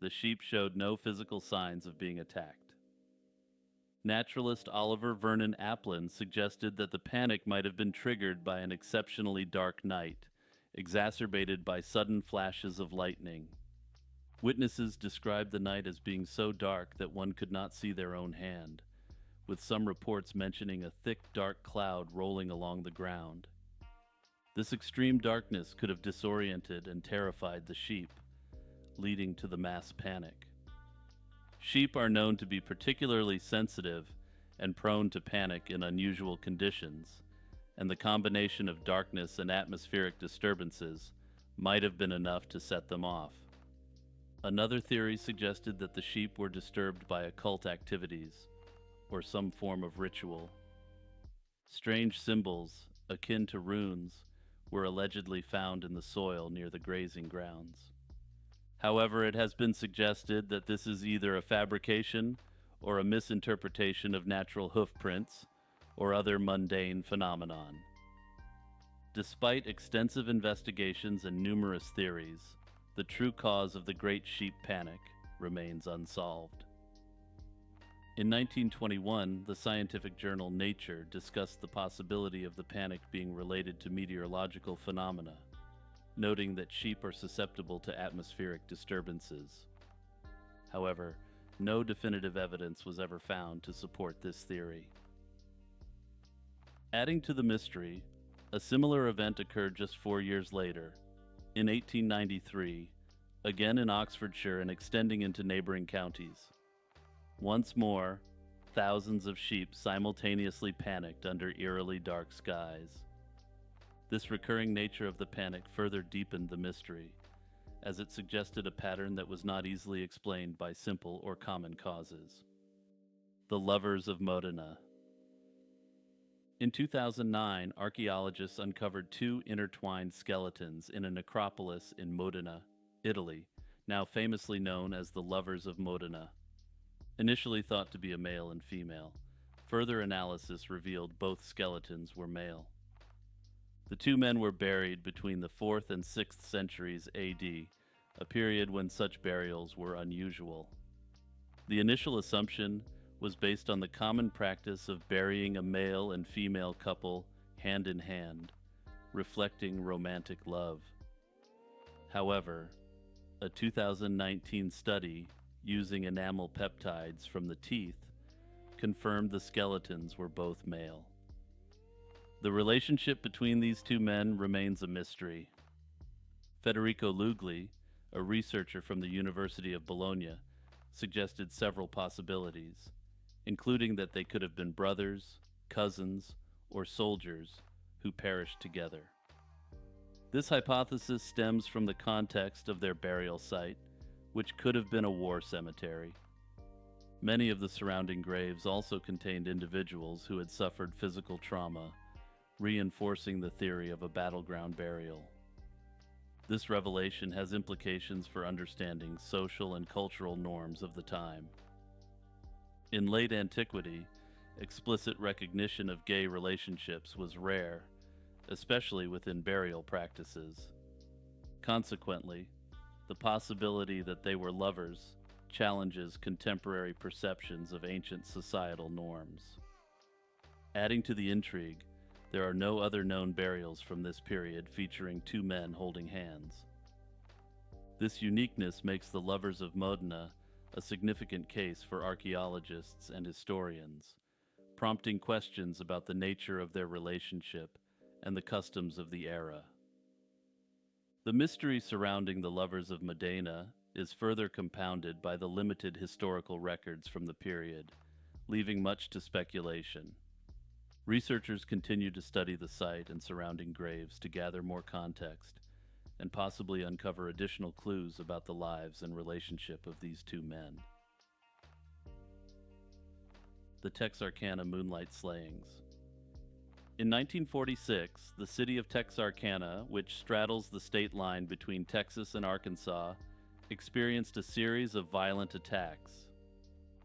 the sheep showed no physical signs of being attacked. Naturalist Oliver Vernon Aplin suggested that the panic might have been triggered by an exceptionally dark night, exacerbated by sudden flashes of lightning. Witnesses described the night as being so dark that one could not see their own hand, with some reports mentioning a thick, dark cloud rolling along the ground. This extreme darkness could have disoriented and terrified the sheep, leading to the mass panic. Sheep are known to be particularly sensitive and prone to panic in unusual conditions, and the combination of darkness and atmospheric disturbances might have been enough to set them off. Another theory suggested that the sheep were disturbed by occult activities, or some form of ritual. Strange symbols, akin to runes, were allegedly found in the soil near the grazing grounds. However, it has been suggested that this is either a fabrication or a misinterpretation of natural hoof prints or other mundane phenomenon. Despite extensive investigations and numerous theories, the true cause of the Great Sheep Panic remains unsolved. In 1921, the scientific journal Nature discussed the possibility of the panic being related to meteorological phenomena, noting that sheep are susceptible to atmospheric disturbances. However, no definitive evidence was ever found to support this theory. Adding to the mystery, a similar event occurred just 4 years later, in 1893, again in Oxfordshire and extending into neighboring counties. Once more, thousands of sheep simultaneously panicked under eerily dark skies. This recurring nature of the panic further deepened the mystery, as it suggested a pattern that was not easily explained by simple or common causes. The Lovers of Modena. In 2009, archaeologists uncovered 2 intertwined skeletons in a necropolis in Modena, Italy, now famously known as the Lovers of Modena. Initially thought to be a male and female, further analysis revealed both skeletons were male. The 2 men were buried between the 4th and 6th centuries AD, a period when such burials were unusual. The initial assumption was based on the common practice of burying a male and female couple hand in hand, reflecting romantic love. However, a 2019 study using enamel peptides from the teeth confirmed the skeletons were both male. The relationship between these 2 men remains a mystery, Federico Lugli, a researcher from the University of Bologna, suggested several possibilities, including that they could have been brothers, cousins, or soldiers who perished together. This hypothesis stems from the context of their burial site, which could have been a war cemetery. Many of the surrounding graves also contained individuals who had suffered physical trauma, reinforcing the theory of a battleground burial. This revelation has implications for understanding social and cultural norms of the time. In late antiquity, explicit recognition of gay relationships was rare, especially within burial practices. Consequently, the possibility that they were lovers challenges contemporary perceptions of ancient societal norms. Adding to the intrigue, there are no other known burials from this period featuring two men holding hands. This uniqueness makes the lovers of Modena a significant case for archaeologists and historians, prompting questions about the nature of their relationship and the customs of the era. The mystery surrounding the lovers of Modena is further compounded by the limited historical records from the period, leaving much to speculation. Researchers continue to study the site and surrounding graves to gather more context and possibly uncover additional clues about the lives and relationship of these two men. The Texarkana Moonlight Slayings. In 1946, the city of Texarkana, which straddles the state line between Texas and Arkansas, experienced a series of violent attacks.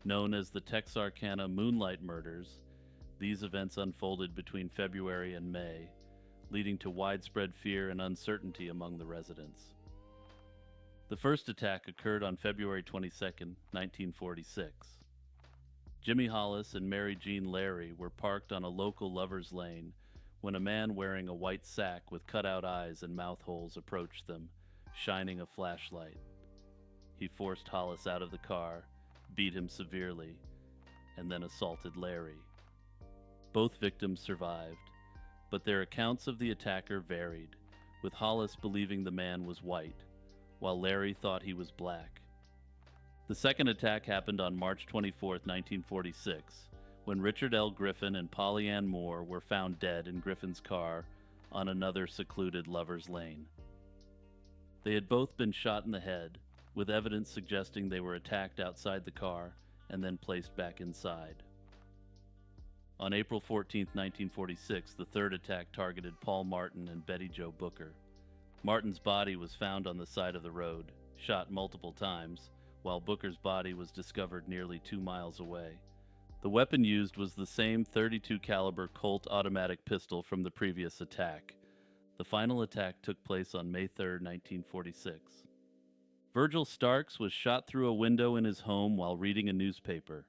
Known as the Texarkana Moonlight Murders, these events unfolded between February and May, leading to widespread fear and uncertainty among the residents. The first attack occurred on February 22, 1946. Jimmy Hollis and Mary Jean Larry were parked on a local lover's lane when a man wearing a white sack with cutout eyes and mouth holes approached them, shining a flashlight. He forced Hollis out of the car, beat him severely, and then assaulted Larry. Both victims survived, but their accounts of the attacker varied, with Hollis believing the man was white, while Larry thought he was black. The second attack happened on March 24, 1946, when Richard L. Griffin and Polly Ann Moore were found dead in Griffin's car on another secluded lover's lane. They had both been shot in the head, with evidence suggesting they were attacked outside the car and then placed back inside. On April 14, 1946, the third attack targeted Paul Martin and Betty Jo Booker. Martin's body was found on the side of the road, shot multiple times, while Booker's body was discovered nearly 2 miles away. The weapon used was the same .32 caliber Colt automatic pistol from the previous attack. The final attack took place on May 3, 1946. Virgil Starks was shot through a window in his home while reading a newspaper.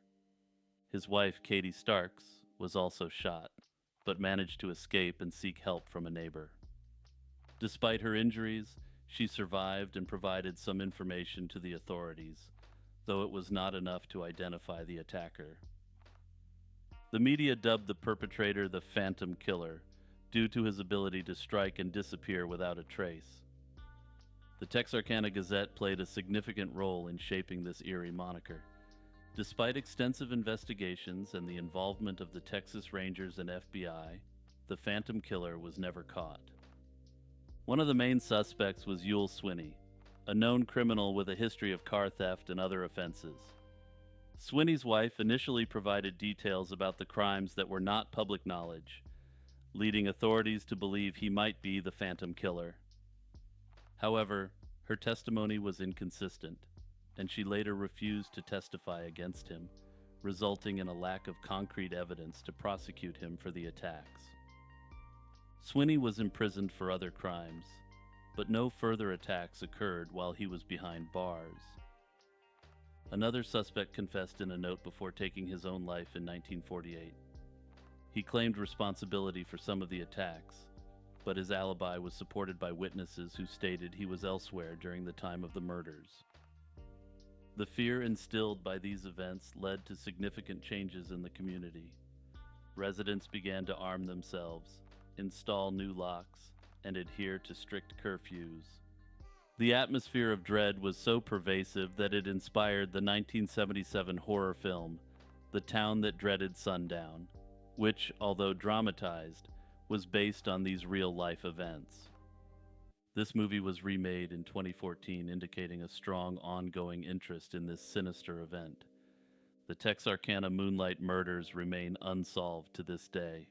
His wife, Katie Starks, was also shot, but managed to escape and seek help from a neighbor. Despite her injuries, she survived and provided some information to the authorities, though it was not enough to identify the attacker. The media dubbed the perpetrator the Phantom Killer, due to his ability to strike and disappear without a trace. The Texarkana Gazette played a significant role in shaping this eerie moniker. Despite extensive investigations and the involvement of the Texas Rangers and FBI, the Phantom Killer was never caught. One of the main suspects was Yule Swinney, a known criminal with a history of car theft and other offenses. Swinney's wife initially provided details about the crimes that were not public knowledge, leading authorities to believe he might be the Phantom Killer. However, her testimony was inconsistent, and she later refused to testify against him, resulting in a lack of concrete evidence to prosecute him for the attacks. Swinney was imprisoned for other crimes, but no further attacks occurred while he was behind bars. Another suspect confessed in a note before taking his own life in 1948. He claimed responsibility for some of the attacks, but his alibi was supported by witnesses who stated he was elsewhere during the time of the murders. The fear instilled by these events led to significant changes in the community. Residents began to arm themselves, install new locks, and adhere to strict curfews. The atmosphere of dread was so pervasive that it inspired the 1977 horror film, The Town That Dreaded Sundown, which, although dramatized, was based on these real-life events. This movie was remade in 2014, indicating a strong ongoing interest in this sinister event. The Texarkana Moonlight murders remain unsolved to this day.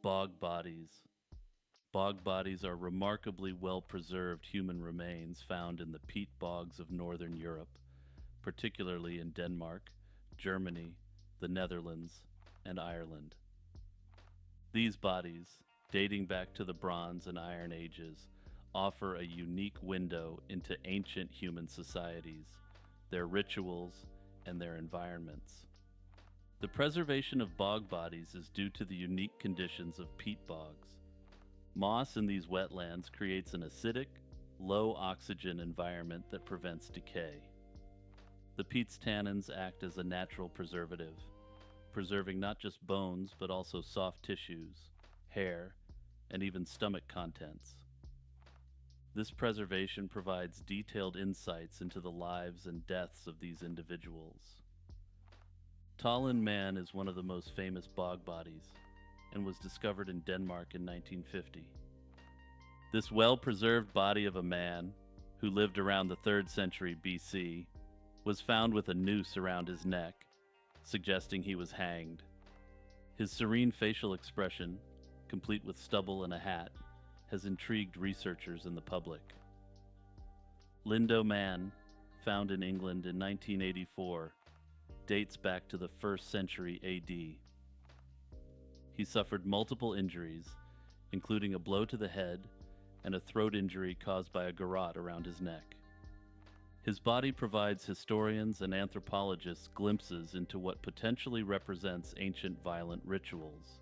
Bog bodies. Bog bodies are remarkably well-preserved human remains found in the peat bogs of northern Europe, particularly in Denmark, Germany, the Netherlands, and Ireland. These bodies, dating back to the Bronze and Iron Ages, offer a unique window into ancient human societies, their rituals, and their environments. The preservation of bog bodies is due to the unique conditions of peat bogs. Moss in these wetlands creates an acidic, low-oxygen environment that prevents decay. The peat's tannins act as a natural preservative, preserving not just bones but also soft tissues, hair, and even stomach contents. This preservation provides detailed insights into the lives and deaths of these individuals. Tallinn Man is one of the most famous bog bodies and was discovered in Denmark in 1950. This well-preserved body of a man, who lived around the 3rd century BC, was found with a noose around his neck, suggesting he was hanged. His serene facial expression, complete with stubble and a hat, has intrigued researchers and the public. Lindo Man, found in England in 1984, dates back to the 1st century AD. He suffered multiple injuries, including a blow to the head and a throat injury caused by a garrote around his neck. His body provides historians and anthropologists glimpses into what potentially represents ancient violent rituals.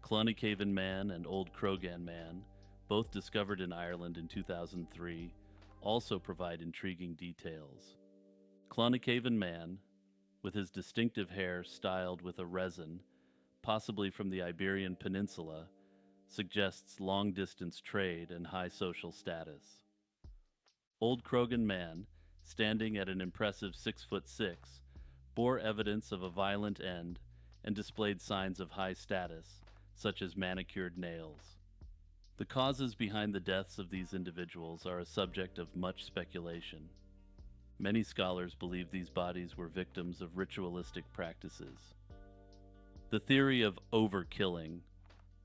Clonycaven Man and Old Krogan Man, both discovered in Ireland in 2003, also provide intriguing details. Clonycaven Man, with his distinctive hair styled with a resin, possibly from the Iberian Peninsula, suggests long-distance trade and high social status. Old Krogan Man, standing at an impressive 6'6", bore evidence of a violent end and displayed signs of high status, such as manicured nails. The causes behind the deaths of these individuals are a subject of much speculation. Many scholars believe these bodies were victims of ritualistic practices. The theory of overkilling,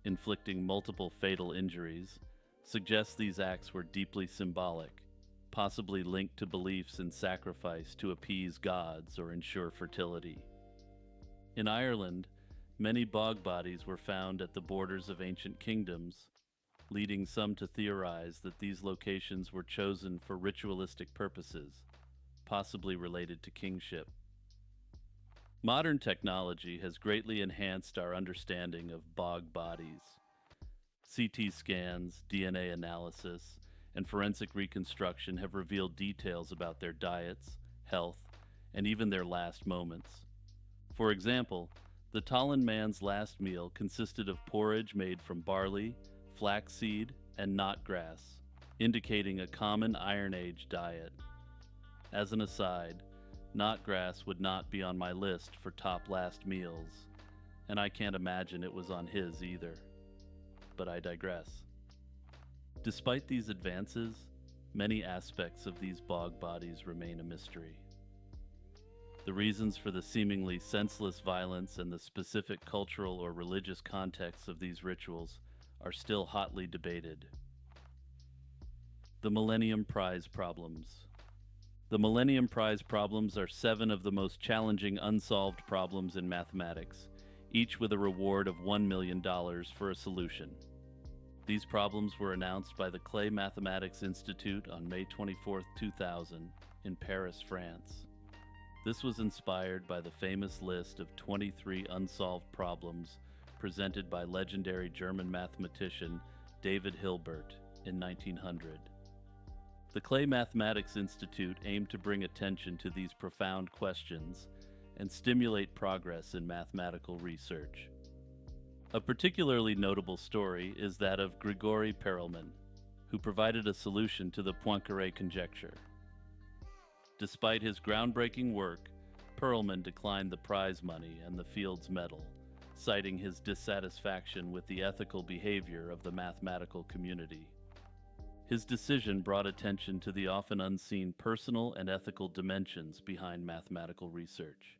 inflicting multiple fatal injuries, suggests these acts were deeply symbolic, possibly linked to beliefs in sacrifice to appease gods or ensure fertility. In Ireland, many bog bodies were found at the borders of ancient kingdoms, leading some to theorize that these locations were chosen for ritualistic purposes, possibly related to kingship. Modern technology has greatly enhanced our understanding of bog bodies. CT scans, DNA analysis, and forensic reconstruction have revealed details about their diets, health, and even their last moments. For example, the Tallinn Man's last meal consisted of porridge made from barley, flaxseed, and knotgrass, indicating a common Iron Age diet. As an aside, knotgrass would not be on my list for top last meals, and I can't imagine it was on his either. But I digress. Despite these advances, many aspects of these bog bodies remain a mystery. The reasons for the seemingly senseless violence and the specific cultural or religious contexts of these rituals are still hotly debated. The Millennium Prize Problems. The Millennium Prize problems are 7 of the most challenging unsolved problems in mathematics, each with a reward of $1 million for a solution. These problems were announced by the Clay Mathematics Institute on May 24, 2000, in Paris, France. This was inspired by the famous list of 23 unsolved problems presented by legendary German mathematician David Hilbert in 1900. The Clay Mathematics Institute aimed to bring attention to these profound questions and stimulate progress in mathematical research. A particularly notable story is that of Grigory Perelman. who provided a solution to the Poincaré conjecture. Despite his groundbreaking work, Perelman declined the prize money and the Fields Medal, citing his dissatisfaction with the ethical behavior of the mathematical community. His decision brought attention to the often unseen personal and ethical dimensions behind mathematical research.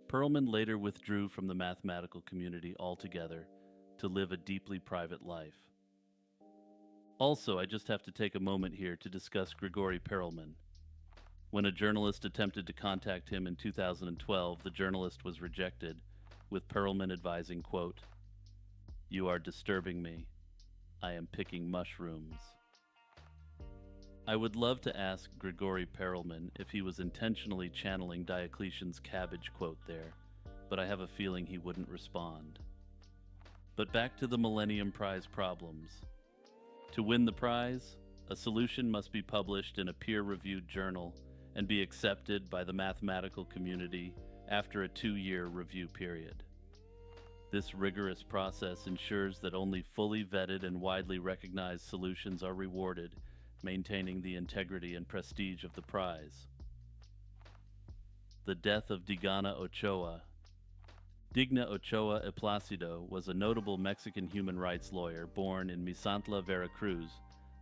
Perelman later withdrew from the mathematical community altogether to live a deeply private life. Also, I just have to take a moment here to discuss Grigory Perelman. When a journalist attempted to contact him in 2012, the journalist was rejected, with Perelman advising, quote, "You are disturbing me. I am picking mushrooms." I would love to ask Grigory Perelman if he was intentionally channeling Diocletian's cabbage quote there, but I have a feeling he wouldn't respond. But back to the Millennium Prize problems. To win the prize, a solution must be published in a peer-reviewed journal and be accepted by the mathematical community after a 2-year review period. This rigorous process ensures that only fully vetted and widely recognized solutions are rewarded, maintaining the integrity and prestige of the prize. The death of Digna Ochoa. Digna Ochoa y Plácido was a notable Mexican human rights lawyer born in Misantla, Veracruz,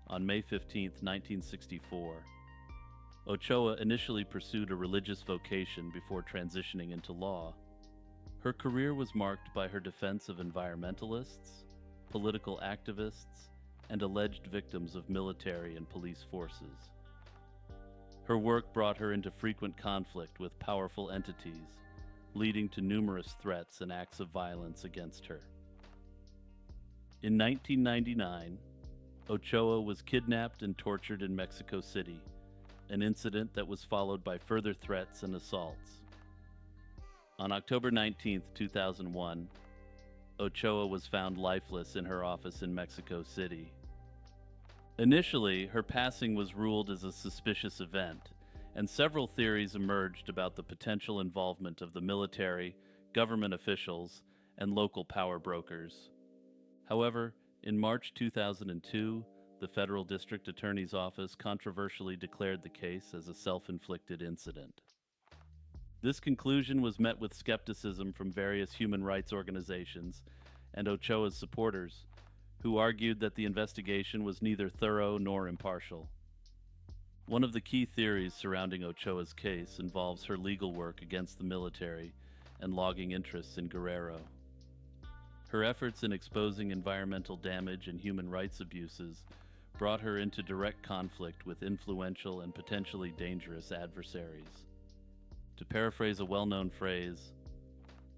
on May 15, 1964. Ochoa initially pursued a religious vocation before transitioning into law. Her career was marked by her defense of environmentalists, political activists, and alleged victims of military and police forces. Her work brought her into frequent conflict with powerful entities, leading to numerous threats and acts of violence against her. In 1999, Ochoa was kidnapped and tortured in Mexico City, an incident that was followed by further threats and assaults. On October 19, 2001, Ochoa was found lifeless in her office in Mexico City. Initially, her passing was ruled as a suspicious event, and several theories emerged about the potential involvement of the military, government officials, and local power brokers. However, in March 2002, the Federal District Attorney's Office controversially declared the case as a self-inflicted incident. This conclusion was met with skepticism from various human rights organizations and Ochoa's supporters, who argued that the investigation was neither thorough nor impartial. One of the key theories surrounding Ochoa's case involves her legal work against the military and logging interests in Guerrero. Her efforts in exposing environmental damage and human rights abuses brought her into direct conflict with influential and potentially dangerous adversaries. To paraphrase a well-known phrase,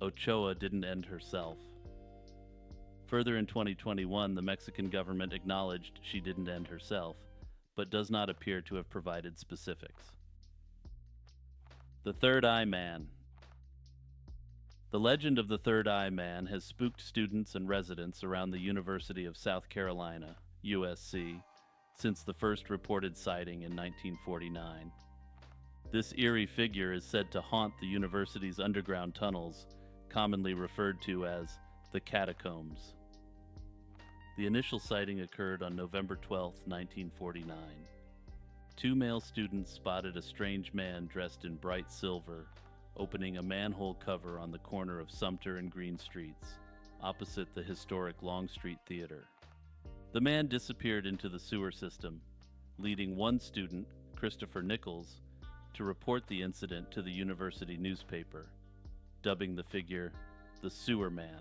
Ochoa didn't end herself. Further in 2021, the Mexican government acknowledged she didn't end herself, but does not appear to have provided specifics. The Third Eye Man. The legend of the Third Eye Man has spooked students and residents around the University of South Carolina, USC, since the first reported sighting in 1949. This eerie figure is said to haunt the university's underground tunnels, commonly referred to as the catacombs. The initial sighting occurred on November 12, 1949. 2 male students spotted a strange man dressed in bright silver, opening a manhole cover on the corner of Sumter and Green Streets, opposite the historic Longstreet Theater. The man disappeared into the sewer system, leading one student, Christopher Nichols, to report the incident to the university newspaper, dubbing the figure the Sewer Man.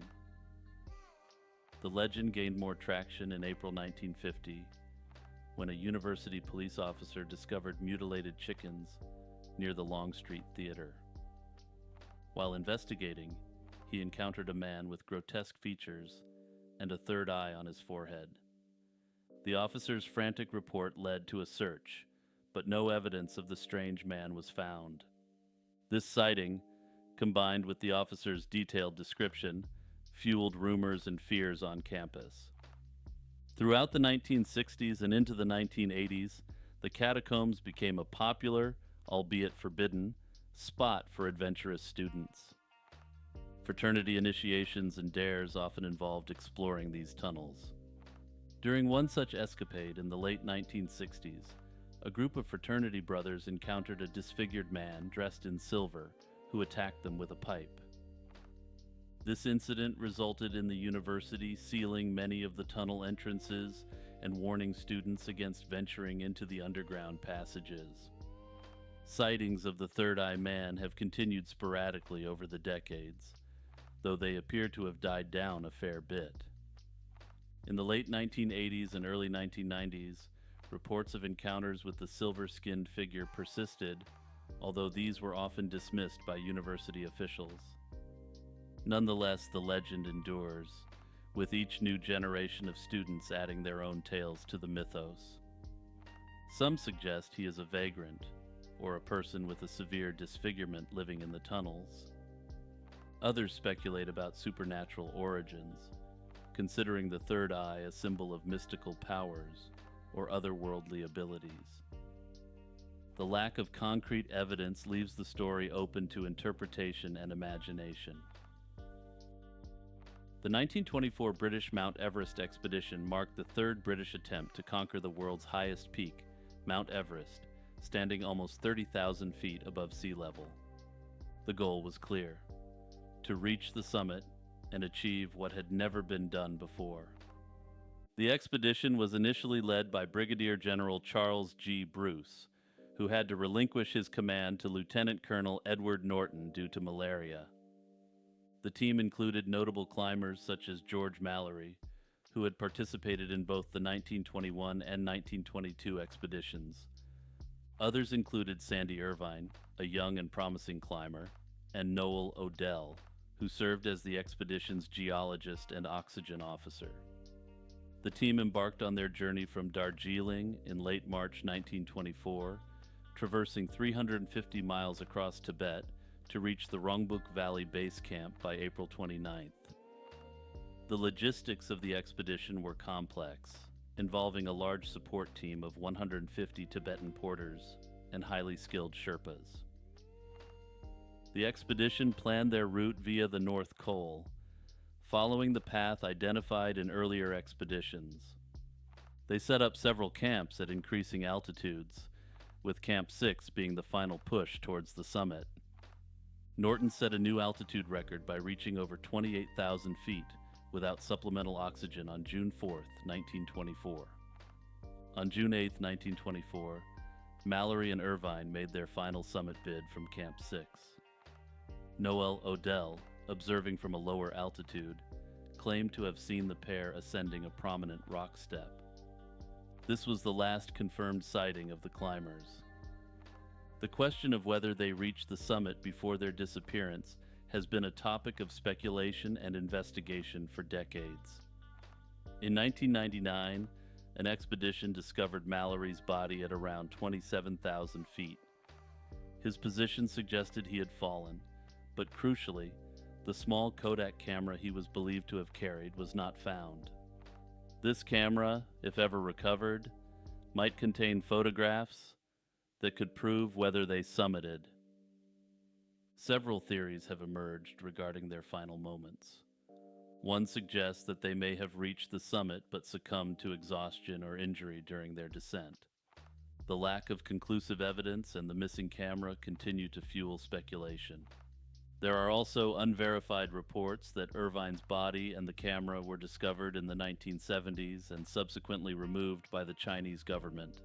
The legend gained more traction in April 1950, when a university police officer discovered mutilated chickens near the Longstreet Theater. While investigating, he encountered a man with grotesque features and a third eye on his forehead. The officer's frantic report led to a search, but no evidence of the strange man was found. This sighting, combined with the officer's detailed description, fueled rumors and fears on campus. Throughout the 1960s and into the 1980s, the catacombs became a popular, albeit forbidden, spot for adventurous students. Fraternity initiations and dares often involved exploring these tunnels. During one such escapade in the late 1960s, a group of fraternity brothers encountered a disfigured man dressed in silver who attacked them with a pipe. This incident resulted in the university sealing many of the tunnel entrances and warning students against venturing into the underground passages. Sightings of the Third Eye Man have continued sporadically over the decades, though they appear to have died down a fair bit. In the late 1980s and early 1990s, reports of encounters with the silver-skinned figure persisted, although these were often dismissed by university officials. Nonetheless, the legend endures, with each new generation of students adding their own tales to the mythos. Some suggest he is a vagrant, or a person with a severe disfigurement living in the tunnels. Others speculate about supernatural origins, considering the third eye a symbol of mystical powers or otherworldly abilities. The lack of concrete evidence leaves the story open to interpretation and imagination. The 1924 British Mount Everest expedition marked the third British attempt to conquer the world's highest peak, Mount Everest, standing almost 30,000 feet above sea level. The goal was clear: to reach the summit and achieve what had never been done before. The expedition was initially led by Brigadier General Charles G. Bruce, who had to relinquish his command to Lieutenant Colonel Edward Norton due to malaria. The team included notable climbers such as George Mallory, who had participated in both the 1921 and 1922 expeditions. Others included Sandy Irvine, a young and promising climber, and Noel Odell, who served as the expedition's geologist and oxygen officer. The team embarked on their journey from Darjeeling in late March 1924, traversing 350 miles across Tibet to reach the Rongbuk Valley Base Camp by April 29th. The logistics of the expedition were complex, involving a large support team of 150 Tibetan porters and highly skilled Sherpas. The expedition planned their route via the North Col, following the path identified in earlier expeditions. They set up several camps at increasing altitudes, with Camp 6 being the final push towards the summit. Norton set a new altitude record by reaching over 28,000 feet without supplemental oxygen on June 4, 1924. On June 8, 1924, Mallory and Irvine made their final summit bid from Camp 6. Noel Odell, observing from a lower altitude, claimed to have seen the pair ascending a prominent rock step. This was the last confirmed sighting of the climbers. The question of whether they reached the summit before their disappearance has been a topic of speculation and investigation for decades. In 1999, an expedition discovered Mallory's body at around 27,000 feet. His position suggested he had fallen, but crucially, the small Kodak camera he was believed to have carried was not found. This camera, if ever recovered, might contain photographs that could prove whether they summited. Several theories have emerged regarding their final moments. One suggests that they may have reached the summit but succumbed to exhaustion or injury during their descent. The lack of conclusive evidence and the missing camera continue to fuel speculation. There are also unverified reports that Irvine's body and the camera were discovered in the 1970s and subsequently removed by the Chinese government.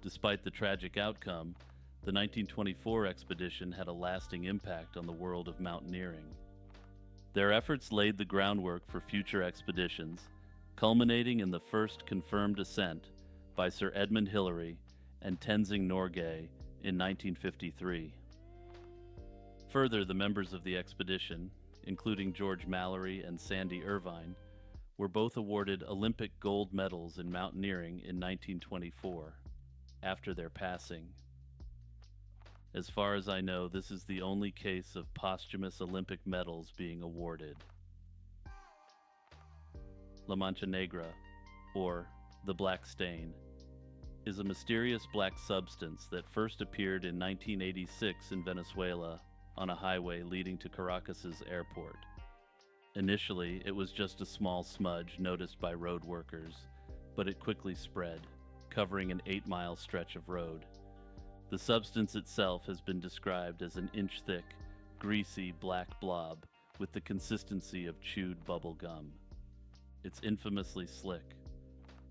Despite the tragic outcome, the 1924 expedition had a lasting impact on the world of mountaineering. Their efforts laid the groundwork for future expeditions, culminating in the first confirmed ascent by Sir Edmund Hillary and Tenzing Norgay in 1953. Further, the members of the expedition, including George Mallory and Sandy Irvine, were both awarded Olympic gold medals in mountaineering in 1924, after their passing. As far as I know, this is the only case of posthumous Olympic medals being awarded. La Mancha Negra, or the Black Stain, is a mysterious black substance that first appeared in 1986 in Venezuela on a highway leading to Caracas's airport. Initially, it was just a small smudge noticed by road workers, but it quickly spread, covering an 8-mile stretch of road. The substance itself has been described as an inch-thick, greasy black blob with the consistency of chewed bubble gum. It's infamously slick,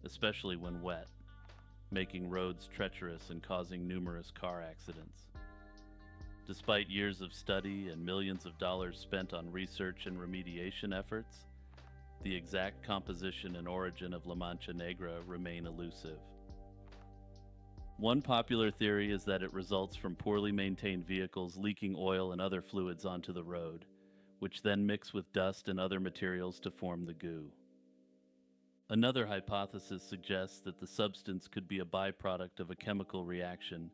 especially when wet, making roads treacherous and causing numerous car accidents. Despite years of study and millions of dollars spent on research and remediation efforts, the exact composition and origin of La Mancha Negra remain elusive. One popular theory is that it results from poorly maintained vehicles leaking oil and other fluids onto the road, which then mix with dust and other materials to form the goo. Another hypothesis suggests that the substance could be a byproduct of a chemical reaction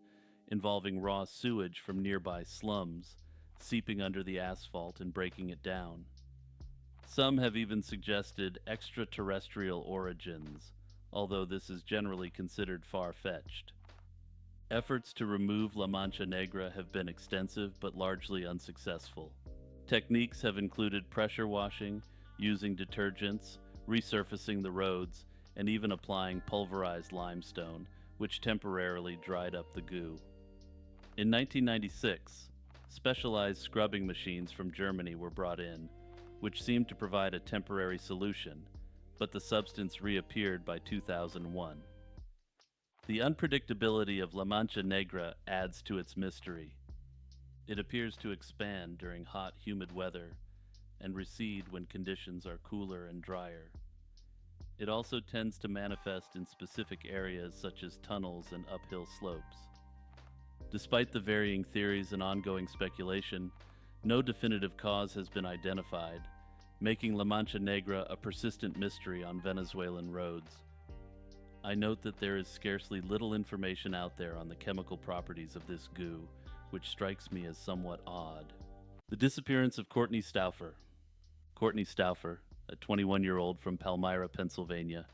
involving raw sewage from nearby slums, seeping under the asphalt and breaking it down. Some have even suggested extraterrestrial origins, although this is generally considered far-fetched. Efforts to remove La Mancha Negra have been extensive but largely unsuccessful. Techniques have included pressure washing, using detergents, resurfacing the roads, and even applying pulverized limestone, which temporarily dried up the goo. In 1996, specialized scrubbing machines from Germany were brought in, which seemed to provide a temporary solution, but the substance reappeared by 2001. The unpredictability of La Mancha Negra adds to its mystery. It appears to expand during hot, humid weather and recede when conditions are cooler and drier. It also tends to manifest in specific areas such as tunnels and uphill slopes. Despite the varying theories and ongoing speculation, no definitive cause has been identified, making La Mancha Negra a persistent mystery on Venezuelan roads. I note that there is scarcely little information out there on the chemical properties of this goo, which strikes me as somewhat odd. The disappearance of Courtney Stier. Courtney Stier, a 21-year-old from Palmyra, Pennsylvania,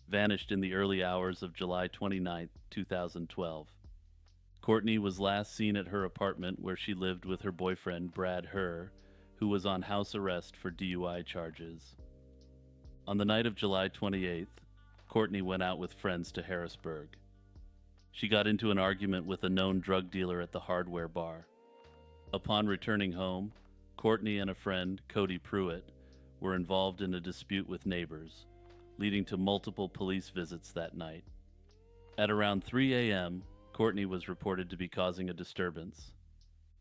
vanished in the early hours of July 29, 2012. Courtney was last seen at her apartment where she lived with her boyfriend, Brad Herr, who was on house arrest for DUI charges. On the night of July 28th, Courtney went out with friends to Harrisburg. She got into an argument with a known drug dealer at the hardware bar. Upon returning home, Courtney and a friend, Cody Pruitt, were involved in a dispute with neighbors, leading to multiple police visits that night. At around 3 a.m., Courtney was reported to be causing a disturbance.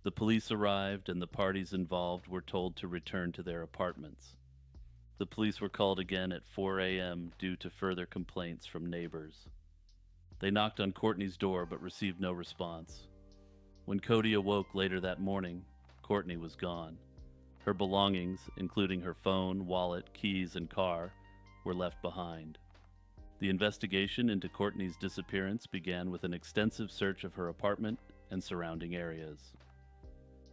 The police arrived and the parties involved were told to return to their apartments. The police were called again at 4 a.m. due to further complaints from neighbors. They knocked on Courtney's door but received no response. When Cody awoke later that morning, Courtney was gone. Her belongings, including her phone, wallet, keys, and car, were left behind. The investigation into Courtney's disappearance began with an extensive search of her apartment and surrounding areas.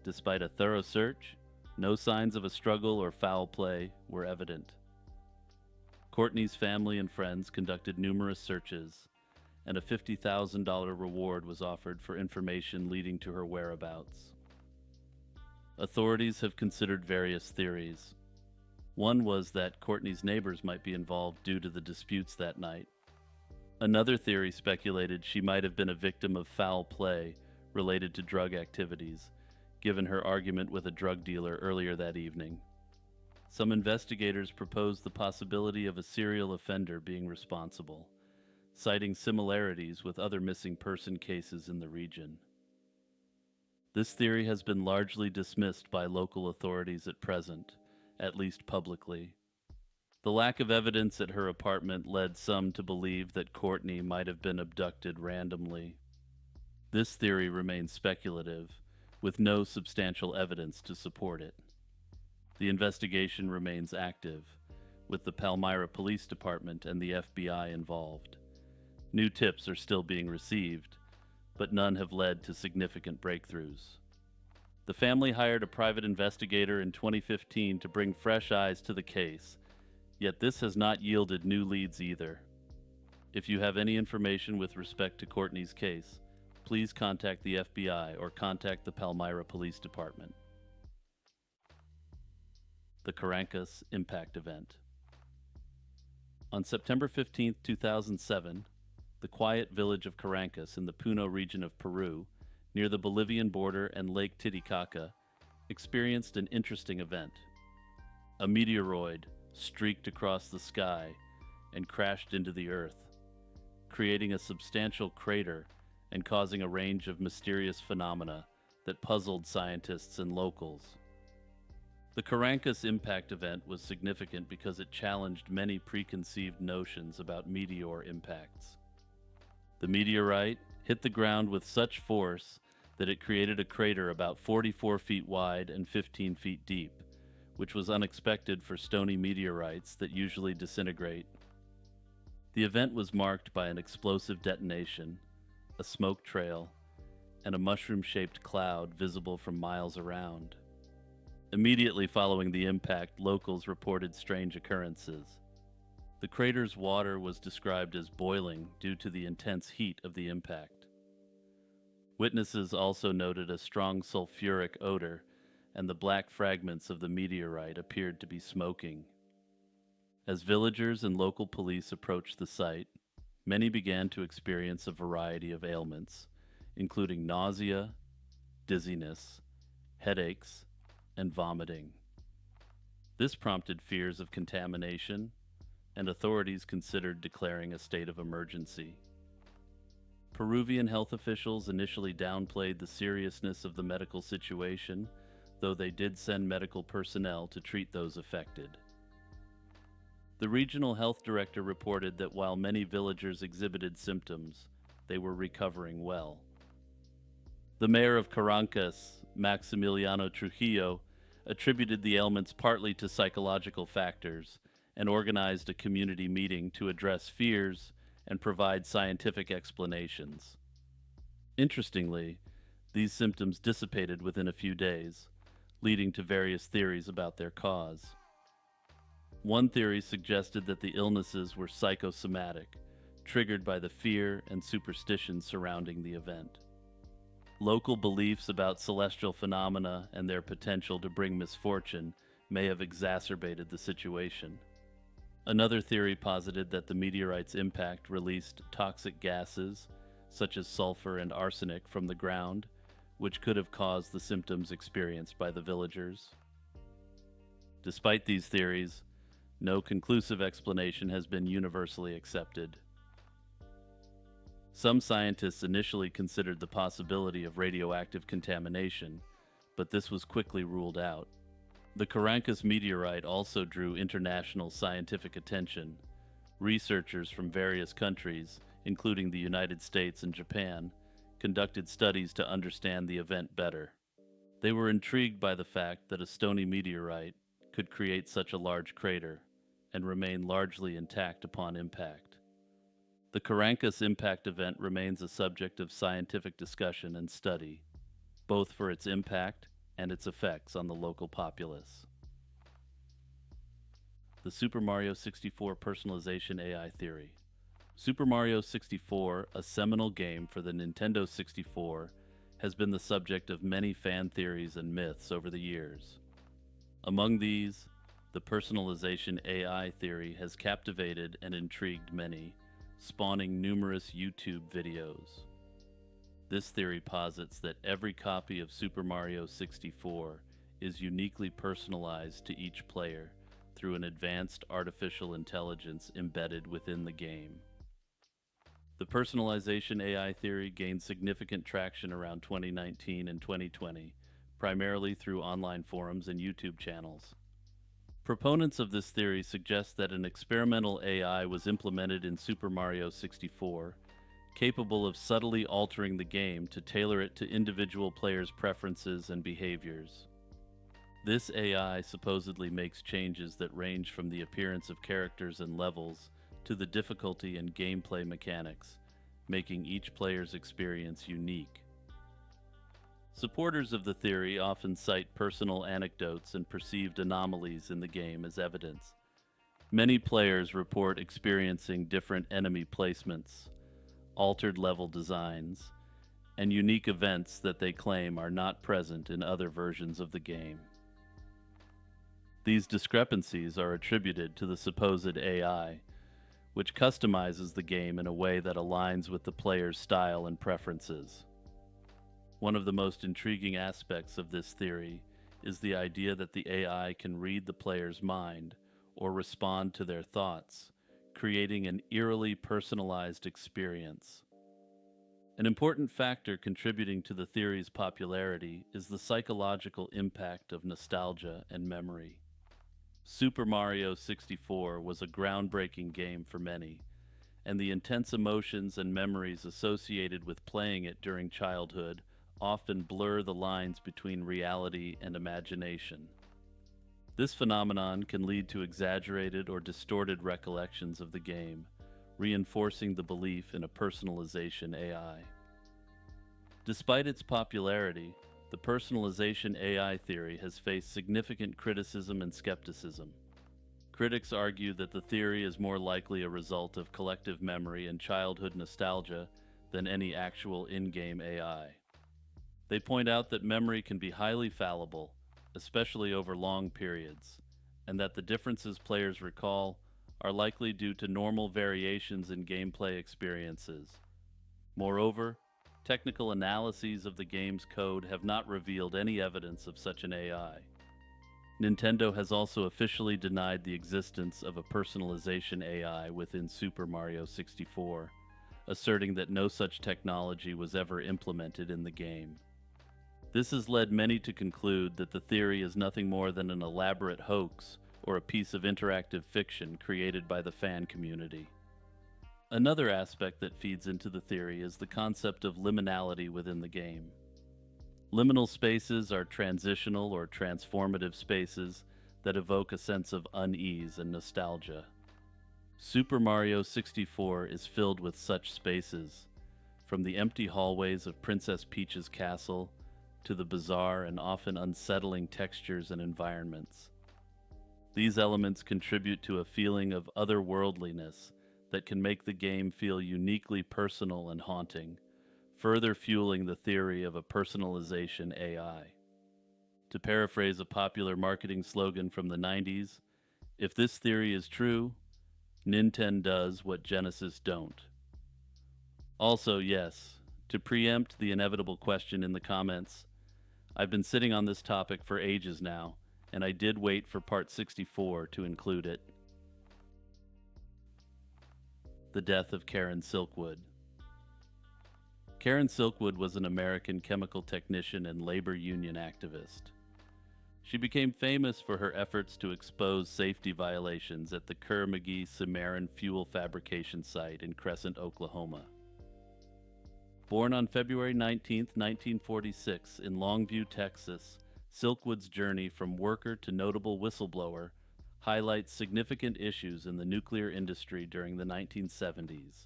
Despite a thorough search, no signs of a struggle or foul play were evident. Courtney's family and friends conducted numerous searches, and a $50,000 reward was offered for information leading to her whereabouts. Authorities have considered various theories. One was that Courtney's neighbors might be involved due to the disputes that night. Another theory speculated she might have been a victim of foul play related to drug activities, given her argument with a drug dealer earlier that evening. Some investigators proposed the possibility of a serial offender being responsible, citing similarities with other missing person cases in the region. This theory has been largely dismissed by local authorities at present, at least publicly. The lack of evidence at her apartment led some to believe that Courtney might have been abducted randomly. This theory remains speculative, with no substantial evidence to support it. The investigation remains active, with the Palmyra Police Department and the FBI involved. New tips are still being received, but none have led to significant breakthroughs. The family hired a private investigator in 2015 to bring fresh eyes to the case, yet this has not yielded new leads either. If you have any information with respect to Courtney's case, please contact the FBI or contact the Palmyra Police Department. The Caracas Impact Event. On September 15, 2007, the quiet village of Caracas in the Puno region of Peru, near the Bolivian border and Lake Titicaca, experienced an interesting event. A meteoroid streaked across the sky and crashed into the earth, creating a substantial crater and causing a range of mysterious phenomena that puzzled scientists and locals. The Caracas impact event was significant because it challenged many preconceived notions about meteor impacts. The meteorite hit the ground with such force that it created a crater about 44 feet wide and 15 feet deep, which was unexpected for stony meteorites that usually disintegrate. The event was marked by an explosive detonation, a smoke trail, and a mushroom-shaped cloud visible from miles around. Immediately following the impact, locals reported strange occurrences. The crater's water was described as boiling due to the intense heat of the impact. Witnesses also noted a strong sulfuric odor, and the black fragments of the meteorite appeared to be smoking. As villagers and local police approached the site, many began to experience a variety of ailments, including nausea, dizziness, headaches, and vomiting. This prompted fears of contamination, and authorities considered declaring a state of emergency. Peruvian health officials initially downplayed the seriousness of the medical situation, though they did send medical personnel to treat those affected. The regional health director reported that while many villagers exhibited symptoms, they were recovering well. The mayor of Caracas, Maximiliano Trujillo, attributed the ailments partly to psychological factors and organized a community meeting to address fears and provide scientific explanations. Interestingly, these symptoms dissipated within a few days, leading to various theories about their cause. One theory suggested that the illnesses were psychosomatic, triggered by the fear and superstition surrounding the event. Local beliefs about celestial phenomena and their potential to bring misfortune may have exacerbated the situation. Another theory posited that the meteorite's impact released toxic gases, such as sulfur and arsenic, from the ground, which could have caused the symptoms experienced by the villagers. Despite these theories, no conclusive explanation has been universally accepted. Some scientists initially considered the possibility of radioactive contamination, but this was quickly ruled out. The Caracas meteorite also drew international scientific attention. Researchers from various countries, including the United States and Japan, conducted studies to understand the event better. They were intrigued by the fact that a stony meteorite could create such a large crater and remain largely intact upon impact. The Caracas impact event remains a subject of scientific discussion and study, both for its impact and its effects on the local populace. The Super Mario 64 personalization AI theory. Super Mario 64, a seminal game for the Nintendo 64, has been the subject of many fan theories and myths over the years. Among these, the personalization AI theory has captivated and intrigued many, spawning numerous YouTube videos. This theory posits that every copy of Super Mario 64 is uniquely personalized to each player through an advanced artificial intelligence embedded within the game. The personalization AI theory gained significant traction around 2019 and 2020, primarily through online forums and YouTube channels. Proponents of this theory suggest that an experimental AI was implemented in Super Mario 64, capable of subtly altering the game to tailor it to individual players' preferences and behaviors. This AI supposedly makes changes that range from the appearance of characters and levels to the difficulty and gameplay mechanics, making each player's experience unique. Supporters of the theory often cite personal anecdotes and perceived anomalies in the game as evidence. Many players report experiencing different enemy placements, altered level designs, and unique events that they claim are not present in other versions of the game. These discrepancies are attributed to the supposed AI, which customizes the game in a way that aligns with the player's style and preferences. One of the most intriguing aspects of this theory is the idea that the AI can read the player's mind or respond to their thoughts, creating an eerily personalized experience. An important factor contributing to the theory's popularity is the psychological impact of nostalgia and memory. Super Mario 64 was a groundbreaking game for many, and the intense emotions and memories associated with playing it during childhood often blur the lines between reality and imagination. This phenomenon can lead to exaggerated or distorted recollections of the game, reinforcing the belief in a personalization AI. Despite its popularity, the personalization AI theory has faced significant criticism and skepticism. Critics argue that the theory is more likely a result of collective memory and childhood nostalgia than any actual in-game AI. They point out that memory can be highly fallible, especially over long periods, and that the differences players recall are likely due to normal variations in gameplay experiences. Moreover, technical analyses of the game's code have not revealed any evidence of such an AI. Nintendo has also officially denied the existence of a personalization AI within Super Mario 64, asserting that no such technology was ever implemented in the game. This has led many to conclude that the theory is nothing more than an elaborate hoax or a piece of interactive fiction created by the fan community. Another aspect that feeds into the theory is the concept of liminality within the game. Liminal spaces are transitional or transformative spaces that evoke a sense of unease and nostalgia. Super Mario 64 is filled with such spaces, from the empty hallways of Princess Peach's castle to the bizarre and often unsettling textures and environments. These elements contribute to a feeling of otherworldliness that can make the game feel uniquely personal and haunting, further fueling the theory of a personalization AI. To paraphrase a popular marketing slogan from the 90s, if this theory is true, Nintendo does what Genesis don't. Also, yes, to preempt the inevitable question in the comments, I've been sitting on this topic for ages now, and I did wait for part 64 to include it. The death of Karen Silkwood. Karen Silkwood was an American chemical technician and labor union activist. She became famous for her efforts to expose safety violations at the Kerr-McGee Cimarron fuel fabrication site in Crescent, Oklahoma. Born on February 19, 1946, in Longview, Texas, Silkwood's journey from worker to notable whistleblower highlights significant issues in the nuclear industry during the 1970s.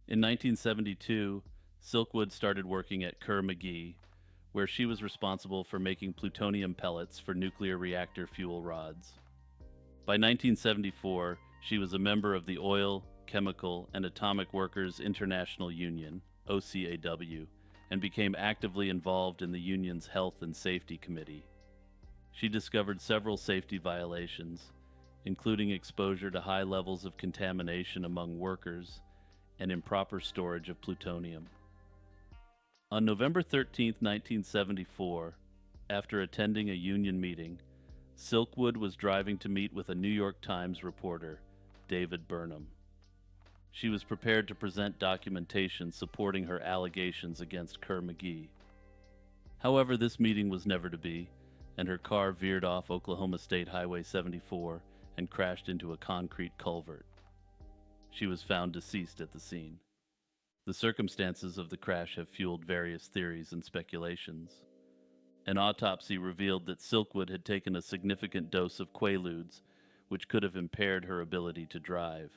In 1972, Silkwood started working at Kerr-McGee, where she was responsible for making plutonium pellets for nuclear reactor fuel rods. By 1974, she was a member of the Oil, Chemical, and Atomic Workers International Union, OCAW, and became actively involved in the union's Health and Safety Committee. She discovered several safety violations, including exposure to high levels of contamination among workers and improper storage of plutonium. On November 13, 1974, after attending a union meeting, Silkwood was driving to meet with a New York Times reporter, David Burnham. She was prepared to present documentation supporting her allegations against Kerr-McGee. However, this meeting was never to be, and her car veered off Oklahoma State Highway 74 and crashed into a concrete culvert. She was found deceased at the scene. The circumstances of the crash have fueled various theories and speculations. An autopsy revealed that Silkwood had taken a significant dose of Quaaludes, which could have impaired her ability to drive.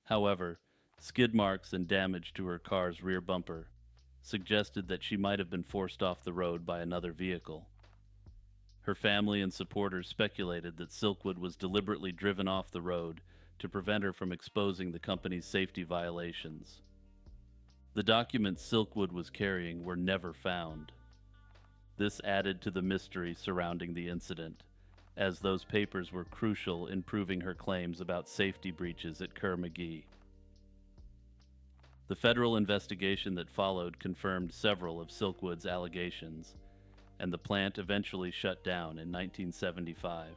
However, skid marks and damage to her car's rear bumper suggested that she might have been forced off the road by another vehicle. Her family and supporters speculated that Silkwood was deliberately driven off the road to prevent her from exposing the company's safety violations. The documents Silkwood was carrying were never found. This added to the mystery surrounding the incident, as those papers were crucial in proving her claims about safety breaches at Kerr-McGee. The federal investigation that followed confirmed several of Silkwood's allegations, and the plant eventually shut down in 1975.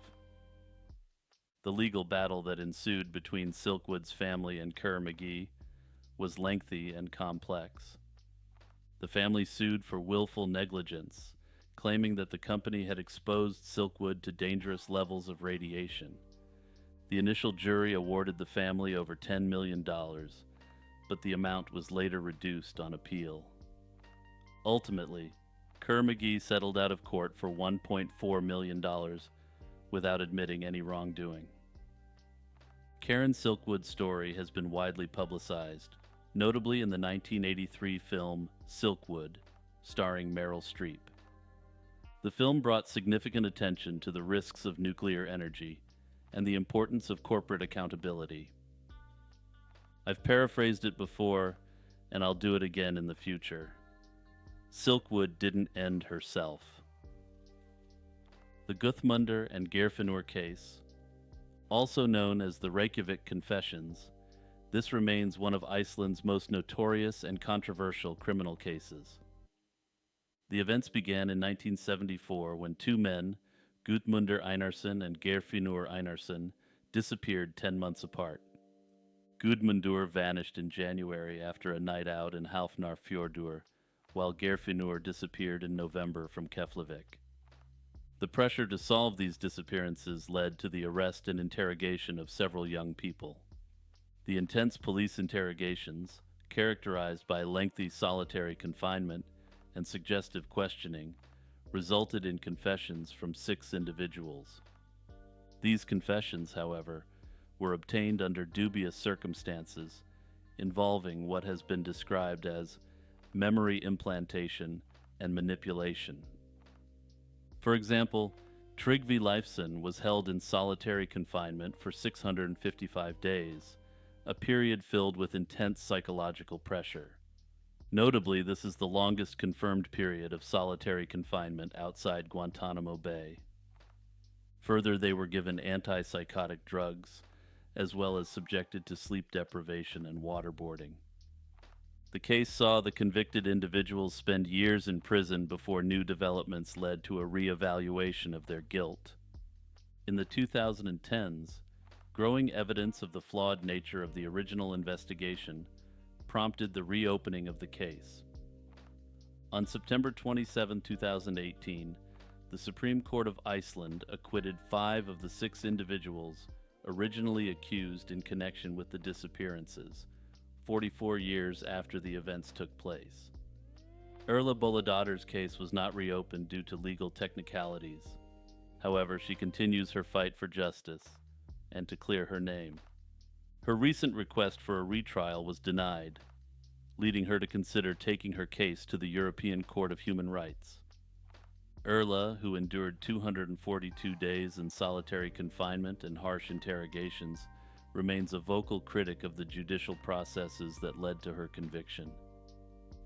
The legal battle that ensued between Silkwood's family and Kerr-McGee was lengthy and complex. The family sued for willful negligence, claiming that the company had exposed Silkwood to dangerous levels of radiation. The initial jury awarded the family over $10 million, but the amount was later reduced on appeal. Ultimately, Kerr-McGee settled out of court for $1.4 million without admitting any wrongdoing. Karen Silkwood's story has been widely publicized, notably in the 1983 film Silkwood, starring Meryl Streep. The film brought significant attention to the risks of nuclear energy and the importance of corporate accountability. I've paraphrased it before, and I'll do it again in the future. Silkwood didn't end herself. The Gudmundur and Geirfinnur case, also known as the Reykjavik Confessions, this remains one of Iceland's most notorious and controversial criminal cases. The events began in 1974 when two men, Gudmundur Einarsson and Geirfinnur Einarsson, disappeared 10 months apart. Gudmundur vanished in January after a night out in Hafnarfjordur, while Geirfinnur disappeared in November from Keflavik. The pressure to solve these disappearances led to the arrest and interrogation of several young people. The intense police interrogations, characterized by lengthy solitary confinement and suggestive questioning, resulted in confessions from 6 individuals. These confessions, however, were obtained under dubious circumstances, involving what has been described as memory implantation and manipulation. For example, Tryggvi Leifsson was held in solitary confinement for 655 days, a period filled with intense psychological pressure. Notably, this is the longest confirmed period of solitary confinement outside Guantanamo Bay. Further, they were given antipsychotic drugs, as well as subjected to sleep deprivation and waterboarding. The case saw the convicted individuals spend years in prison before new developments led to a re-evaluation of their guilt. In the 2010s, growing evidence of the flawed nature of the original investigation prompted the reopening of the case. On September 27, 2018, the Supreme Court of Iceland acquitted 5 of the 6 individuals originally accused in connection with the disappearances, 44 years after the events took place. Erla Bolladottir's case was not reopened due to legal technicalities. However, she continues her fight for justice and to clear her name. Her recent request for a retrial was denied, leading her to consider taking her case to the European Court of Human Rights. Erla, who endured 242 days in solitary confinement and harsh interrogations, remains a vocal critic of the judicial processes that led to her conviction.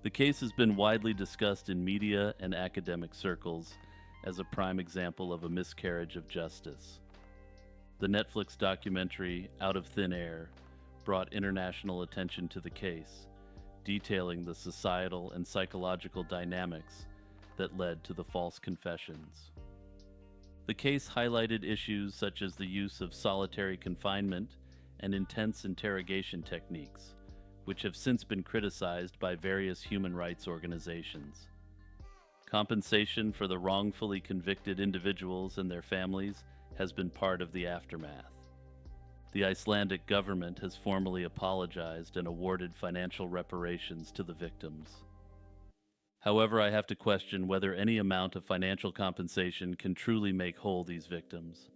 The case has been widely discussed in media and academic circles as a prime example of a miscarriage of justice. The Netflix documentary Out of Thin Air brought international attention to the case, detailing the societal and psychological dynamics that led to the false confessions. The case highlighted issues such as the use of solitary confinement and intense interrogation techniques, which have since been criticized by various human rights organizations. Compensation for the wrongfully convicted individuals and their families has been part of the aftermath. The Icelandic government has formally apologized and awarded financial reparations to the victims. However, I have to question whether any amount of financial compensation can truly make whole these victims.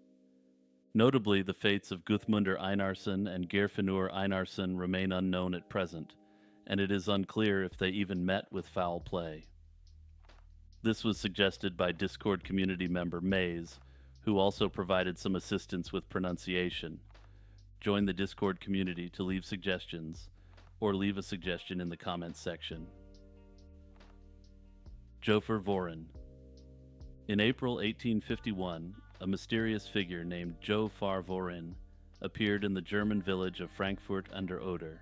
Notably, the fates of Gudmundur Einarsson and Geirfinnur Einarsson remain unknown at present, and it is unclear if they even met with foul play. This was suggested by Discord community member Maze, who also provided some assistance with pronunciation. Join the Discord community to leave suggestions, or leave a suggestion in the comments section. Jofar Vorin. In April 1851, a mysterious figure named Jofar Vorin appeared in the German village of Frankfurt an der Oder.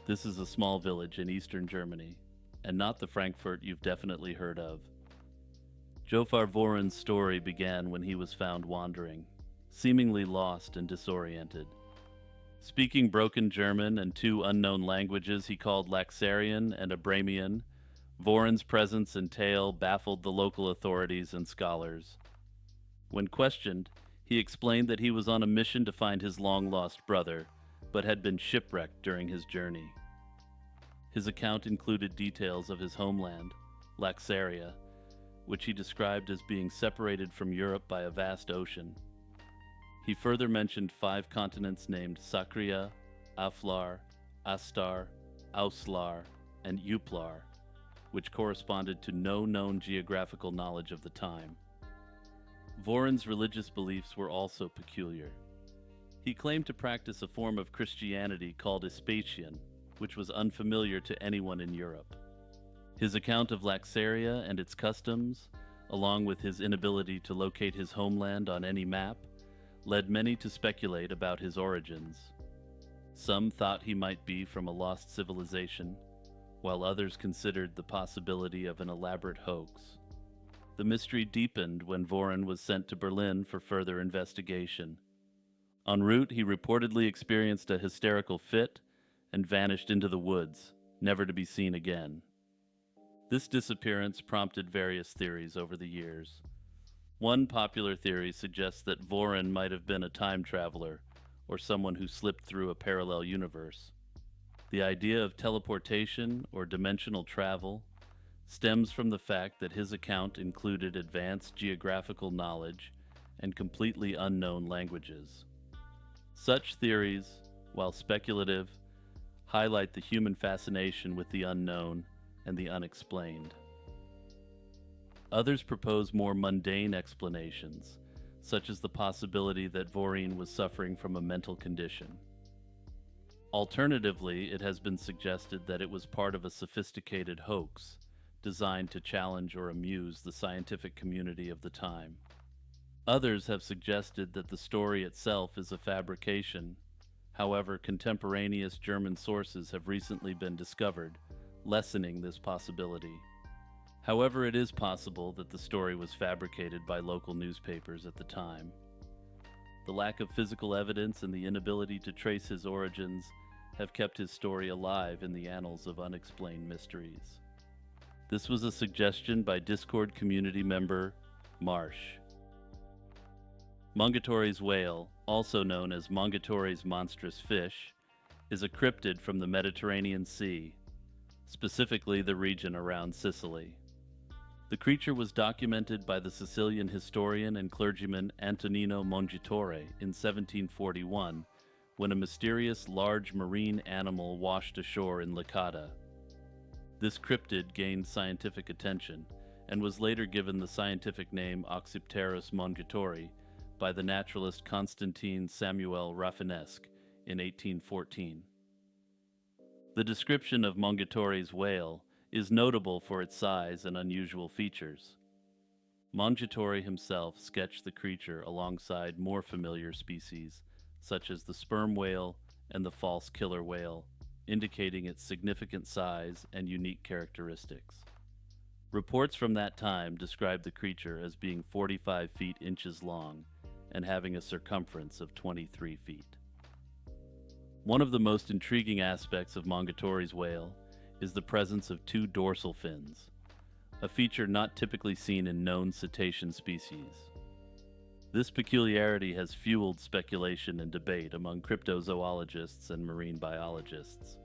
This is a small village in eastern Germany, and not the Frankfurt you've definitely heard of. Jofar Vorin's story began when he was found wandering, seemingly lost and disoriented. Speaking broken German and two unknown languages he called Laxarian and Abramian, Vorin's presence and tale baffled the local authorities and scholars. When questioned, he explained that he was on a mission to find his long-lost brother, but had been shipwrecked during his journey. His account included details of his homeland, Laxaria, which he described as being separated from Europe by a vast ocean. He further mentioned 5 continents named Sakria, Aflar, Astar, Auslar, and Uplar, which corresponded to no known geographical knowledge of the time. Vorin's religious beliefs were also peculiar. He claimed to practice a form of Christianity called Ispatian, which was unfamiliar to anyone in Europe. His account of Laxaria and its customs, along with his inability to locate his homeland on any map, led many to speculate about his origins. Some thought he might be from a lost civilization, while others considered the possibility of an elaborate hoax. The mystery deepened when Vorin was sent to Berlin for further investigation. En route, he reportedly experienced a hysterical fit and vanished into the woods, never to be seen again. This disappearance prompted various theories over the years. One popular theory suggests that Vorin might have been a time traveler or someone who slipped through a parallel universe. The idea of teleportation or dimensional travel stems from the fact that his account included advanced geographical knowledge and completely unknown languages. Such theories, while speculative, highlight the human fascination with the unknown and the unexplained. Others propose more mundane explanations, such as the possibility that Vorin was suffering from a mental condition. Alternatively, it has been suggested that it was part of a sophisticated hoax designed to challenge or amuse the scientific community of the time. Others have suggested that the story itself is a fabrication. However, contemporaneous German sources have recently been discovered, lessening this possibility. However, it is possible that the story was fabricated by local newspapers at the time. The lack of physical evidence and the inability to trace his origins have kept his story alive in the annals of unexplained mysteries. This was a suggestion by Discord community member Marsh. Mongatori's whale, also known as Mongatori's monstrous fish, is a cryptid from the Mediterranean Sea, specifically the region around Sicily. The creature was documented by the Sicilian historian and clergyman Antonino Mongatore in 1741 when a mysterious large marine animal washed ashore in Licata. This cryptid gained scientific attention and was later given the scientific name Oxypterus mongatori by the naturalist Constantine Samuel Rafinesque in 1814. The description of Mongatori's whale is notable for its size and unusual features. Mongatori himself sketched the creature alongside more familiar species, such as the sperm whale and the false killer whale, indicating its significant size and unique characteristics. Reports from that time describe the creature as being 45 feet inches long and having a circumference of 23 feet. One of the most intriguing aspects of Mongatori's whale is the presence of 2 dorsal fins, a feature not typically seen in known cetacean species. This peculiarity has fueled speculation and debate among cryptozoologists and marine biologists.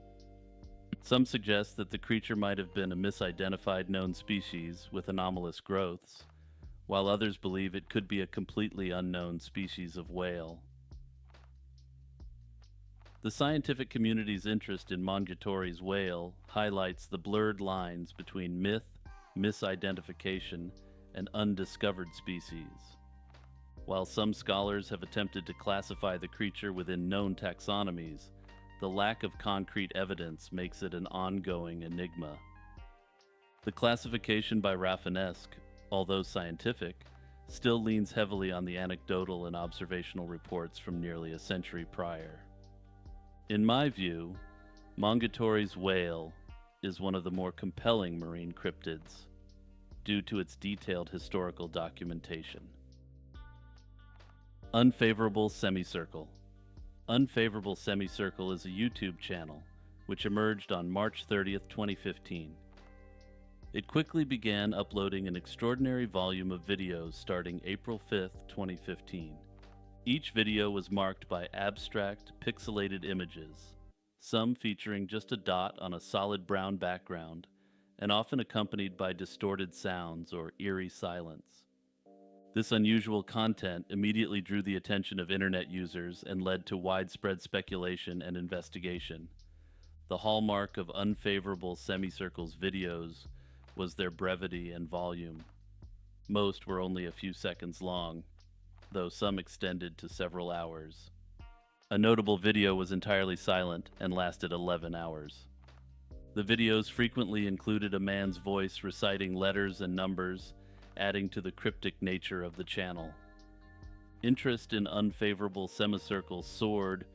Some suggest that the creature might have been a misidentified known species with anomalous growths, while others believe it could be a completely unknown species of whale. The scientific community's interest in Mongatori's whale highlights the blurred lines between myth, misidentification, and undiscovered species. While some scholars have attempted to classify the creature within known taxonomies, the lack of concrete evidence makes it an ongoing enigma. The classification by Rafinesque, although scientific, still leans heavily on the anecdotal and observational reports from nearly a century prior. In my view, Mongatori's whale is one of the more compelling marine cryptids due to its detailed historical documentation. Unfavorable Semicircle. Unfavorable Semicircle is a YouTube channel which emerged on March 30th, 2015. It quickly began uploading an extraordinary volume of videos starting April 5th, 2015. Each video was marked by abstract, pixelated images, some featuring just a dot on a solid brown background, and often accompanied by distorted sounds or eerie silence. This unusual content immediately drew the attention of internet users and led to widespread speculation and investigation. The hallmark of Unfavorable Semicircle's videos was their brevity and volume. Most were only a few seconds long, though some extended to several hours. A notable video was entirely silent and lasted 11 hours. The videos frequently included a man's voice reciting letters and numbers, adding to the cryptic nature of the channel. Interest in Unfavorable Semicircle soared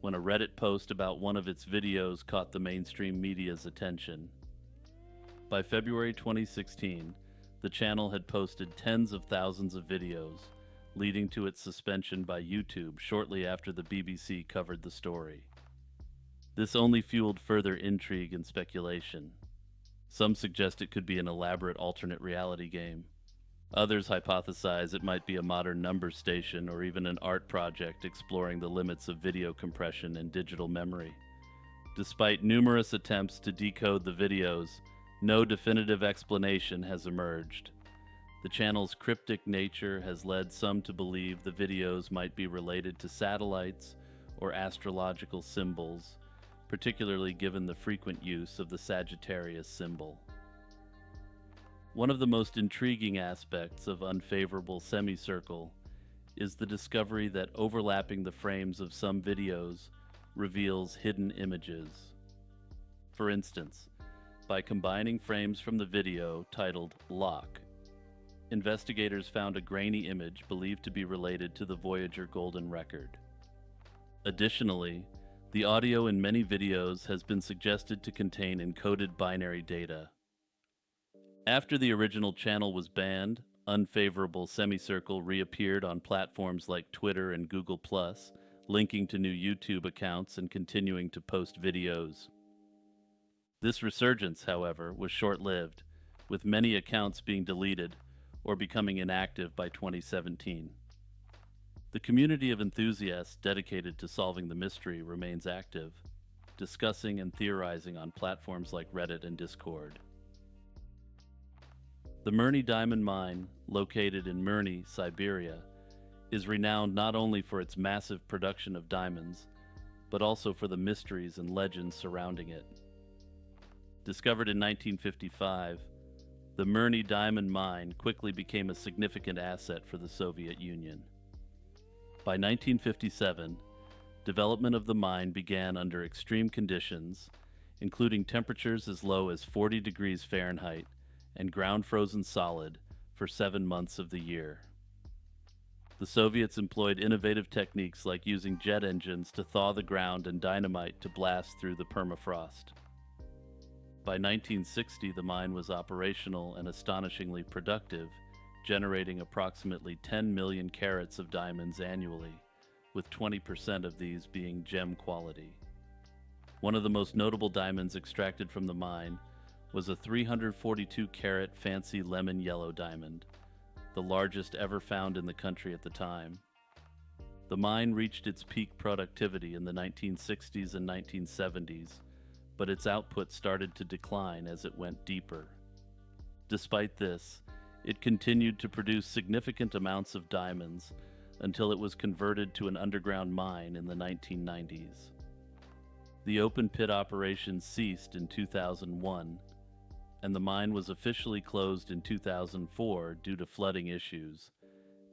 when a Reddit post about one of its videos caught the mainstream media's attention. By February 2016, the channel had posted tens of thousands of videos, leading to its suspension by YouTube shortly after the BBC covered the story. This only fueled further intrigue and speculation. Some suggest it could be an elaborate alternate reality game. Others hypothesize it might be a modern numbers station or even an art project exploring the limits of video compression and digital memory. Despite numerous attempts to decode the videos, no definitive explanation has emerged. The channel's cryptic nature has led some to believe the videos might be related to satellites or astrological symbols, particularly given the frequent use of the Sagittarius symbol. One of the most intriguing aspects of Unfavorable Semicircle is the discovery that overlapping the frames of some videos reveals hidden images. For instance, by combining frames from the video titled Lock, investigators found a grainy image believed to be related to the Voyager Golden Record. Additionally, the audio in many videos has been suggested to contain encoded binary data. After the original channel was banned, Unfavorable Semicircle reappeared on platforms like Twitter and Google+, linking to new YouTube accounts and continuing to post videos. This resurgence, however, was short-lived, with many accounts being deleted or becoming inactive by 2017. The community of enthusiasts dedicated to solving the mystery remains active, discussing and theorizing on platforms like Reddit and Discord. The Mirny Diamond Mine, located in Mirny, Siberia, is renowned not only for its massive production of diamonds, but also for the mysteries and legends surrounding it. Discovered in 1955, the Mirny Diamond Mine quickly became a significant asset for the Soviet Union. By 1957, development of the mine began under extreme conditions, including temperatures as low as 40 degrees Fahrenheit and ground frozen solid for 7 months of the year. The Soviets employed innovative techniques like using jet engines to thaw the ground and dynamite to blast through the permafrost. By 1960, the mine was operational and astonishingly productive, generating approximately 10 million carats of diamonds annually, with 20% of these being gem quality. One of the most notable diamonds extracted from the mine was a 342-carat fancy lemon yellow diamond, the largest ever found in the country at the time. The mine reached its peak productivity in the 1960s and 1970s, but its output started to decline as it went deeper. Despite this, it continued to produce significant amounts of diamonds until it was converted to an underground mine in the 1990s. The open pit operation ceased in 2001, and the mine was officially closed in 2004 due to flooding issues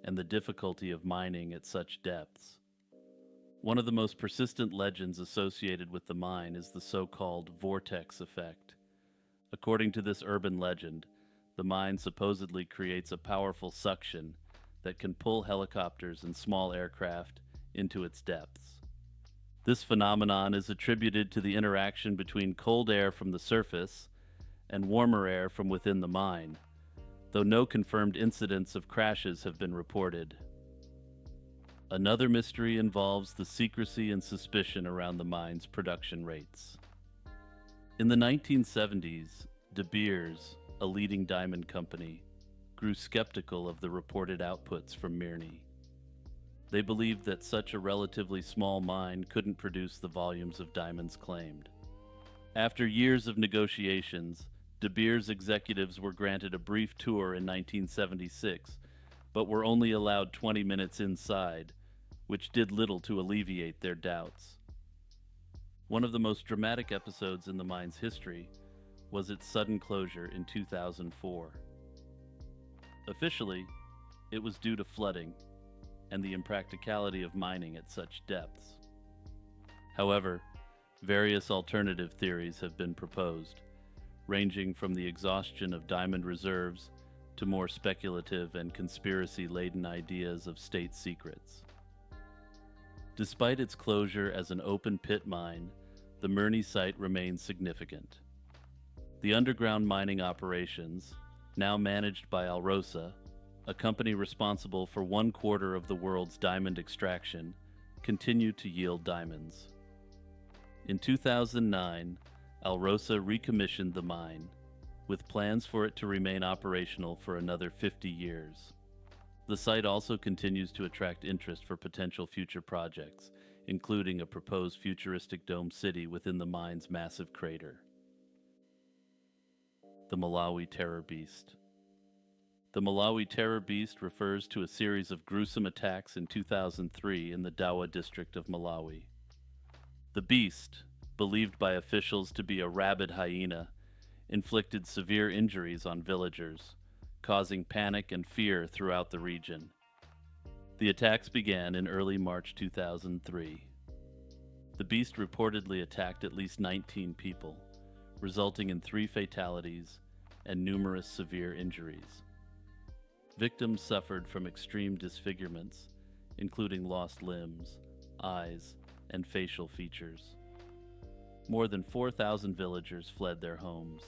and the difficulty of mining at such depths. One of the most persistent legends associated with the mine is the so-called vortex effect. According to this urban legend, the mine supposedly creates a powerful suction that can pull helicopters and small aircraft into its depths. This phenomenon is attributed to the interaction between cold air from the surface and warmer air from within the mine, though no confirmed incidents of crashes have been reported. Another mystery involves the secrecy and suspicion around the mine's production rates. In the 1970s, De Beers, a leading diamond company, grew skeptical of the reported outputs from Mirny. They believed that such a relatively small mine couldn't produce the volumes of diamonds claimed. After years of negotiations, De Beers executives were granted a brief tour in 1976, but were only allowed 20 minutes inside, which did little to alleviate their doubts. One of the most dramatic episodes in the mine's history was its sudden closure in 2004. Officially, it was due to flooding and the impracticality of mining at such depths. However, various alternative theories have been proposed, ranging from the exhaustion of diamond reserves to more speculative and conspiracy-laden ideas of state secrets. Despite its closure as an open-pit mine, the Mirny site remains significant. The underground mining operations, now managed by Alrosa, a company responsible for 1/4 of the world's diamond extraction, continue to yield diamonds. In 2009, Alrosa recommissioned the mine, with plans for it to remain operational for another 50 years. The site also continues to attract interest for potential future projects, including a proposed futuristic dome city within the mine's massive crater. The Malawi Terror Beast. The Malawi Terror Beast refers to a series of gruesome attacks in 2003 in the Dawa district of Malawi. The beast, believed by officials to be a rabid hyena, inflicted severe injuries on villagers, causing panic and fear throughout the region. The attacks began in early March 2003. The beast reportedly attacked at least 19 people, resulting in 3 fatalities and numerous severe injuries. Victims suffered from extreme disfigurements, including lost limbs, eyes, and facial features. More than 4,000 villagers fled their homes,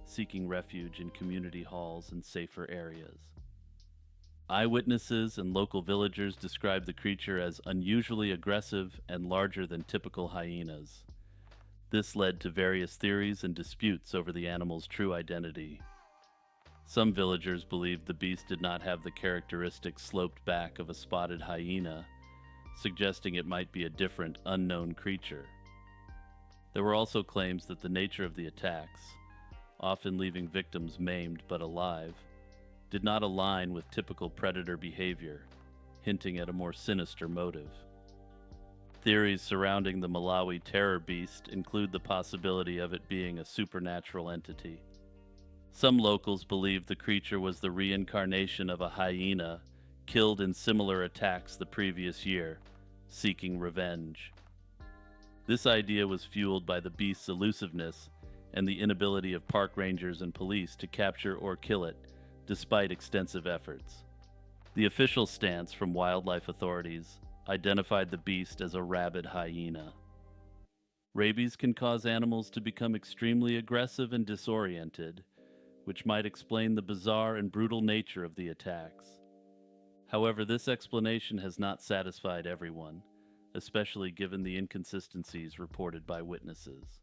seeking refuge in community halls and safer areas. Eyewitnesses and local villagers described the creature as unusually aggressive and larger than typical hyenas. This led to various theories and disputes over the animal's true identity. Some villagers believed the beast did not have the characteristic sloped back of a spotted hyena, suggesting it might be a different, unknown creature. There were also claims that the nature of the attacks, often leaving victims maimed but alive, did not align with typical predator behavior, hinting at a more sinister motive. Theories surrounding the Malawi Terror Beast include the possibility of it being a supernatural entity. Some locals believe the creature was the reincarnation of a hyena killed in similar attacks the previous year, seeking revenge. This idea was fueled by the beast's elusiveness and the inability of park rangers and police to capture or kill it, despite extensive efforts. The official stance from wildlife authorities identified the beast as a rabid hyena. Rabies can cause animals to become extremely aggressive and disoriented, which might explain the bizarre and brutal nature of the attacks. However, this explanation has not satisfied everyone, especially given the inconsistencies reported by witnesses.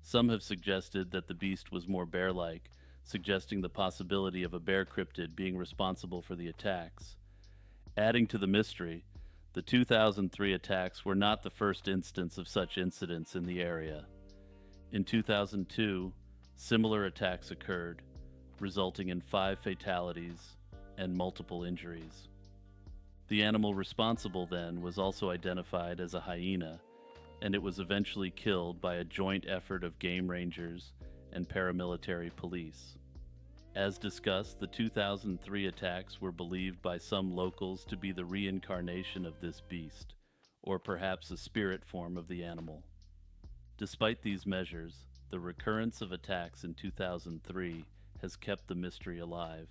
Some have suggested that the beast was more bear-like, suggesting the possibility of a bear cryptid being responsible for the attacks. Adding to the mystery, the 2003 attacks were not the first instance of such incidents in the area. In 2002, similar attacks occurred, resulting in 5 fatalities and multiple injuries. The animal responsible then was also identified as a hyena, and it was eventually killed by a joint effort of game rangers and paramilitary police. As discussed, the 2003 attacks were believed by some locals to be the reincarnation of this beast, or perhaps a spirit form of the animal. Despite these measures, the recurrence of attacks in 2003 has kept the mystery alive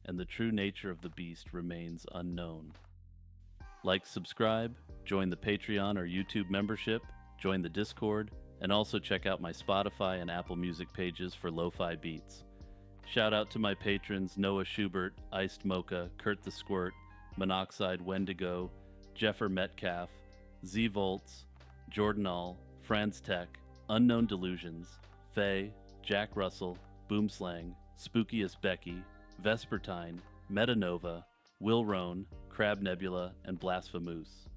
and the true nature of the beast remains unknown. Like, subscribe, join the Patreon or YouTube membership, join the Discord, and also check out my Spotify and Apple Music pages for lo-fi beats. Shout out to my patrons Noah Schubert, Iced Mocha, Kurt the Squirt, Monoxide Wendigo, Jeffer Metcalf, Z Volts, Jordan All, Franz Tech, Unknown Delusions, Faye, Jack Russell, Boomslang, Spookiest Becky, Vespertine, Metanova, Will Roan, Crab Nebula, and Blasphemous.